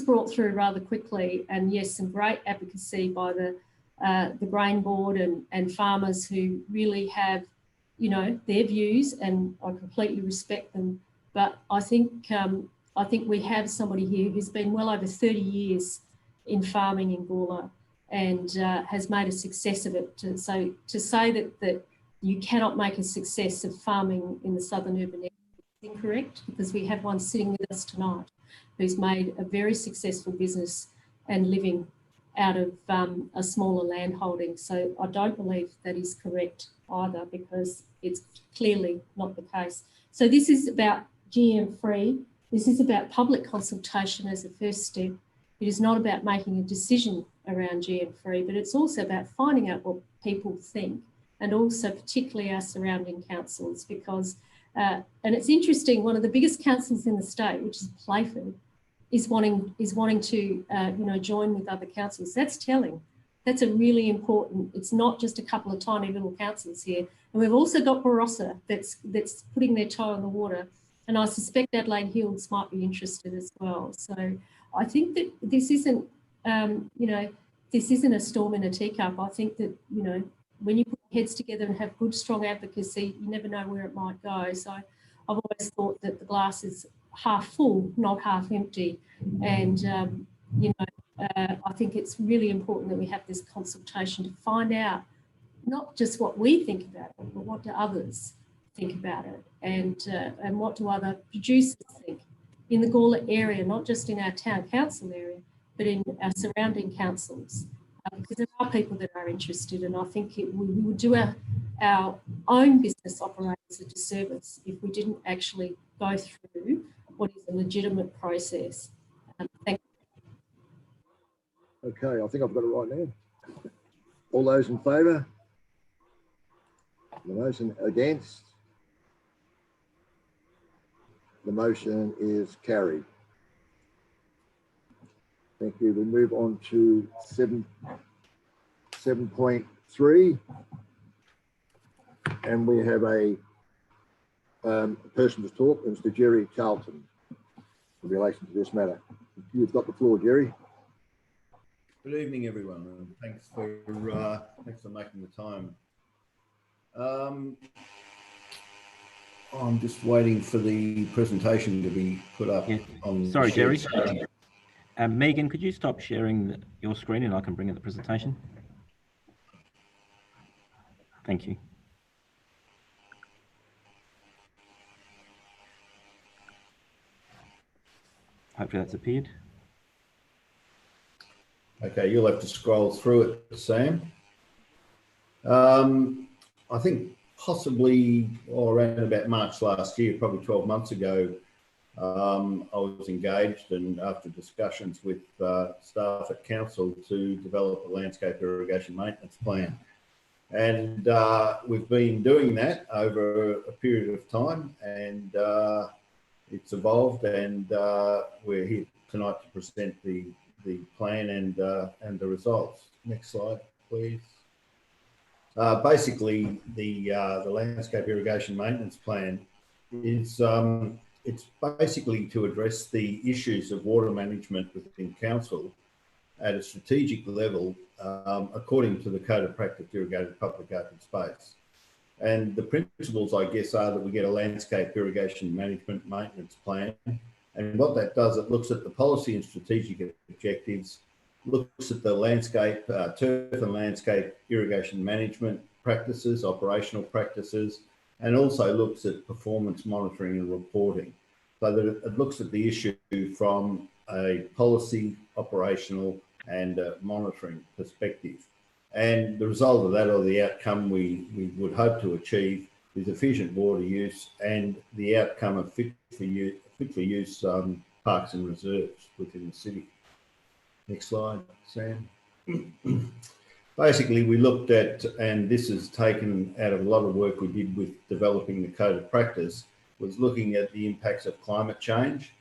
brought through rather quickly, and yes, some great advocacy by the grain board and farmers who really have, you know, their views, and I completely respect them. But I think we have somebody here who's been well over 30 years in farming in Gawler, and has made a success of it. So to say that you cannot make a success of farming in the southern urban area is incorrect, because we have one sitting with us tonight who's made a very successful business and living out of a smaller land holding. So I don't believe that is correct either, because it's clearly not the case. So this is about GM free. This is about public consultation as a first step. It is not about making a decision around GM free, but it's also about finding out what people think, and also particularly our surrounding councils, because, and it's interesting, one of the biggest councils in the state, which is Playford, is wanting to, you know, join with other councils. That's telling. That's a really important, it's not just a couple of tiny little councils here. And we've also got Barossa that's putting their toe in the water. And I suspect Adelaide Hills might be interested as well. So I think that this isn't, you know, this isn't a storm in a teacup. I think that, you know, when you put heads together and have good, strong advocacy, you never know where it might go. So I've always thought that the glass is half full, not half empty. And, you know, I think it's really important that we have this consultation to find out not just what we think about it, but what do others think about it, and what do other producers think in the Gawler area, not just in our town council area, but in our surrounding councils, because there are people that are interested. And I think we would do our own business operators a disservice if we didn't actually go through what is a legitimate process. Thank you. Okay, I think I've got it right now. All those in favour? The motion against? The motion is carried. Thank you. We move on to 7.3, and we have a person to talk, Mr. Jerry Charlton, in relation to this matter. You've got the floor, Jerry. Good evening, everyone, and thanks for making the time. I'm just waiting for the presentation to be put up on. Sorry, the Jerry. screen. Megan, could you stop sharing your screen and I can bring up the presentation? Thank you. Hopefully that's appeared. Okay, you'll have to scroll through it, Sam. I think possibly around about March last year, probably 12 months ago, I was engaged and after discussions with staff at council to develop a landscape irrigation maintenance plan. And we've been doing that over a period of time, and it's evolved, and we're here tonight to present the plan and the results. Next slide, please. Basically, the landscape irrigation maintenance plan is it's basically to address the issues of water management within council at a strategic level, according to the Code of Practice Irrigated Public Open Space. And the principles, I guess, are that we get a landscape irrigation management maintenance plan. And what that does, it looks at the policy and strategic objectives, looks at the landscape, turf and landscape irrigation management practices, operational practices, and also looks at performance monitoring and reporting. So that it looks at the issue from a policy, operational, and monitoring perspective. And the result of that, or the outcome we would hope to achieve, is efficient water use and the outcome of fit for use parks and reserves within the city. Next slide, Sam. Basically, we looked at, and this is taken out of a lot of work we did with developing the Code of Practice, was looking at the impacts of climate change.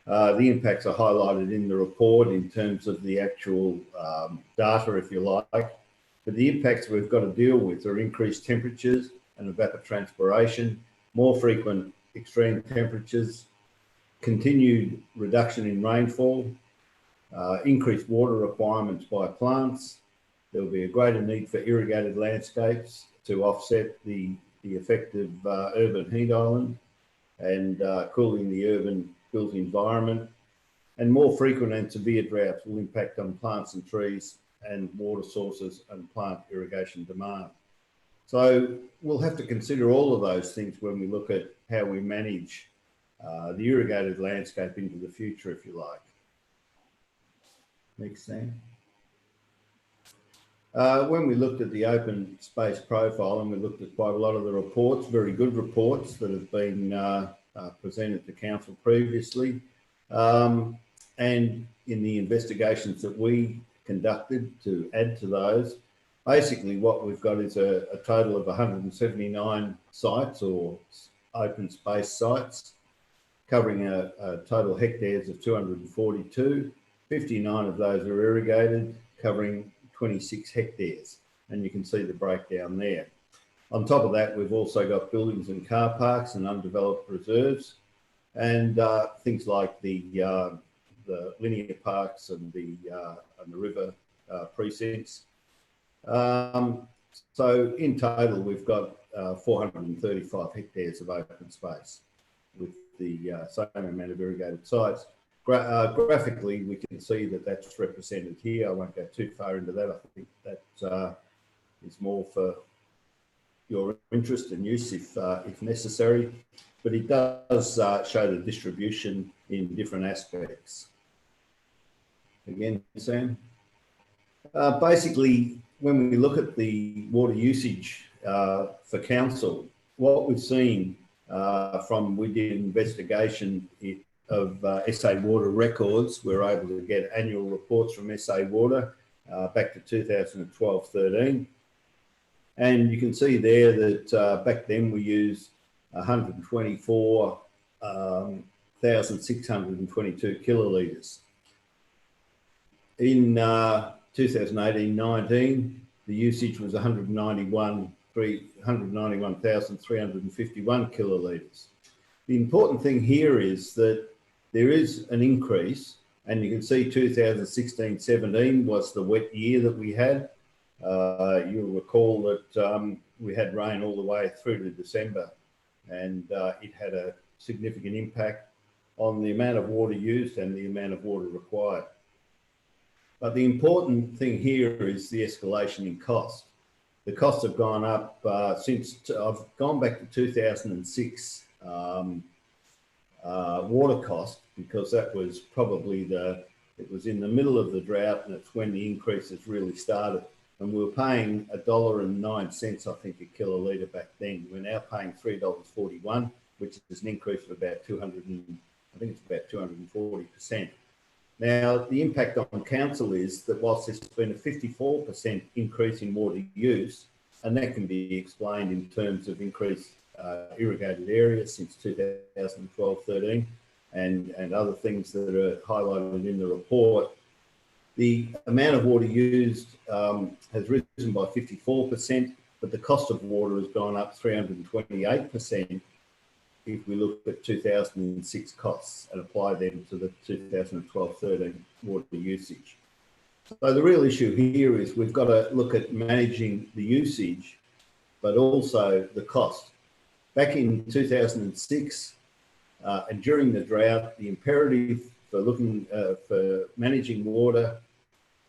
The impacts are highlighted in the report in terms of the actual data, if you like. But the impacts we've got to deal with are increased temperatures and evapotranspiration, more frequent extreme temperatures, continued reduction in rainfall, increased water requirements by plants. There will be a greater need for irrigated landscapes to offset the effect of urban heat island and cooling the urban built environment. And more frequent and severe droughts will impact on plants and trees and water sources and plant irrigation demand. So we'll have to consider all of those things when we look at how we manage the irrigated landscape into the future, if you like. Next, Sam. When we looked at the open space profile, and we looked at quite a lot of the reports, very good reports that have been presented to council previously, and in the investigations that we conducted to add to those, basically what we've got is a total of 179 sites or open space sites, covering a total hectares of 242. 59 of those are irrigated, covering 26 hectares, and you can see the breakdown there. On top of that, we've also got buildings and car parks and undeveloped reserves, and things like the linear parks and the river precincts. So in total, we've got 435 hectares of open space with the same amount of irrigated sites. Graphically, we can see that that's represented here. I won't go too far into that. I think that is more for your interest and use if necessary, but it does show the distribution in different aspects. Again, Sam. Basically, when we look at the water usage for council, what we've seen we did an investigation of SA Water records. We're able to get annual reports from SA Water back to 2012-13. And you can see there that back then we used 124,622 kilolitres. In 2018-19, the usage was 191,351 kilolitres. The important thing here is that there is an increase, and you can see 2016-17 was the wet year that we had. You'll recall that we had rain all the way through to December, and it had a significant impact on the amount of water used and the amount of water required. But the important thing here is the escalation in cost. The costs have gone up since I've gone back to 2006 water cost, because that was probably it was in the middle of the drought, and it's when the increases really started. And we were paying $1.09, I think, a kilolitre back then. We're now paying $3.41, which is an increase of about 240%. Now, the impact on council is that whilst there's been a 54% increase in water use, and that can be explained in terms of increased irrigated areas since 2012-13 and other things that are highlighted in the report, the amount of water used has risen by 54%, but the cost of water has gone up 328% if we look at 2006 costs and apply them to the 2012-13 water usage. So the real issue here is we've got to look at managing the usage, but also the cost. Back in 2006 and during the drought, the imperative for managing water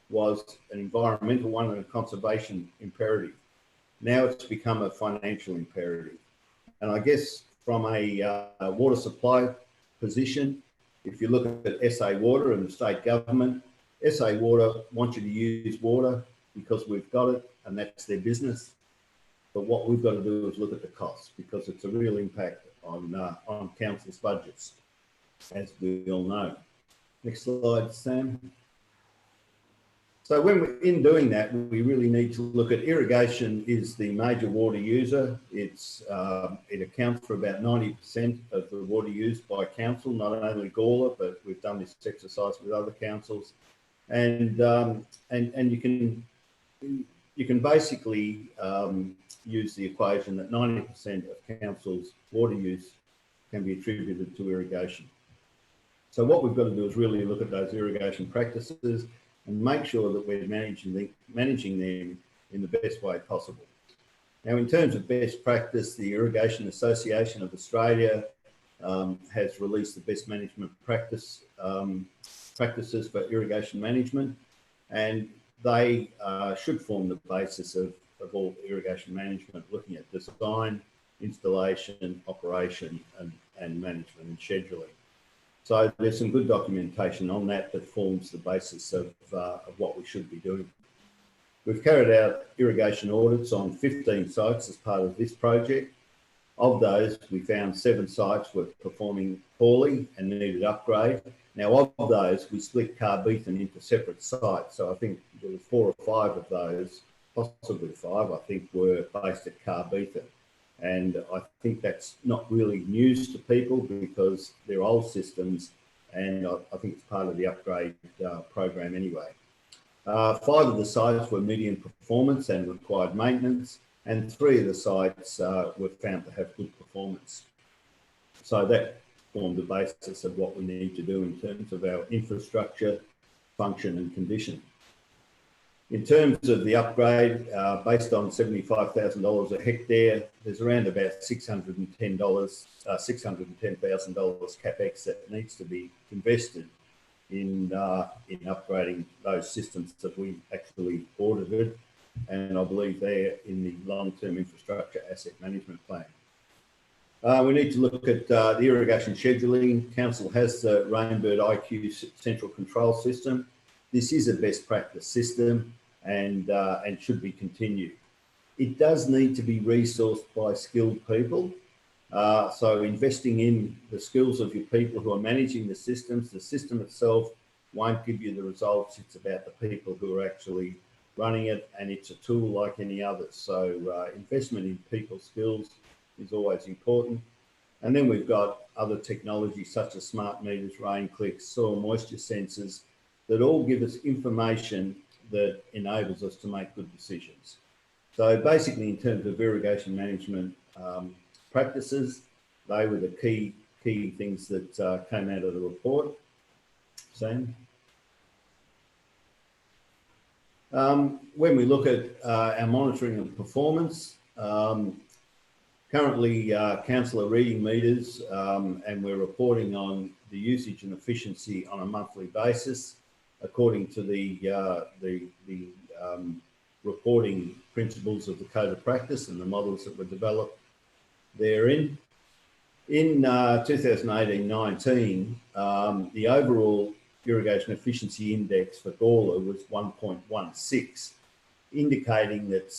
was an environmental one and a conservation imperative. Now it's become a financial imperative. And I guess from a water supply position, if you look at SA Water and the state government, SA Water wants you to use water because we've got it and that's their business. But what we've got to do is look at the costs, because it's a real impact on council's budgets, as we all know. Next slide, Sam. So when we're in doing that, we really need to look at irrigation is the major water user. It accounts for about 90% of the water used by council, not only Gawler, but we've done this exercise with other councils. And you can basically use the equation that 90% of council's water use can be attributed to irrigation. So what we've got to do is really look at those irrigation practices and make sure that we're managing them in the best way possible. Now, in terms of best practice, the Irrigation Association of Australia has released the best management practices for irrigation management, and they should form the basis of all irrigation management, looking at design, installation, operation, and management and scheduling. So there's some good documentation on that forms the basis of what we should be doing. We've carried out irrigation audits on 15 sites as part of this project. Of those, we found 7 sites were performing poorly and needed upgrade. Now, of those, we split Carbethan into separate sites. So I think there was 4 or 5 of those, possibly 5, I think, were based at Carbethan. And I think that's not really news to people because they're old systems, and I think it's part of the upgrade program anyway. 5 of the sites were medium performance and required maintenance, and 3 of the sites were found to have good performance. So that formed the basis of what we need to do in terms of our infrastructure, function and condition. In terms of the upgrade, based on $75,000 a hectare, there's around about $610,000 capex that needs to be invested in upgrading those systems that we actually audited, and I believe they're in the long-term infrastructure asset management plan. We need to look at the irrigation scheduling. Council has the Rainbird IQ central control system. This is a best practice system and should be continued. It does need to be resourced by skilled people. So investing in the skills of your people who are managing the systems. The system itself won't give you the results. It's about the people who are actually running it, and it's a tool like any other. So investment in people's skills is always important. And then we've got other technologies such as smart meters, rain clicks, soil moisture sensors that all give us information that enables us to make good decisions. So basically, in terms of irrigation management practices, they were the key things that came out of the report. Sam? When we look at our monitoring of performance, Currently, council are reading meters and we're reporting on the usage and efficiency on a monthly basis according to the reporting principles of the Code of Practice and the models that were developed therein. In 2018-19, the overall irrigation efficiency index for Gawler was 1.16, indicating that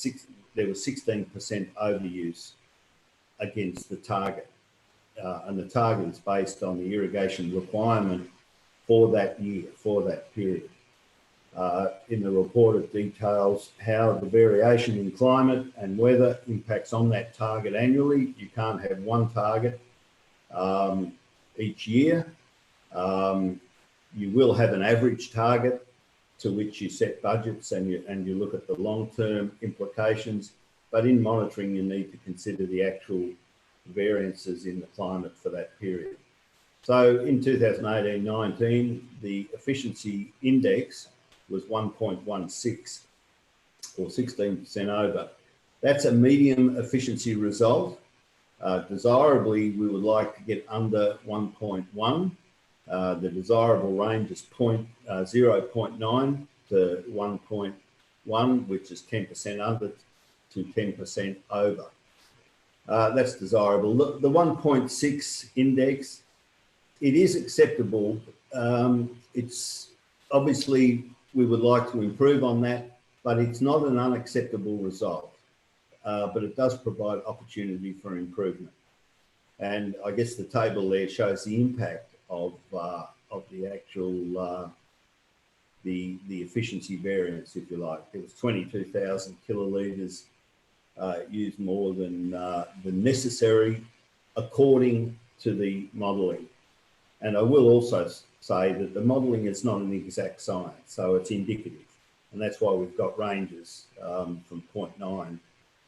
there was 16% overuse against the target. And the target is based on the irrigation requirement for that year, for that period. In the report, it details how the variation in climate and weather impacts on that target annually. You can't have one target each year. You will have an average target to which you set budgets and you look at the long-term implications, but in monitoring you need to consider the actual variances in the climate for that period. So in 2018-19, the efficiency index was 1.16 or 16% over. That's a medium efficiency result. Desirably, we would like to get under 1.1. The desirable range is 0.9 to 1.1, which is 10% under to 10% over. That's desirable. The 1.6 index, it is acceptable. It's obviously, we would like to improve on that, but it's not an unacceptable result. But it does provide opportunity for improvement. And I guess the table there shows the impact of the actual, the efficiency variance, if you like. It was 22,000 kilolitres used more than necessary according to the modelling. And I will also say that the modelling is not an exact science, so it's indicative. And that's why we've got ranges from 0.9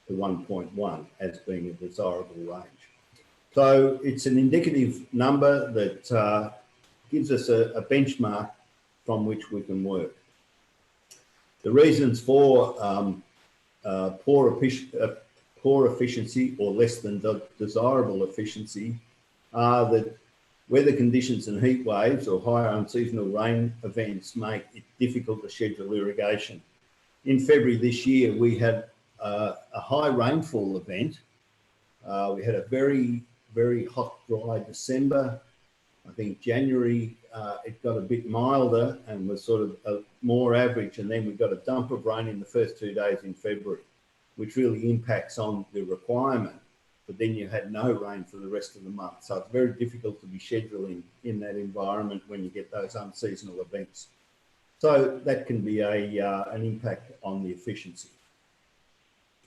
to 1.1 as being a desirable range. So it's an indicative number that gives us a benchmark from which we can work. The reasons for poor efficiency or less than desirable efficiency are that weather conditions and heat waves or higher unseasonal rain events make it difficult to schedule irrigation. In February this year, we had a high rainfall event. We had a very, very hot, dry December. I think January, it got a bit milder and was sort of more average. And then we got a dump of rain in the first 2 days in February, which really impacts on the requirement. But then you had no rain for the rest of the month. So it's very difficult to be scheduling in that environment when you get those unseasonal events. So that can be an impact on the efficiency.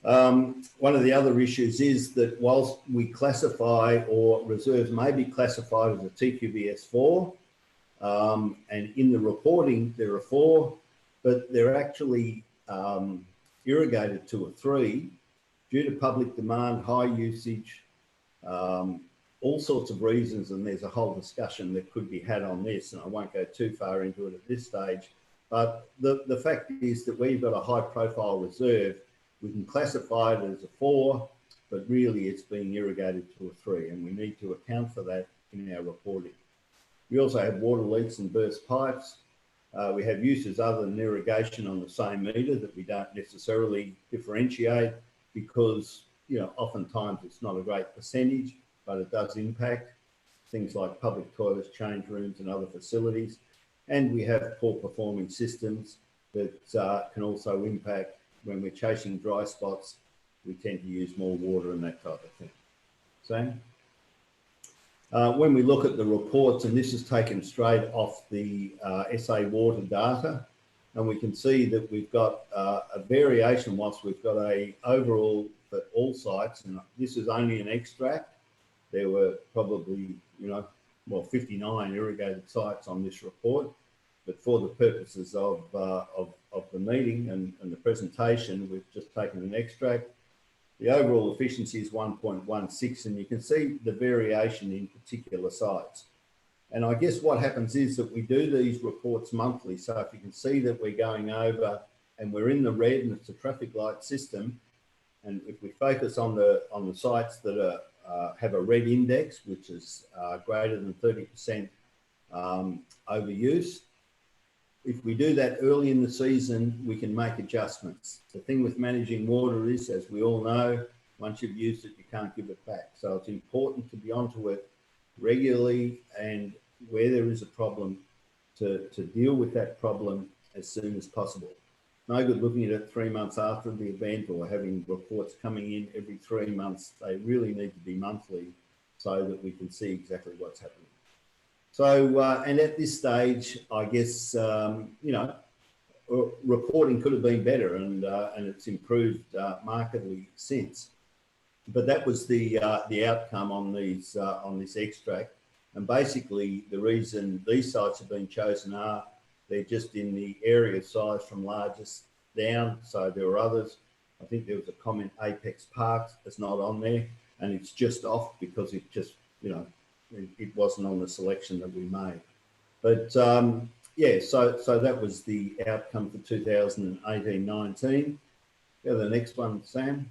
One of the other issues is that whilst we classify, or reserves may be classified as a TQVS4, and in the reporting there are 4, but they're actually irrigated to a 3 due to public demand, high usage, all sorts of reasons, and there's a whole discussion that could be had on this, and I won't go too far into it at this stage. But the fact is that where you've got a high profile reserve, we can classify it as a 4, but really it's being irrigated to a 3, and we need to account for that in our reporting. We also have water leaks and burst pipes. We have uses other than irrigation on the same meter that we don't necessarily differentiate because, you know, oftentimes it's not a great percentage, but it does impact things like public toilets, change rooms and other facilities. And we have poor performing systems that can also impact when we're chasing dry spots. We tend to use more water and that type of thing. Sam? When we look at the reports, and this is taken straight off the SA water data, and we can see that we've got a variation whilst we've got a overall for all sites, and this is only an extract. There were probably, 59 irrigated sites on this report, but for the purposes of the meeting and the presentation, we've just taken an extract. The overall efficiency is 1.16, and you can see the variation in particular sites. And I guess what happens is that we do these reports monthly. So if you can see that we're going over and we're in the red and it's a traffic light system, And if we focus on the sites that are have a red index, which is greater than 30% overuse, if we do that early in the season, we can make adjustments. The thing with managing water is, as we all know, once you've used it, you can't give it back. So it's important to be onto it regularly, and where there is a problem, to deal with that problem as soon as possible. No good looking at it 3 months after the event or having reports coming in every 3 months. They really need to be monthly so that we can see exactly what's happening. So, and at this stage, I guess, you know, reporting could have been better, and it's improved markedly since. But that was the outcome on these on this extract. And basically, the reason these sites have been chosen are they're just in the area size from largest down. So there were others. I think there was a comment Apex Parks is not on there, and it's just off because it just, you know, it wasn't on the selection that we made. But yeah, so that was the outcome for 2018-19. Go to the next one, Sam.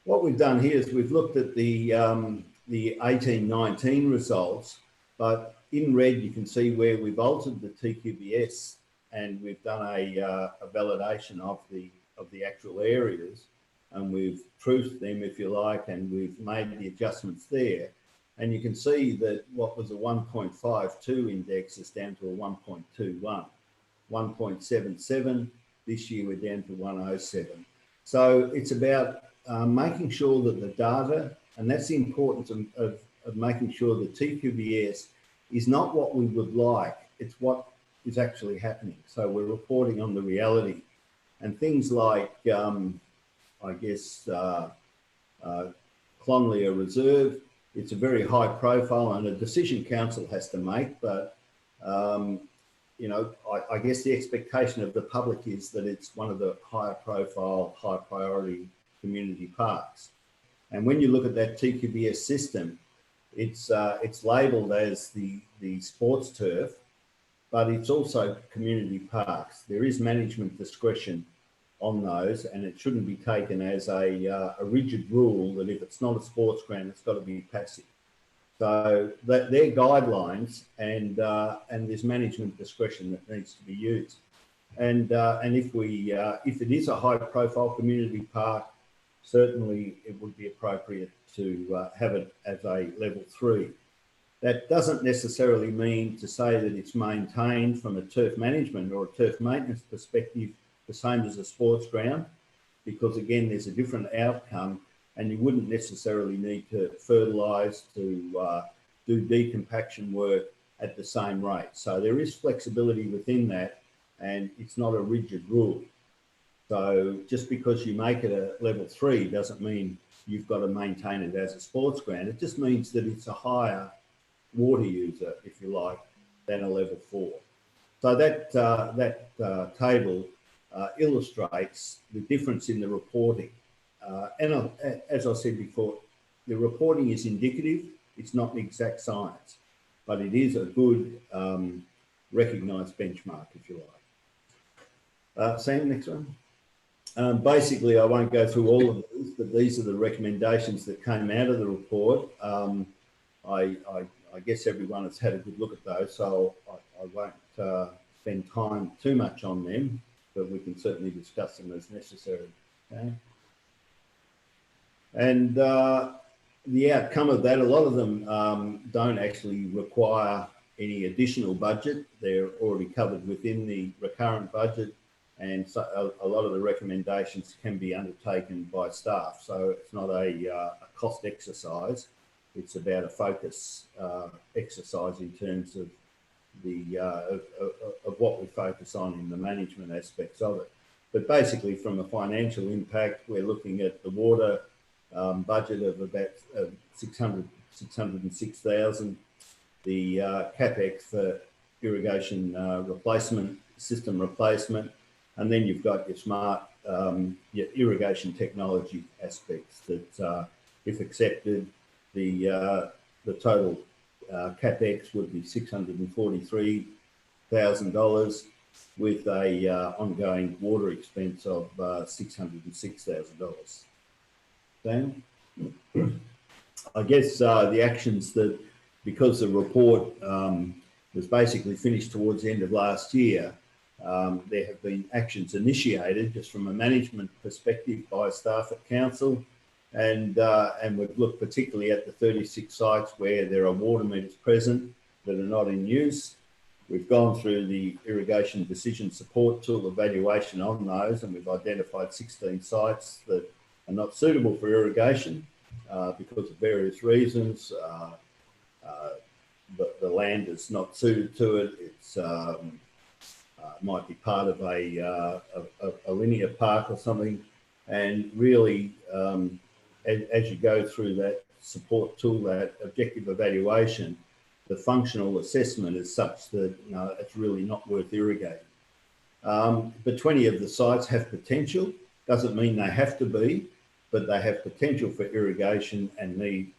What we've done here is we've looked at the 18-19 results, but in red you can see where we've altered the TQBS and we've done a validation of the actual areas, and we've proofed them, if you like, and we've made the adjustments there. And you can see that what was a 1.52 index is down to a 1.21, 1.77. This year we're down to 107. So it's about making sure that the data, and that's the importance of making sure the TQBS is not what we would like, it's what is actually happening. So we're reporting on the reality. And things like, I guess, Clonlea Reserve, it's a very high profile and a decision council has to make, but you know, I guess the expectation of the public is that it's one of the higher profile, high priority community parks. And when you look at that TQBS system, it's labelled as the sports turf, but it's also community parks. There is management discretion on those, and it shouldn't be taken as a rigid rule that if it's not a sports ground, it's got to be passive. So they're guidelines, and there's management discretion that needs to be used. And if it is a high-profile community park, certainly it would be appropriate to have it as a level 3. That doesn't necessarily mean to say that it's maintained from a turf management or a turf maintenance perspective the same as a sports ground, because again, there's a different outcome, and you wouldn't necessarily need to fertilise, to do decompaction work at the same rate. So there is flexibility within that, and it's not a rigid rule. So just because you make it a level 3 doesn't mean you've got to maintain it as a sports ground. It just means that it's a higher water user, if you like, than a level 4. So that table illustrates the difference in the reporting. And as I said before, the reporting is indicative. It's not an exact science, but it is a good recognised benchmark, if you like. Sam, next one. Basically, I won't go through all of these, but these are the recommendations that came out of the report. I guess everyone has had a good look at those, so I won't spend time too much on them, but we can certainly discuss them as necessary. Okay. And the outcome of that, a lot of them don't actually require any additional budget. They're already covered within the recurrent budget, and so a lot of the recommendations can be undertaken by staff. So it's not a cost exercise. It's about a focus exercise in terms of the of what we focus on in the management aspects of it. But basically, from a financial impact, we're looking at the water budget of about 606,000. The capex for irrigation replacement, system replacement, and then you've got your smart your irrigation technology aspects that, if accepted, the total capex would be $643,000. with a ongoing water expense of $606,000. Dan? I guess the actions that, because the report was basically finished towards the end of last year, there have been actions initiated just from a management perspective by staff at council, and we've looked particularly at the 36 sites where there are water meters present that are not in use. We've gone through the irrigation decision support tool evaluation on those, and we've identified 16 sites that are not suitable for irrigation because of various reasons. The land is not suited to it. It's might be part of a linear park or something. And really, as you go through that support tool, that objective evaluation, the functional assessment is such that it's really not worth irrigating. But 20 of the sites have potential. Doesn't mean they have to be, but they have potential for irrigation and need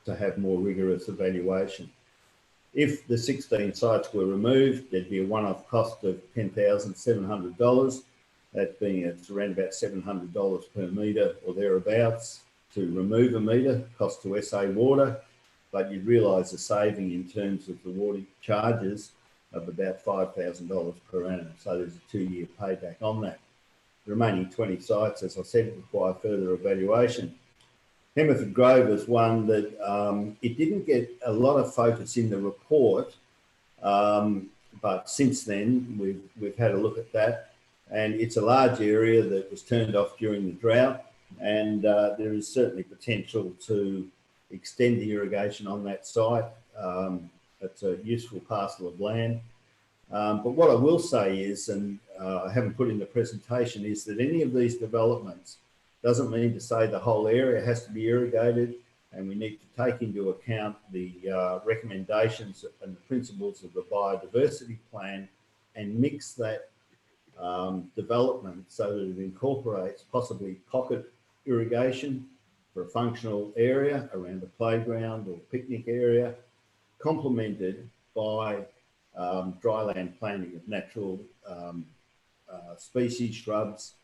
to have more rigorous evaluation. If the 16 sites were removed, there'd be a one-off cost of $10,700. That being it's around about $700 per metre or thereabouts to remove a metre, cost to SA Water, but you'd realise a saving in terms of the water charges of about $5,000 per annum. So there's a 2-year payback on that. The remaining 20 sites, as I said, require further evaluation. Hemmerford Grove is one that it didn't get a lot of focus in the report, but since then we've had a look at that, and it's a large area that was turned off during the drought, and there is certainly potential to extend the irrigation on that site. It's a useful parcel of land. But what I will say is, and I haven't put in the presentation, is that any of these developments doesn't mean to say the whole area has to be irrigated, and we need to take into account the recommendations and the principles of the biodiversity plan and mix that development so that it incorporates possibly pocket irrigation for a functional area around a playground or picnic area, complemented by dryland planting of natural species, shrubs,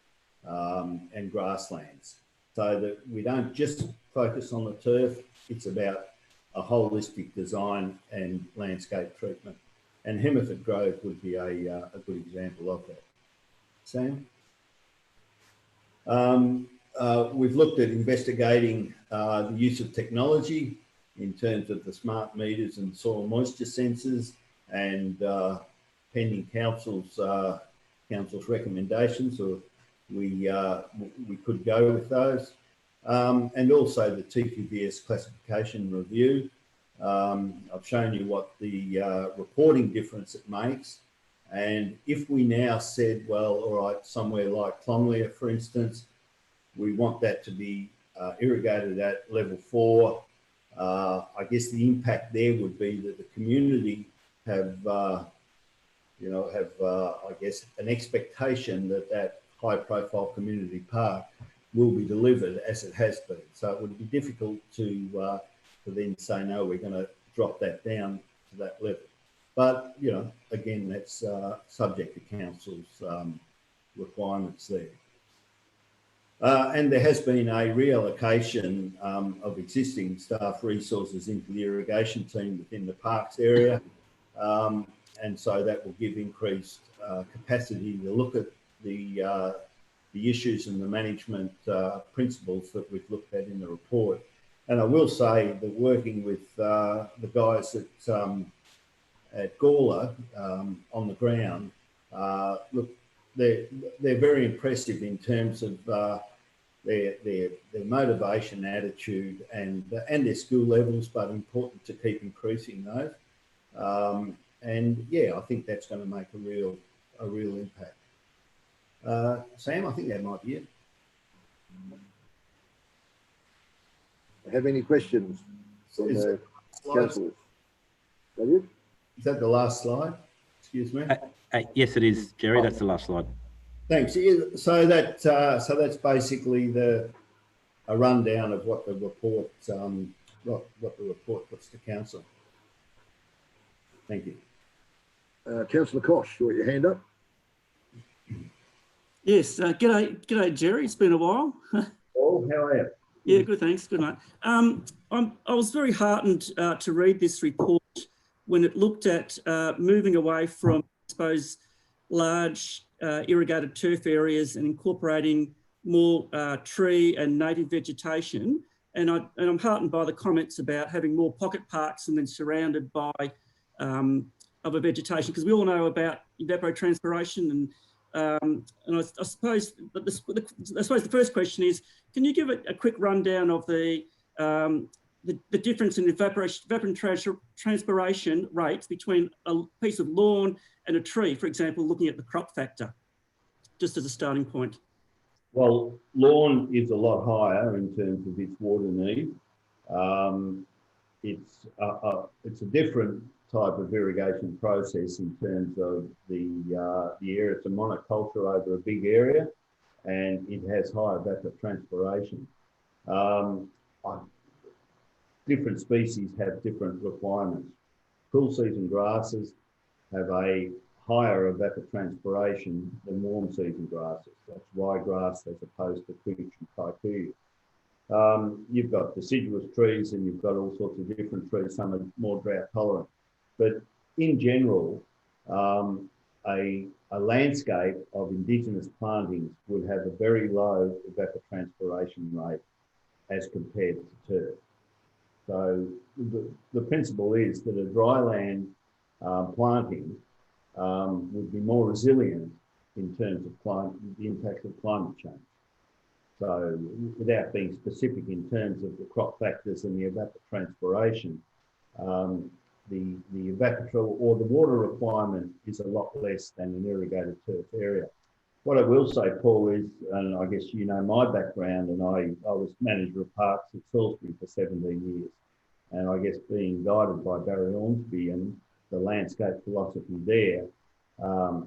and grasslands, so that we don't just focus on the turf. It's about a holistic design and landscape treatment. And Hemmerford Grove would be a good example of that. Sam? We've looked at investigating the use of technology in terms of the smart meters and soil moisture sensors, and pending council's recommendations, or we could go with those, and also the TPBS classification review. I've shown you what the reporting difference it makes, and if we now said, well, all right, somewhere like Clonglia, for instance, we want that to be irrigated at level 4, I guess the impact there would be that the community have I guess an expectation that high-profile community park will be delivered as it has been. So it would be difficult to then say, no, we're going to drop that down to that level. But, again, that's subject to council's requirements there. And there has been a reallocation of existing staff resources into the irrigation team within the parks area. And so that will give increased capacity to look at the issues and the management principles that we've looked at in the report. And I will say that working with the guys at Gawler on the ground, look, they're very impressive in terms of their motivation, attitude, and their skill levels, but important to keep increasing those. And yeah, I think that's going to make a real impact. Sam, I think that might be it. Have any questions from the councillors? Is that the last slide? Excuse me. Yes, it is, Jerry. That's the last slide. Thanks. So that's basically a rundown of what the report puts to council. Thank you. Councillor Kosh, you got your hand up? Yes, g'day, Jerry. It's been a while. Oh, how are you? Yeah, good, thanks. Good, mate. I was very heartened to read this report when it looked at moving away from, I suppose, large irrigated turf areas and incorporating more tree and native vegetation. And I'm heartened by the comments about having more pocket parks and then surrounded by other vegetation, because we all know about evapotranspiration. And I suppose the first question is, can you give a quick rundown of the difference in evapotranspiration rates between a piece of lawn and a tree, for example, looking at the crop factor, just as a starting point? Well, lawn is a lot higher in terms of its water need. It's a different type of irrigation process in terms of the area. It's a monoculture over a big area, and it has high evapotranspiration. Different species have different requirements. Cool season grasses have a higher evapotranspiration than warm season grasses. That's ryegrass as opposed to twitch and kikuyu. You've got deciduous trees and you've got all sorts of different trees. Some are more drought tolerant. But in general, a landscape of indigenous plantings would have a very low evapotranspiration rate as compared to turf. So the principle is that a dryland planting would be more resilient in terms of the impacts of climate change. So without being specific in terms of the crop factors and the evapotranspiration, the evapotranspiration or the water requirement is a lot less than an irrigated turf area. What I will say, Paul, is, and I guess you know my background, and I was manager of parks at Salisbury for 17 years. And I guess being guided by Barry Ormsby and the landscape philosophy there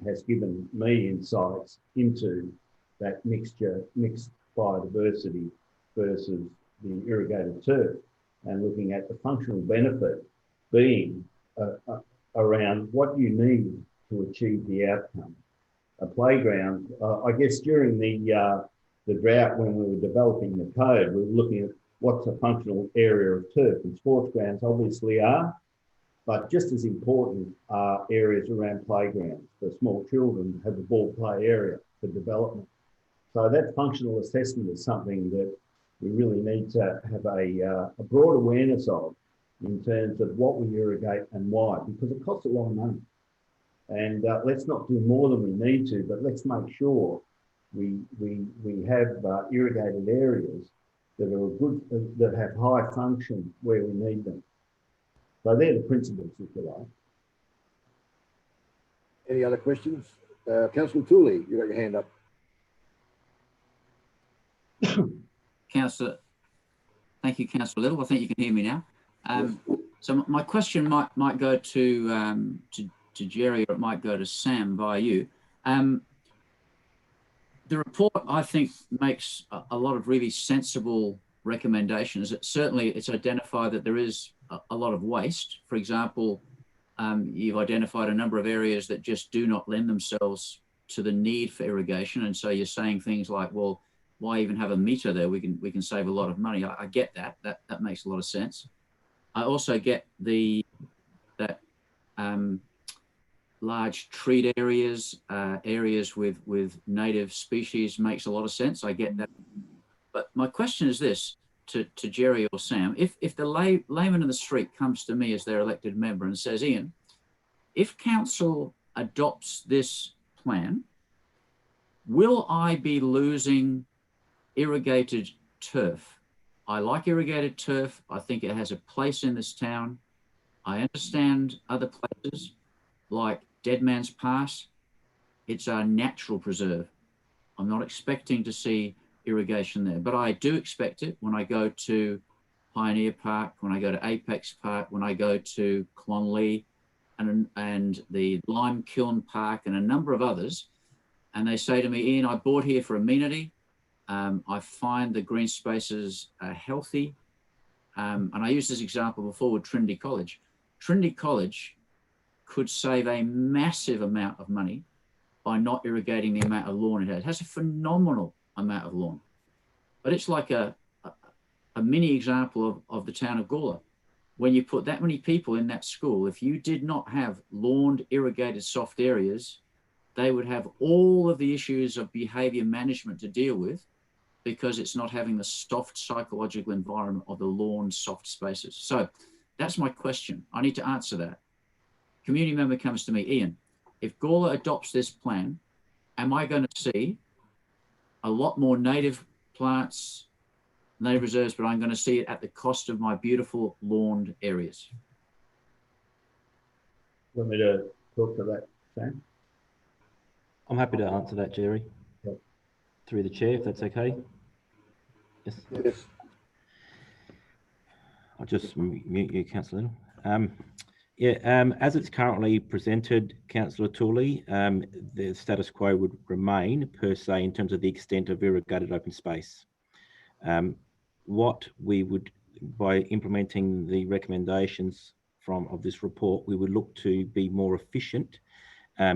has given me insights into that mixed biodiversity versus the irrigated turf, and looking at the functional benefit being around what you need to achieve the outcome. A playground, I guess during the drought when we were developing the code, we were looking at what's a functional area of turf, and sports grounds obviously are, but just as important are areas around playgrounds for small children to have a ball play area for development. So that functional assessment is something that we really need to have a broad awareness of in terms of what we irrigate and why, because it costs a lot of money. And let's not do more than we need to, but let's make sure we have irrigated areas that are good, that have high function where we need them. So they're the principles, if you like. Any other questions? Councillor Tooley, you got your hand up. Councillor, thank you, Councillor Little. I think you can hear me now. So my question might go to Jerry, or it might go to Sam via you. The report, I think, makes a lot of really sensible recommendations. Certainly, it's identified that there is a lot of waste. For example, you've identified a number of areas that just do not lend themselves to the need for irrigation, and so you're saying things like, well, why even have a meter there? We can save a lot of money. I get that. That makes a lot of sense. I also get that large treed areas, areas with native species makes a lot of sense. I get that. But my question is this to Jerry or Sam: if the layman in the street comes to me as their elected member and says, Ian, if council adopts this plan, will I be losing irrigated turf? I like irrigated turf. I think it has a place in this town. I understand other places like Dead Man's Pass. It's a natural preserve. I'm not expecting to see irrigation there, but I do expect it when I go to Pioneer Park, when I go to Apex Park, when I go to Clonley and the Lime Kiln Park and a number of others. And they say to me, Ian, I bought here for amenity. I find the green spaces healthy. And I used this example before with Trinity College. Trinity College could save a massive amount of money by not irrigating the amount of lawn it has. It has a phenomenal amount of lawn, but it's like a mini example of the town of Gawler. When you put that many people in that school, if you did not have lawned, irrigated soft areas, they would have all of the issues of behavior management to deal with, because it's not having the soft psychological environment of the lawn soft spaces. So that's my question. I need to answer that. Community member comes to me, Ian, if Gawler adopts this plan, am I going to see a lot more native plants, native reserves, but I'm going to see it at the cost of my beautiful lawned areas? Want me to talk to that, Sam? I'm happy to answer that, Jerry. Yep. Through the chair, if that's okay. Yes. Yes. I'll just mute you, Councillor. As it's currently presented, Councillor Tooley, the status quo would remain per se in terms of the extent of irrigated open space. What we would, by implementing the recommendations of this report, we would look to be more efficient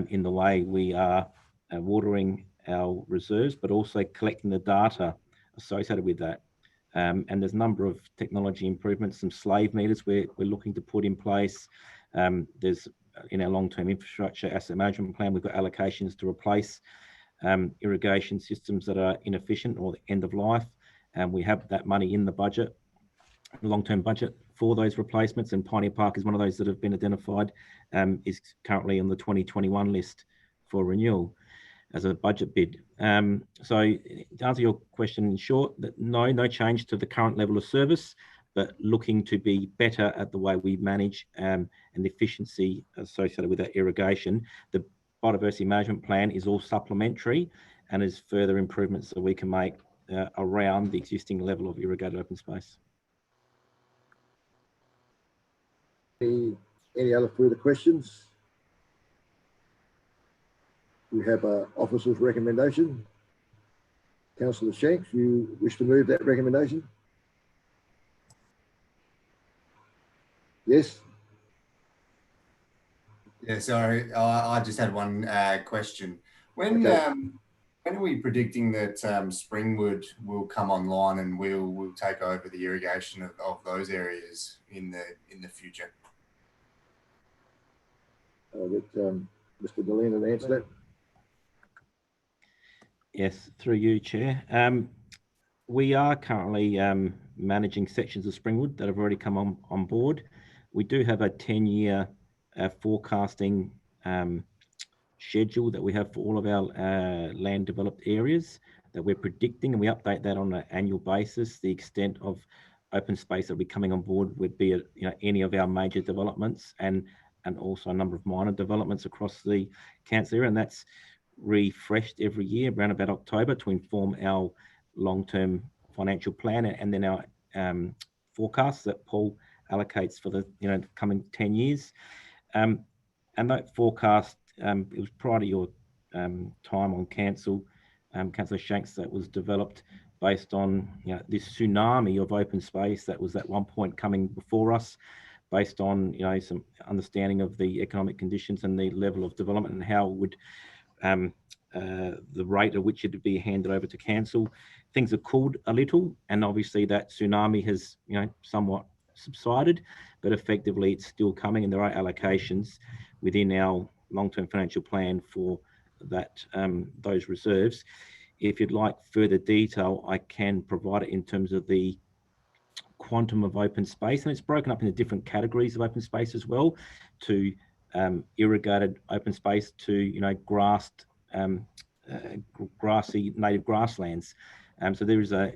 in the way we are watering our reserves, but also collecting the data associated with that. And there's a number of technology improvements, some slave meters we're looking to put in place. There's in our long-term infrastructure asset management plan, we've got allocations to replace irrigation systems that are inefficient or end of life. And we have that money in the budget, long-term budget for those replacements. And Pioneer Park is one of those that have been identified, is currently on the 2021 list for renewal as a budget bid. So to answer your question in short, that no change to the current level of service, but looking to be better at the way we manage and the efficiency associated with that irrigation. The biodiversity management plan is all supplementary and is further improvements that we can make around the existing level of irrigated open space. Any other further questions? We have an officer's recommendation. Councillor Shanks, you wish to move that recommendation? Yes. Yeah, sorry, I just had one question. When are we predicting that Springwood will come online and we'll take over the irrigation of those areas in the future? I'll let Mr. Deline answer that. Yes, through you, Chair. We are currently managing sections of Springwood that have already come on board. We do have a 10-year forecasting schedule that we have for all of our land developed areas that we're predicting, and we update that on an annual basis. The extent of open space that will be coming on board would be any of our major developments and also a number of minor developments across the council area, and that's refreshed every year around about October to inform our long-term financial plan and then our forecasts that Paul allocates for the coming 10 years. And that forecast, it was prior to your time on council, Councillor Shanks, that was developed based on this tsunami of open space that was at one point coming before us, based on some understanding of the economic conditions and the level of development and how it would the rate at which it would be handed over to council. Things have cooled a little, and obviously that tsunami has somewhat subsided, but effectively it's still coming, and there are allocations within our long-term financial plan for that those reserves. If you'd like further detail, I can provide it in terms of the quantum of open space, and it's broken up into different categories of open space as well, to irrigated open space to grassed grassy native grasslands. So there is a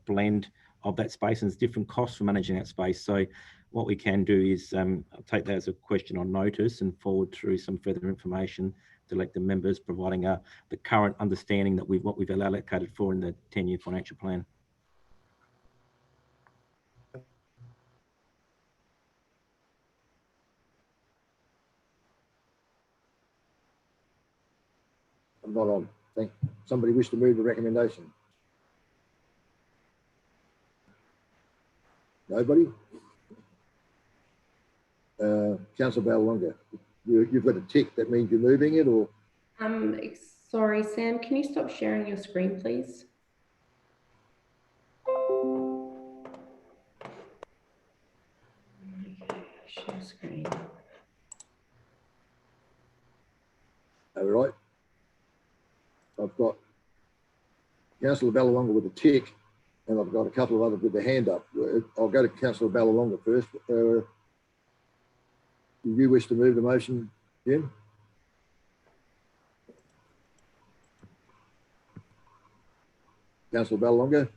blend of that space, and there's different costs for managing that space. So what we can do is take that as a question on notice and forward through some further information to let the members, providing the current understanding that what we've allocated for in the 10-year financial plan. I'm not on. Somebody wish to move the recommendation? Nobody? Councillor Ballalonger, you've got a tick, that means you're moving it, or? Sorry, Sam, can you stop sharing your screen, please? Okay, share screen. All right. I've got Councillor Ballawonga with a tick, and I've got a couple of others with their hand up. I'll go to Councillor Ballawonga first. Do you wish to move the motion, Jim? Councillor Ballawonga?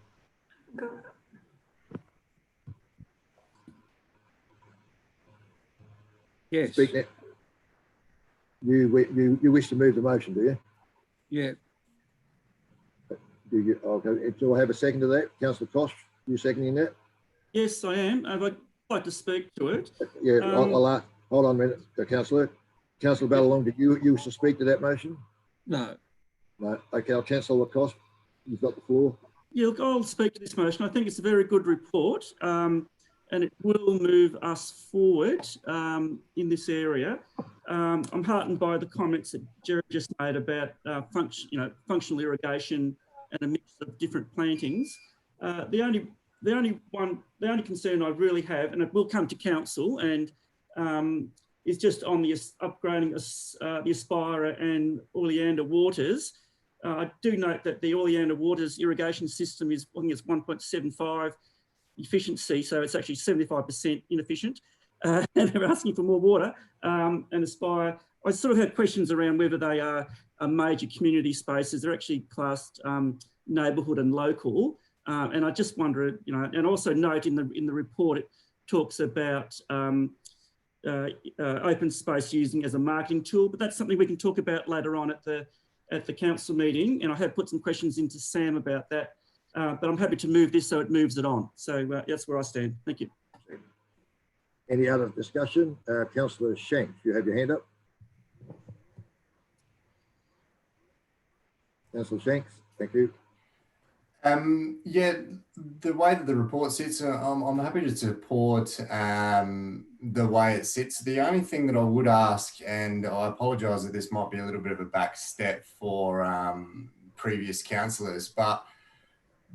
Yes. Speak now. You wish to move the motion, do you? Yeah. Okay. Do I have a second to that? Councillor Kosh, you seconding that? Yes, I am. I'd like to speak to it. Yeah, I'll hold on a minute, Councillor. Councillor Ballawonga, did you wish to speak to that motion? No. No. Okay, Councillor Kosh, you've got the floor. Yeah, look, I'll speak to this motion. I think it's a very good report, and it will move us forward in this area. I'm heartened by the comments that Jerry just made about functional irrigation and a mix of different plantings. The only concern I really have, and it will come to council, and is just on the upgrading the Aspire and Oleander waters. I do note that the Oleander waters irrigation system is, I think it's 1.75 efficiency, so it's actually 75% inefficient, and they're asking for more water. And Aspire, I sort of had questions around whether they are major community spaces. They're actually classed neighbourhood and local, and I just wonder, and also note in the report it talks about open space using as a marketing tool, but that's something we can talk about later on at the council meeting, and I have put some questions into Sam about that, but I'm happy to move this so it moves it on. So that's where I stand. Thank you. Any other discussion? Councillor Shanks, you have your hand up. Councillor Shanks, thank you. Yeah, the way that the report sits, I'm happy to support the way it sits. The only thing that I would ask, and I apologise that this might be a little bit of a back step for previous councillors, but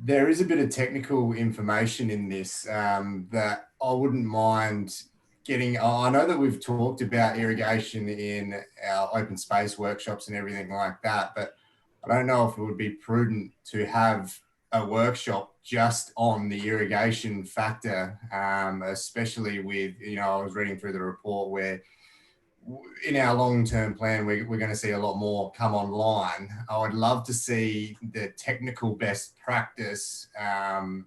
there is a bit of technical information in this that I wouldn't mind getting. I know that we've talked about irrigation in our open space workshops and everything like that, but I don't know if it would be prudent to have a workshop just on the irrigation factor, especially with, I was reading through the report where in our long-term plan, we're going to see a lot more come online. I would love to see the technical best practice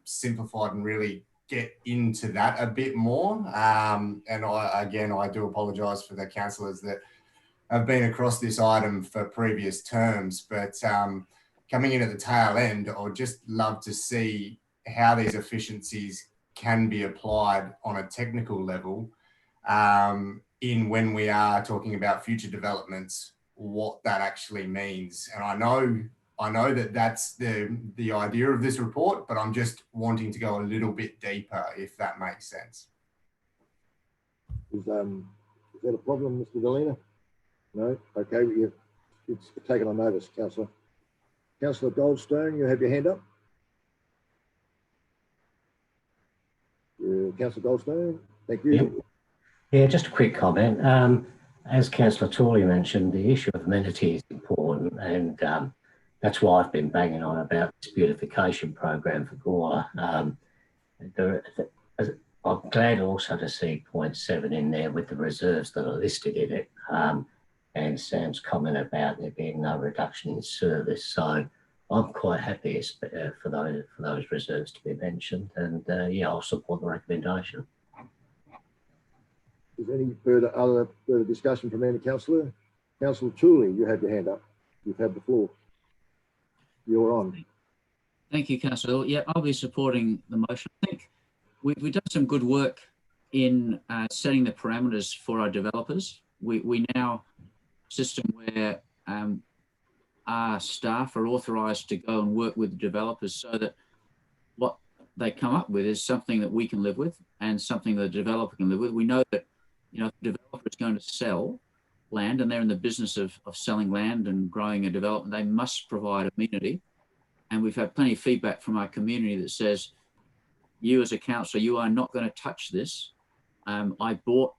simplified and really get into that a bit more. And I do apologise for the councillors that have been across this item for previous terms, but coming in at the tail end, I would just love to see how these efficiencies can be applied on a technical level in when we are talking about future developments, what that actually means. And I know that that's the idea of this report, but I'm just wanting to go a little bit deeper, if that makes sense. Is that a problem, Mr. Delena? No? Okay, it's taken on notice, Councillor. Councillor Goldstone, you have your hand up. Councillor Goldstone, thank you. Yep. Yeah, just a quick comment. As Councillor Tooley mentioned, the issue of amenity is important, and that's why I've been banging on about this beautification program for Gawler. I'm glad also to see point 7 in there with the reserves that are listed in it, and Sam's comment about there being no reduction in service. So I'm quite happy for those reserves to be mentioned, and yeah, I'll support the recommendation. Is there any further discussion from any councillor? Councillor Tooley, you have your hand up. You've had the floor. You're on. Thank you, Councillor. Yeah, I'll be supporting the motion. I think we've done some good work in setting the parameters for our developers. We now system where our staff are authorised to go and work with the developers so that what they come up with is something that we can live with and something that the developer can live with. We know that, if the developer is going to sell land and they're in the business of selling land and growing a development, they must provide amenity. And we've had plenty of feedback from our community that says, you as a councillor, you are not going to touch this. I bought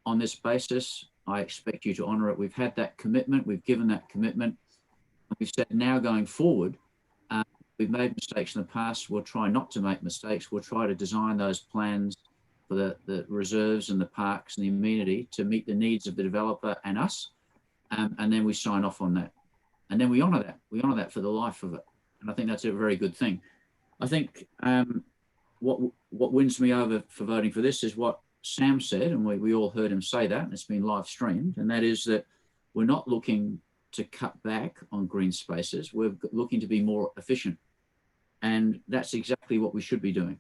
on this basis. I expect you to honour it. We've had that commitment. We've given that commitment. We've said now going forward, we've made mistakes in the past. We'll try not to make mistakes. We'll try to design those plans for the reserves and the parks and the amenity to meet the needs of the developer and us. And then we sign off on that. And then we honour that. We honour that for the life of it. And I think that's a very good thing. I think what wins me over for voting for this is what Sam said, and we all heard him say that, and it's been live streamed, and that is that we're not looking to cut back on green spaces. We're looking to be more efficient. And that's exactly what we should be doing.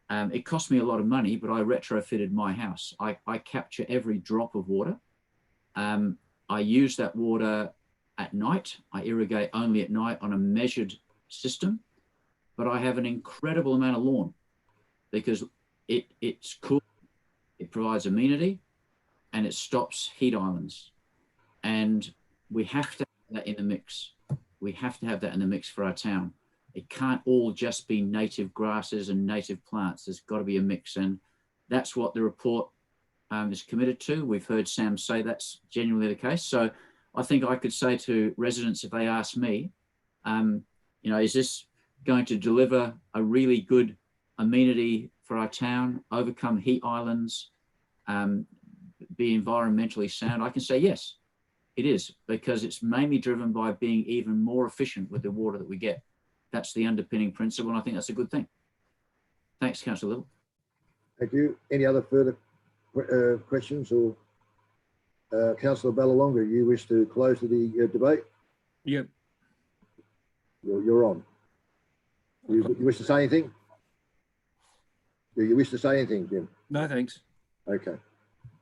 It cost me a lot of money, but I retrofitted my house. I capture every drop of water. I use that water at night. I irrigate only at night on a measured system, but I have an incredible amount of lawn because it's cool, it provides amenity, and it stops heat islands. And we have to have that in the mix. We have to have that in the mix for our town. It can't all just be native grasses and native plants. There's got to be a mix. And that's what the report is committed to. We've heard Sam say that's genuinely the case. So I think I could say to residents, if they ask me, you know, is this going to deliver a really good amenity for our town, overcome heat islands, be environmentally sound? I can say yes, it is, because it's mainly driven by being even more efficient with the water that we get. That's the underpinning principle, and I think that's a good thing. Thanks, Councillor Little. Thank you. Any other further questions? Or Councillor Ballalonga, you wish to close the debate? Yep. You're on. You wish to say anything? Do you wish to say anything, Jim? No, thanks. Okay.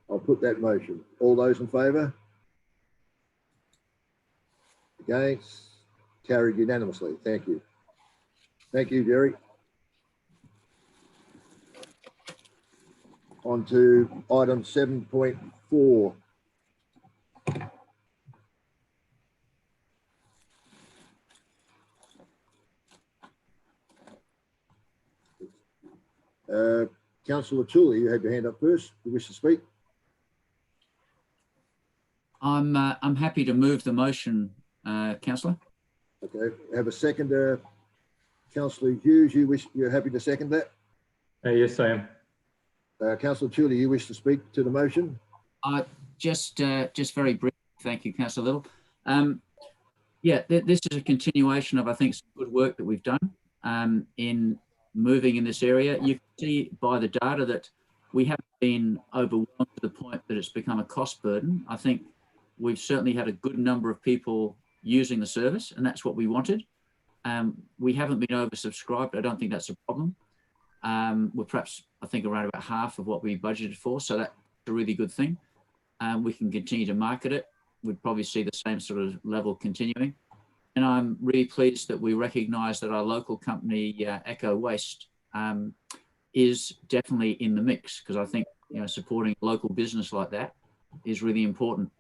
I'll put that motion. All those in favour? Against? Carried unanimously. Thank you. Thank you, Jerry. On to item 7.4. Councillor Tully, you had your hand up first. You wish to speak? I'm happy to move the motion, Councillor. Okay. Have a second, Councillor Hughes. You're happy to second that? Yes, I am. Councillor Tully, you wish to speak to the motion? Just very brief. Thank you, Councillor Little. Yeah, this is a continuation of, I think, some good work that we've done in moving in this area. You can see by the data that we haven't been overwhelmed to the point that it's become a cost burden. I think we've certainly had a good number of people using the service, and that's what we wanted. We haven't been oversubscribed. I don't think that's a problem. We're perhaps, I think, around about half of what we budgeted for, so that's a really good thing. We can continue to market it. We'd probably see the same sort of level continuing. And I'm really pleased that we recognise that our local company, Eco Waste, is definitely in the mix, because I think, you know, supporting local business like that is really important.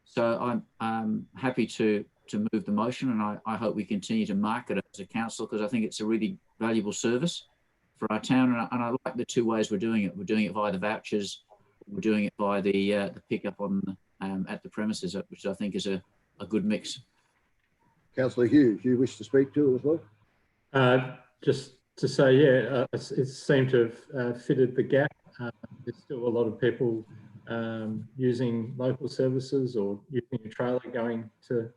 So I'm happy to move the motion, and I hope we continue to market it as a council, because I think it's a really valuable service for our town. And I like the two ways we're doing it. We're doing it via the vouchers. We're doing it by the pickup on at the premises, which I think is a good mix. Councillor Hughes, you wish to speak to it as well? Just to say, yeah, it seemed to have fitted the gap. There's still a lot of people using local services or using a trailer going to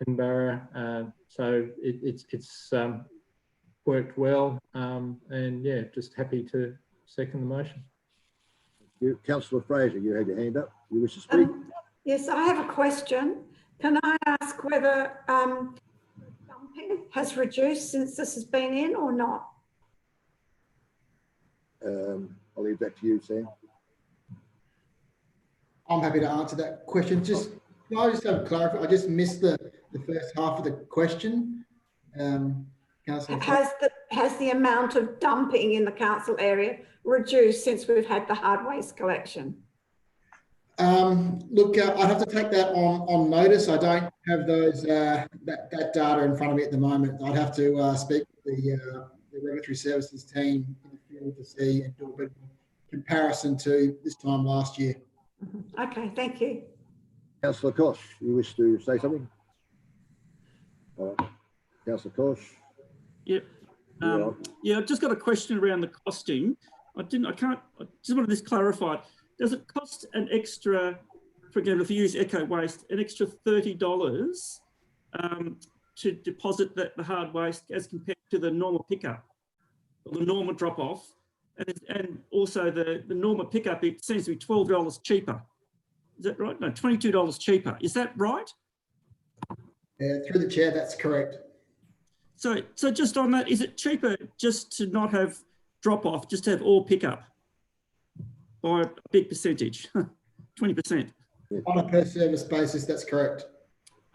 Edinburgh. So it's worked well, and yeah, just happy to second the motion. Councillor Fraser, you had your hand up. You wish to speak? Yes, I have a question. Can I ask whether dumping has reduced since this has been in or not? I'll leave that to you, Sam. I'm happy to answer that question. Can I just have clarify? I just missed the first half of the question. Has the amount of dumping in the council area reduced since we've had the hard waste collection? Look, I'd have to take that on notice. I don't have those that data in front of me at the moment. I'd have to speak with the regulatory services team in the field to see and do a bit of comparison to this time last year. Okay, thank you. Councillor Kosh, you wish to say something? Councillor Kosh. Yep. Yeah, I've just got a question around the costing. I just wanted this clarified. Does it cost an extra, for example, if you use Eco Waste, an extra $30 to deposit the hard waste as compared to the normal pickup or the normal drop off? And also the normal pickup, it seems to be $12 cheaper. Is that right? No, $22 cheaper. Is that right? Through the chair, that's correct. So just on that, is it cheaper just to not have drop off, just to have all pickup by a big percentage, 20%? On a per service basis, that's correct.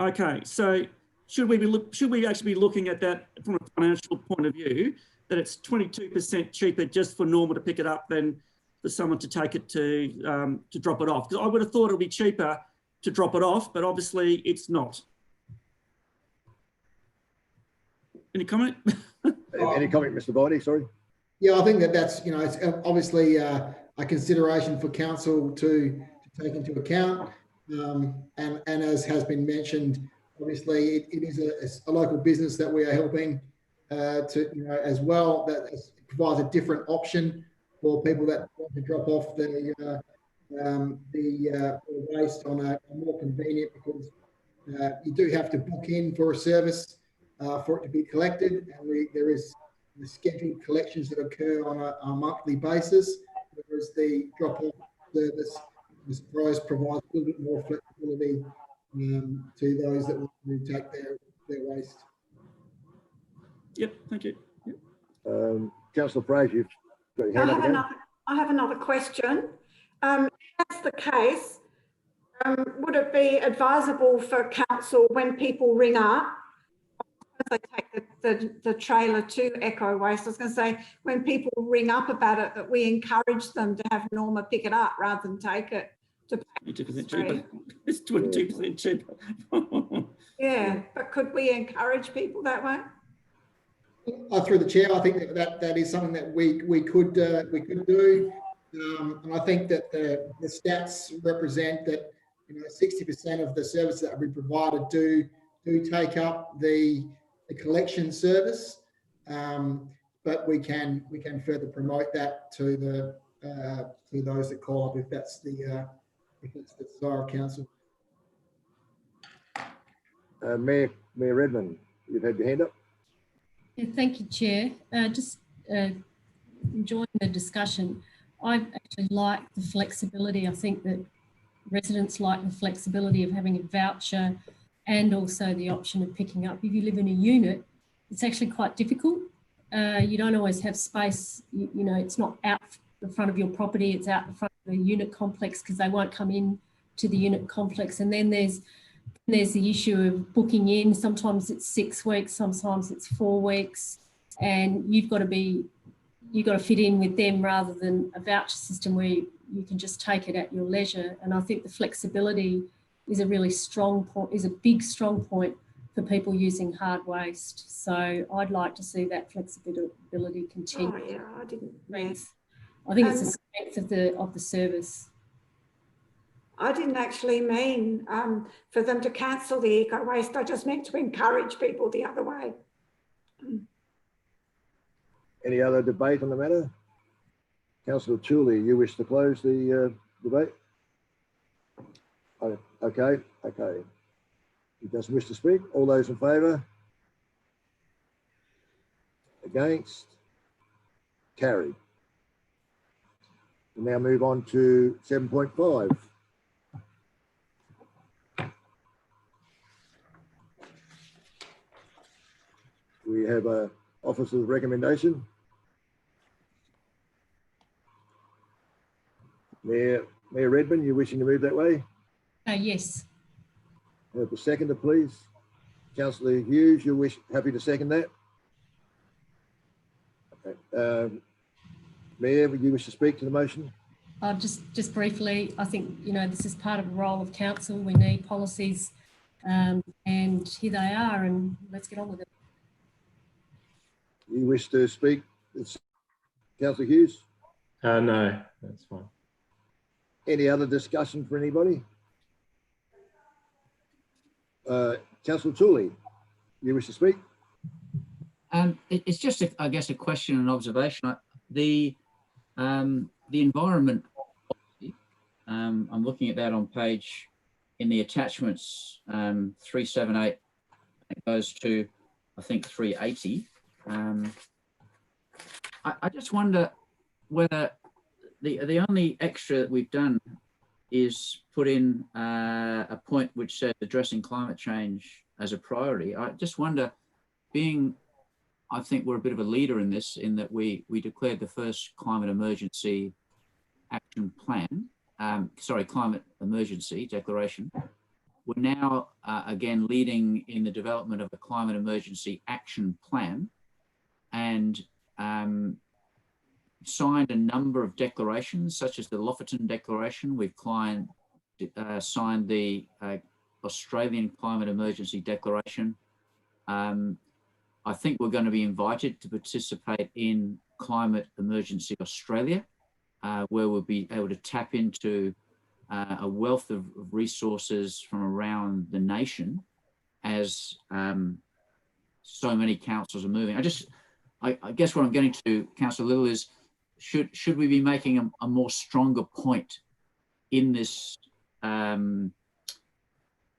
Okay, so should we actually be looking at that from a financial point of view, that it's 22% cheaper just for normal to pick it up than for someone to take it to drop it off? Because I would have thought it would be cheaper to drop it off, but obviously it's not. Any comment? Any comment, Mr. Bidey? Sorry. Yeah, I think that's, it's obviously a consideration for council to take into account. And as has been mentioned, obviously it is a local business that we are helping to, as well, that provides a different option for people that want to drop off the waste on a more convenient, because you do have to book in for a service for it to be collected, and there is the scheduled collections that occur on a monthly basis, whereas the drop-off service, I suppose, provides a little bit more flexibility to those that want to take their waste. Yep, thank you. Yep. Councillor Fraser, you've got your hand up again. I have another question. If that's the case, would it be advisable for council when people ring up, they take the trailer to Eco Waste, I was going to say, when people ring up about it, that we encourage them to have Norma pick it up rather than take it to 22% cheaper. It's 22% cheaper. Yeah, but could we encourage people that way? Through the chair, I think that is something that we could do, and I think that the stats represent that 60% of the services that we provided do take up the collection service, but we can further promote that to those that call up if that's the desire of council. Mayor Redmond, you've had your hand up. Yeah, thank you, Chair. Just enjoying the discussion. I actually like the flexibility. I think that residents like the flexibility of having a voucher and also the option of picking up. If you live in a unit, it's actually quite difficult. You don't always have space. It's not out the front of your property, it's out the front of the unit complex, because they won't come in to the unit complex. And then there's the issue of booking in. Sometimes it's 6 weeks, sometimes it's 4 weeks, and you've got to fit in with them rather than a voucher system where you can just take it at your leisure. And I think the flexibility is a really strong point, is a big strong point for people using hard waste. So I'd like to see that flexibility continue. Oh yeah, I didn't. Yes. I think it's a strength of the service. I didn't actually mean for them to cancel the eco waste. I just meant to encourage people the other way. Any other debate on the matter? Councillor Tooley, you wish to close the debate? Oh, okay. He doesn't wish to speak. All those in favour? Against? Carried. We'll now move on to 7.5. We have a officer's recommendation. Mayor Redmond, you wishing to move that way? Yes. Have a seconder, please. Councillor Hughes, you happy to second that? Okay. Mayor, would you wish to speak to the motion? Just briefly, I think, you know, this is part of the role of council. We need policies, and here they are, and let's get on with it. You wish to speak? It's Councillor Hughes? No, that's fine. Any other discussion for anybody? Councillor Tooley, you wish to speak? It's just, I guess, a question and observation. The environment, I'm looking at that on page, in the attachments, 378, it goes to, I think, 380. I just wonder whether the only extra that we've done is put in a point which says addressing climate change as a priority. I just wonder, I think we're a bit of a leader in this, in that we declared the first climate emergency action plan, climate emergency declaration. We're now again leading in the development of a climate emergency action plan, and signed a number of declarations, such as the Lofferton Declaration. We've signed the Australian Climate Emergency Declaration. I think we're going to be invited to participate in Climate Emergency Australia, where we'll be able to tap into a wealth of resources from around the nation as so many councils are moving. I guess what I'm getting to, Councillor Little, is should we be making a more stronger point in this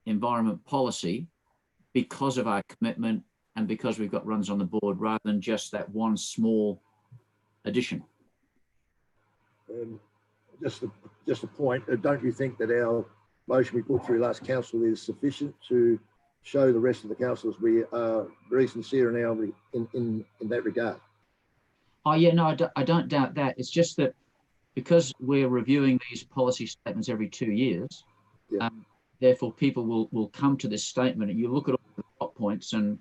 environment policy because of our commitment and because we've got runs on the board, rather than just that one small addition? Just a point, don't you think that our motion we put through last council is sufficient to show the rest of the councillors we are very sincere in that regard? Oh yeah, no, I don't doubt that. It's just that because we're reviewing these policy statements every 2 years, therefore people will come to this statement, and you look at all the top points and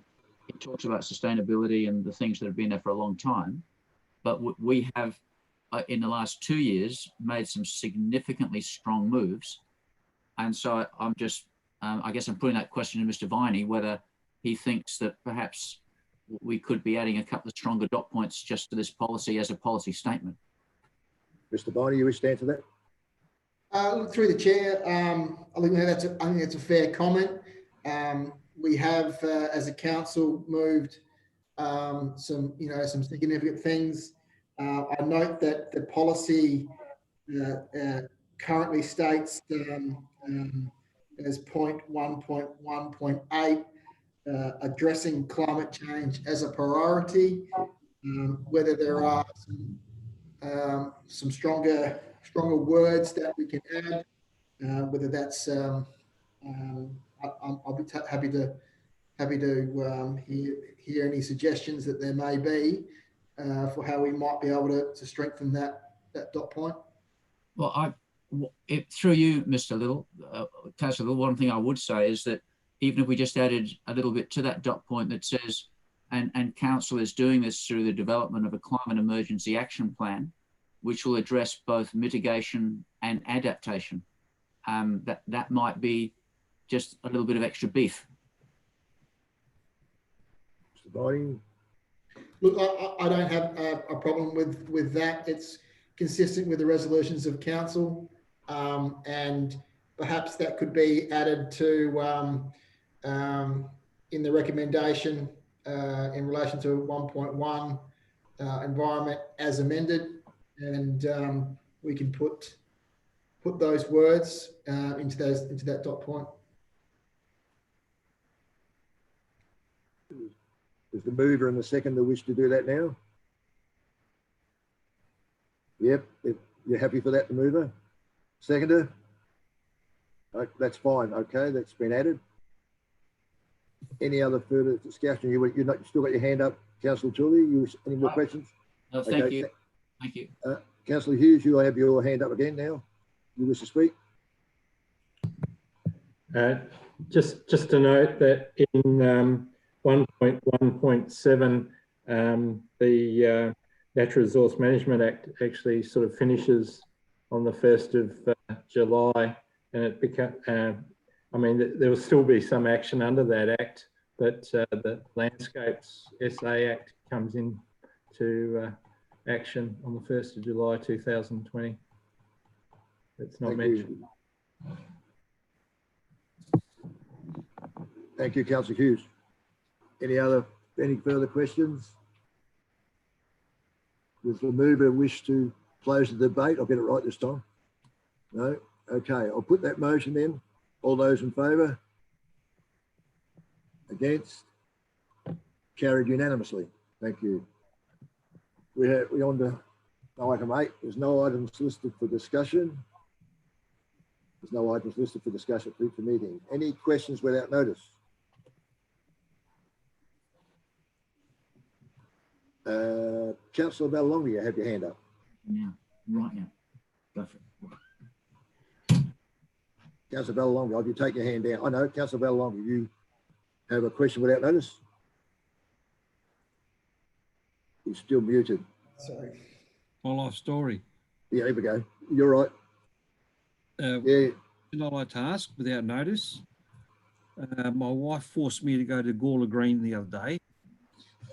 it talks about sustainability and the things that have been there for a long time. But we have, in the last 2 years, made some significantly strong moves. And so I'm just, I guess I'm putting that question to Mr. Viney, whether he thinks that perhaps we could be adding a couple of stronger dot points just to this policy as a policy statement. Mr. Viney, you wish to answer that? Through the chair, I think that's a fair comment. We have, as a council, moved some significant things. I note that the policy currently states as point 1.1.8, addressing climate change as a priority. Whether there are some stronger words that we can add, whether that's I'll be happy to hear any suggestions that there may be for how we might be able to strengthen that dot point. Well, through you, Mr. Little, Councillor Little, one thing I would say is that even if we just added a little bit to that dot point that says, and council is doing this through the development of a climate emergency action plan, which will address both mitigation and adaptation, that might be just a little bit of extra beef. Mr. Viney? Look, I don't have a problem with that. It's consistent with the resolutions of council, and perhaps that could be added to in the recommendation in relation to 1.1 environment as amended, and we can put those words into that dot point. Is the mover and the seconder wish to do that now? Yep, you're happy for that, the mover? Seconder? That's fine, okay, that's been added. Any other further discussion? You still got your hand up, Councillor Tooley. Any more questions? No, thank you. Thank you. Councillor Hughes, you have your hand up again now. You wish to speak? Just to note that in 1.1.7, the Natural Resource Management Act actually sort of finishes on the 1st of July, and it became, I mean, there will still be some action under that Act, but the Landscapes SA Act comes into action on the 1st of July 2020. It's not mentioned. Thank you, Councillor Hughes. Any further questions? Does the mover wish to close the debate? I'll get it right this time. No? Okay, I'll put that motion then. All those in favour? Against? Carried unanimously. Thank you. We're on to item 8. There's no items listed for discussion. There's no items listed for discussion at future meeting. Any questions without notice? Councillor Bellalonger, you have your hand up. Now, right now. Go for it. Councillor Bellalonger, if you take your hand down. I know, Councillor Bellalonger, you have a question without notice? You're still muted. Sorry. My life story. Yeah, here we go. You're right. Yeah. I like to ask without notice. My wife forced me to go to Gawler Green the other day.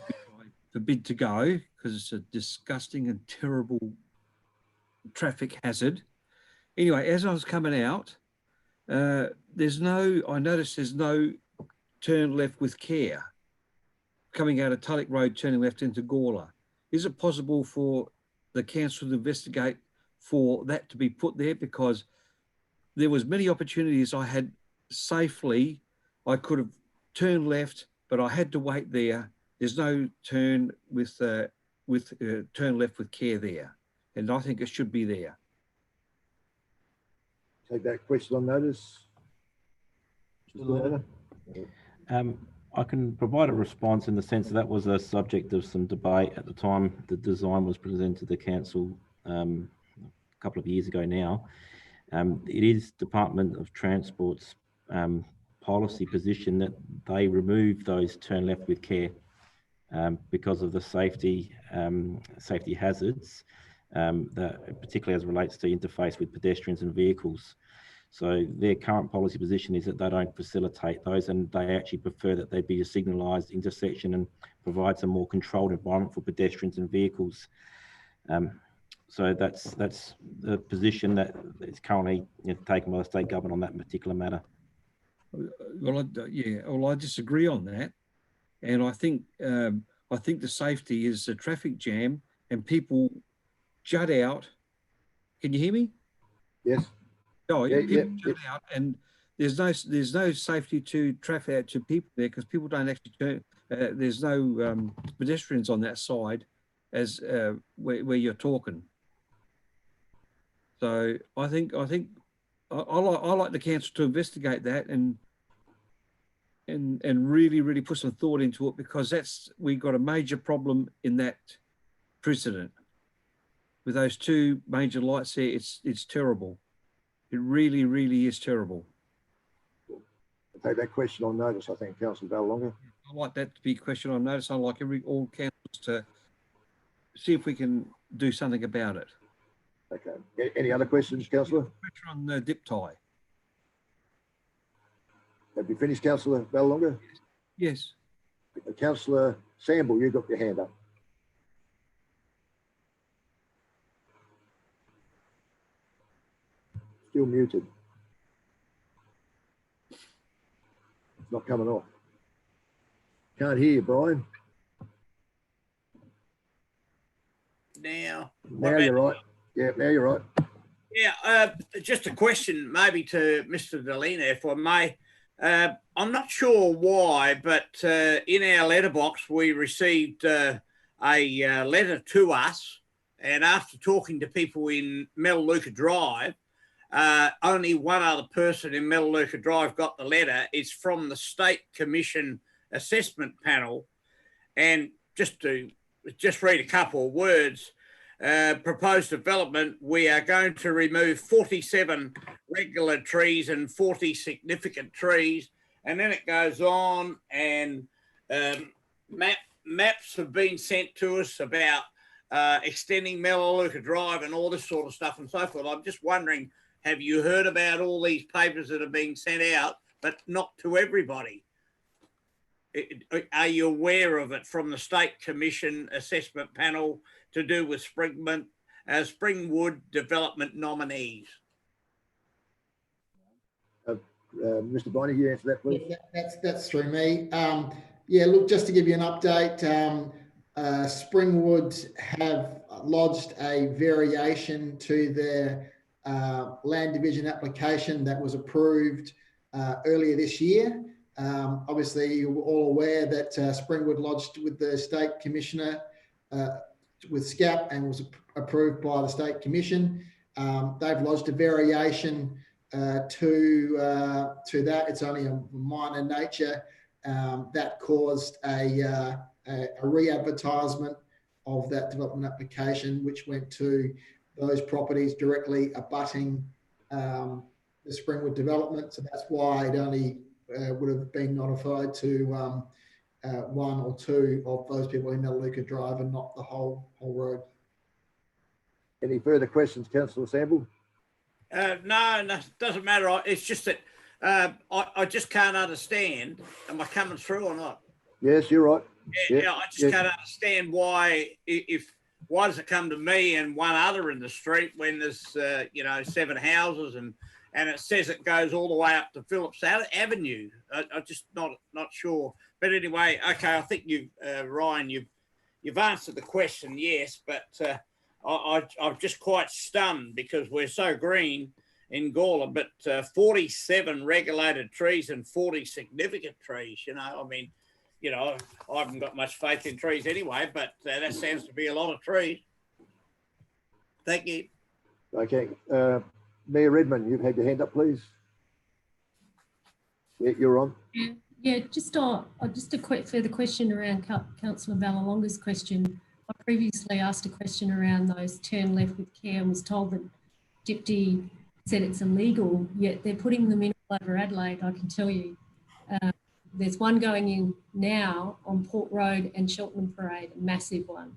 I forbid to go because it's a disgusting and terrible traffic hazard. Anyway, as I was coming out, I noticed there's no turn left with care coming out of Tulloch Road, turning left into Gawler. Is it possible for the council to investigate for that to be put there? Because there was many opportunities I had safely. I could have turned left, but I had to wait there. There's no turn with turn left with care there, and I think it should be there. Take that question on notice. I can provide a response in the sense that was a subject of some debate at the time the design was presented to the council a couple of years ago now. It is Department of Transport's policy position that they remove those turn left with care because of the safety hazards, that particularly as it relates to interface with pedestrians and vehicles. So their current policy position is that they don't facilitate those, and they actually prefer that they be a signalised intersection and provides a more controlled environment for pedestrians and vehicles. So that's the position that is currently taken by the state government on that particular matter. Well, I disagree on that, and I think the safety is a traffic jam and people jut out. Can you hear me? Yes. Oh, yeah, people jut out, and there's no safety to traffic out to people there because people don't actually turn. There's no pedestrians on that side, as where you're talking. So I think I like the council to investigate that and really put some thought into it, because we've got a major problem in that precedent with those two major lights there. It's terrible. It really is terrible. I'll take that question on notice, I think, Councillor Bellalonger. I like that to be a question on notice. I like all councils to see if we can do something about it. Okay. Any other questions, Councillor? Pressure on the dip tie. Have you finished, Councillor Bellalonger? Yes. Councillor Samble, you've got your hand up. Still muted. It's not coming off. Can't hear you, Brian. Now you're right. Yeah, now you're right. Yeah, just a question maybe to Mr. Delina, if I may. I'm not sure why, but in our letterbox we received a letter to us, and after talking to people in Melaleuca Drive, only one other person in Melaleuca Drive got the letter. It's from the State Commission Assessment Panel, and just read a couple of words. Proposed development, we are going to remove 47 regular trees and 40 significant trees. And then it goes on, and maps have been sent to us about extending Melaleuca Drive and all this sort of stuff and so forth. I'm just wondering, have you heard about all these papers that are being sent out, but not to everybody? Are you aware of it from the State Commission assessment panel to do with Springwood development nominees? Mr. Bonnie, you answer that, please. Yeah, that's through me. Yeah, look, just to give you an update, Springwood have lodged a variation to their land division application that was approved earlier this year. Obviously, you're all aware that Springwood lodged with the State Commissioner with SCAP and was approved by the State Commission. They've lodged a variation to that. It's only a minor nature that caused a re-advertisement of that development application, which went to those properties directly abutting the Springwood development. So that's why it only would have been notified to one or two of those people in Melaleuca Drive and not the whole road. Any further questions, Councillor Sample? No, doesn't matter. It's just that I just can't understand. Am I coming through or not? Yes, you're right. Yeah, I just can't understand why does it come to me and one other in the street when there's 7 houses and it says it goes all the way up to Phillips Avenue. I'm just not sure. But anyway, okay, I think Ryan, you've answered the question, yes, but I'm just quite stunned because we're so green in Gawler, but 47 regulated trees and 40 significant trees, I mean, I haven't got much faith in trees anyway, but that sounds to be a lot of trees. Thank you. Okay. Mayor Redmond, you've had your hand up, please. Yeah, you're on. Yeah, just a quick further question around Councillor Ballalonga's question. I previously asked a question around those turn left with care and was told that Deputy said it's illegal, yet they're putting them in all over Adelaide, I can tell you. There's one going in now on Port Road and Cheltenham Parade, a massive one.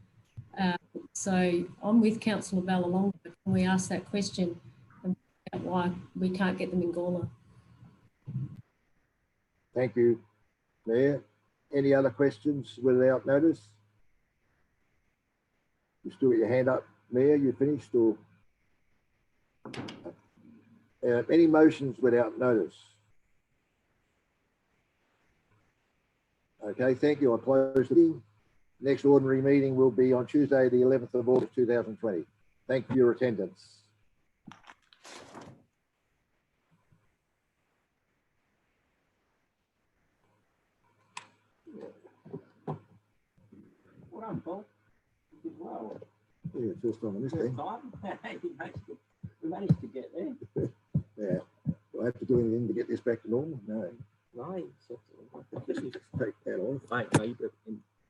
So I'm with Councillor Ballalonga. Can we ask that question and find out why we can't get them in Gawler? Thank you, Mayor. Any other questions without notice? You still got your hand up, Mayor? You finished or? Any motions without notice? Okay, thank you. I close the meeting. Next ordinary meeting will be on Tuesday, the 11th of August, 2020. Thank you for your attendance. Well done, Paul. You did well. Yeah, first time on this thing. We managed to get there. Yeah. Do I have to do anything to get this back to normal? No. Right. Take that off. Right, no,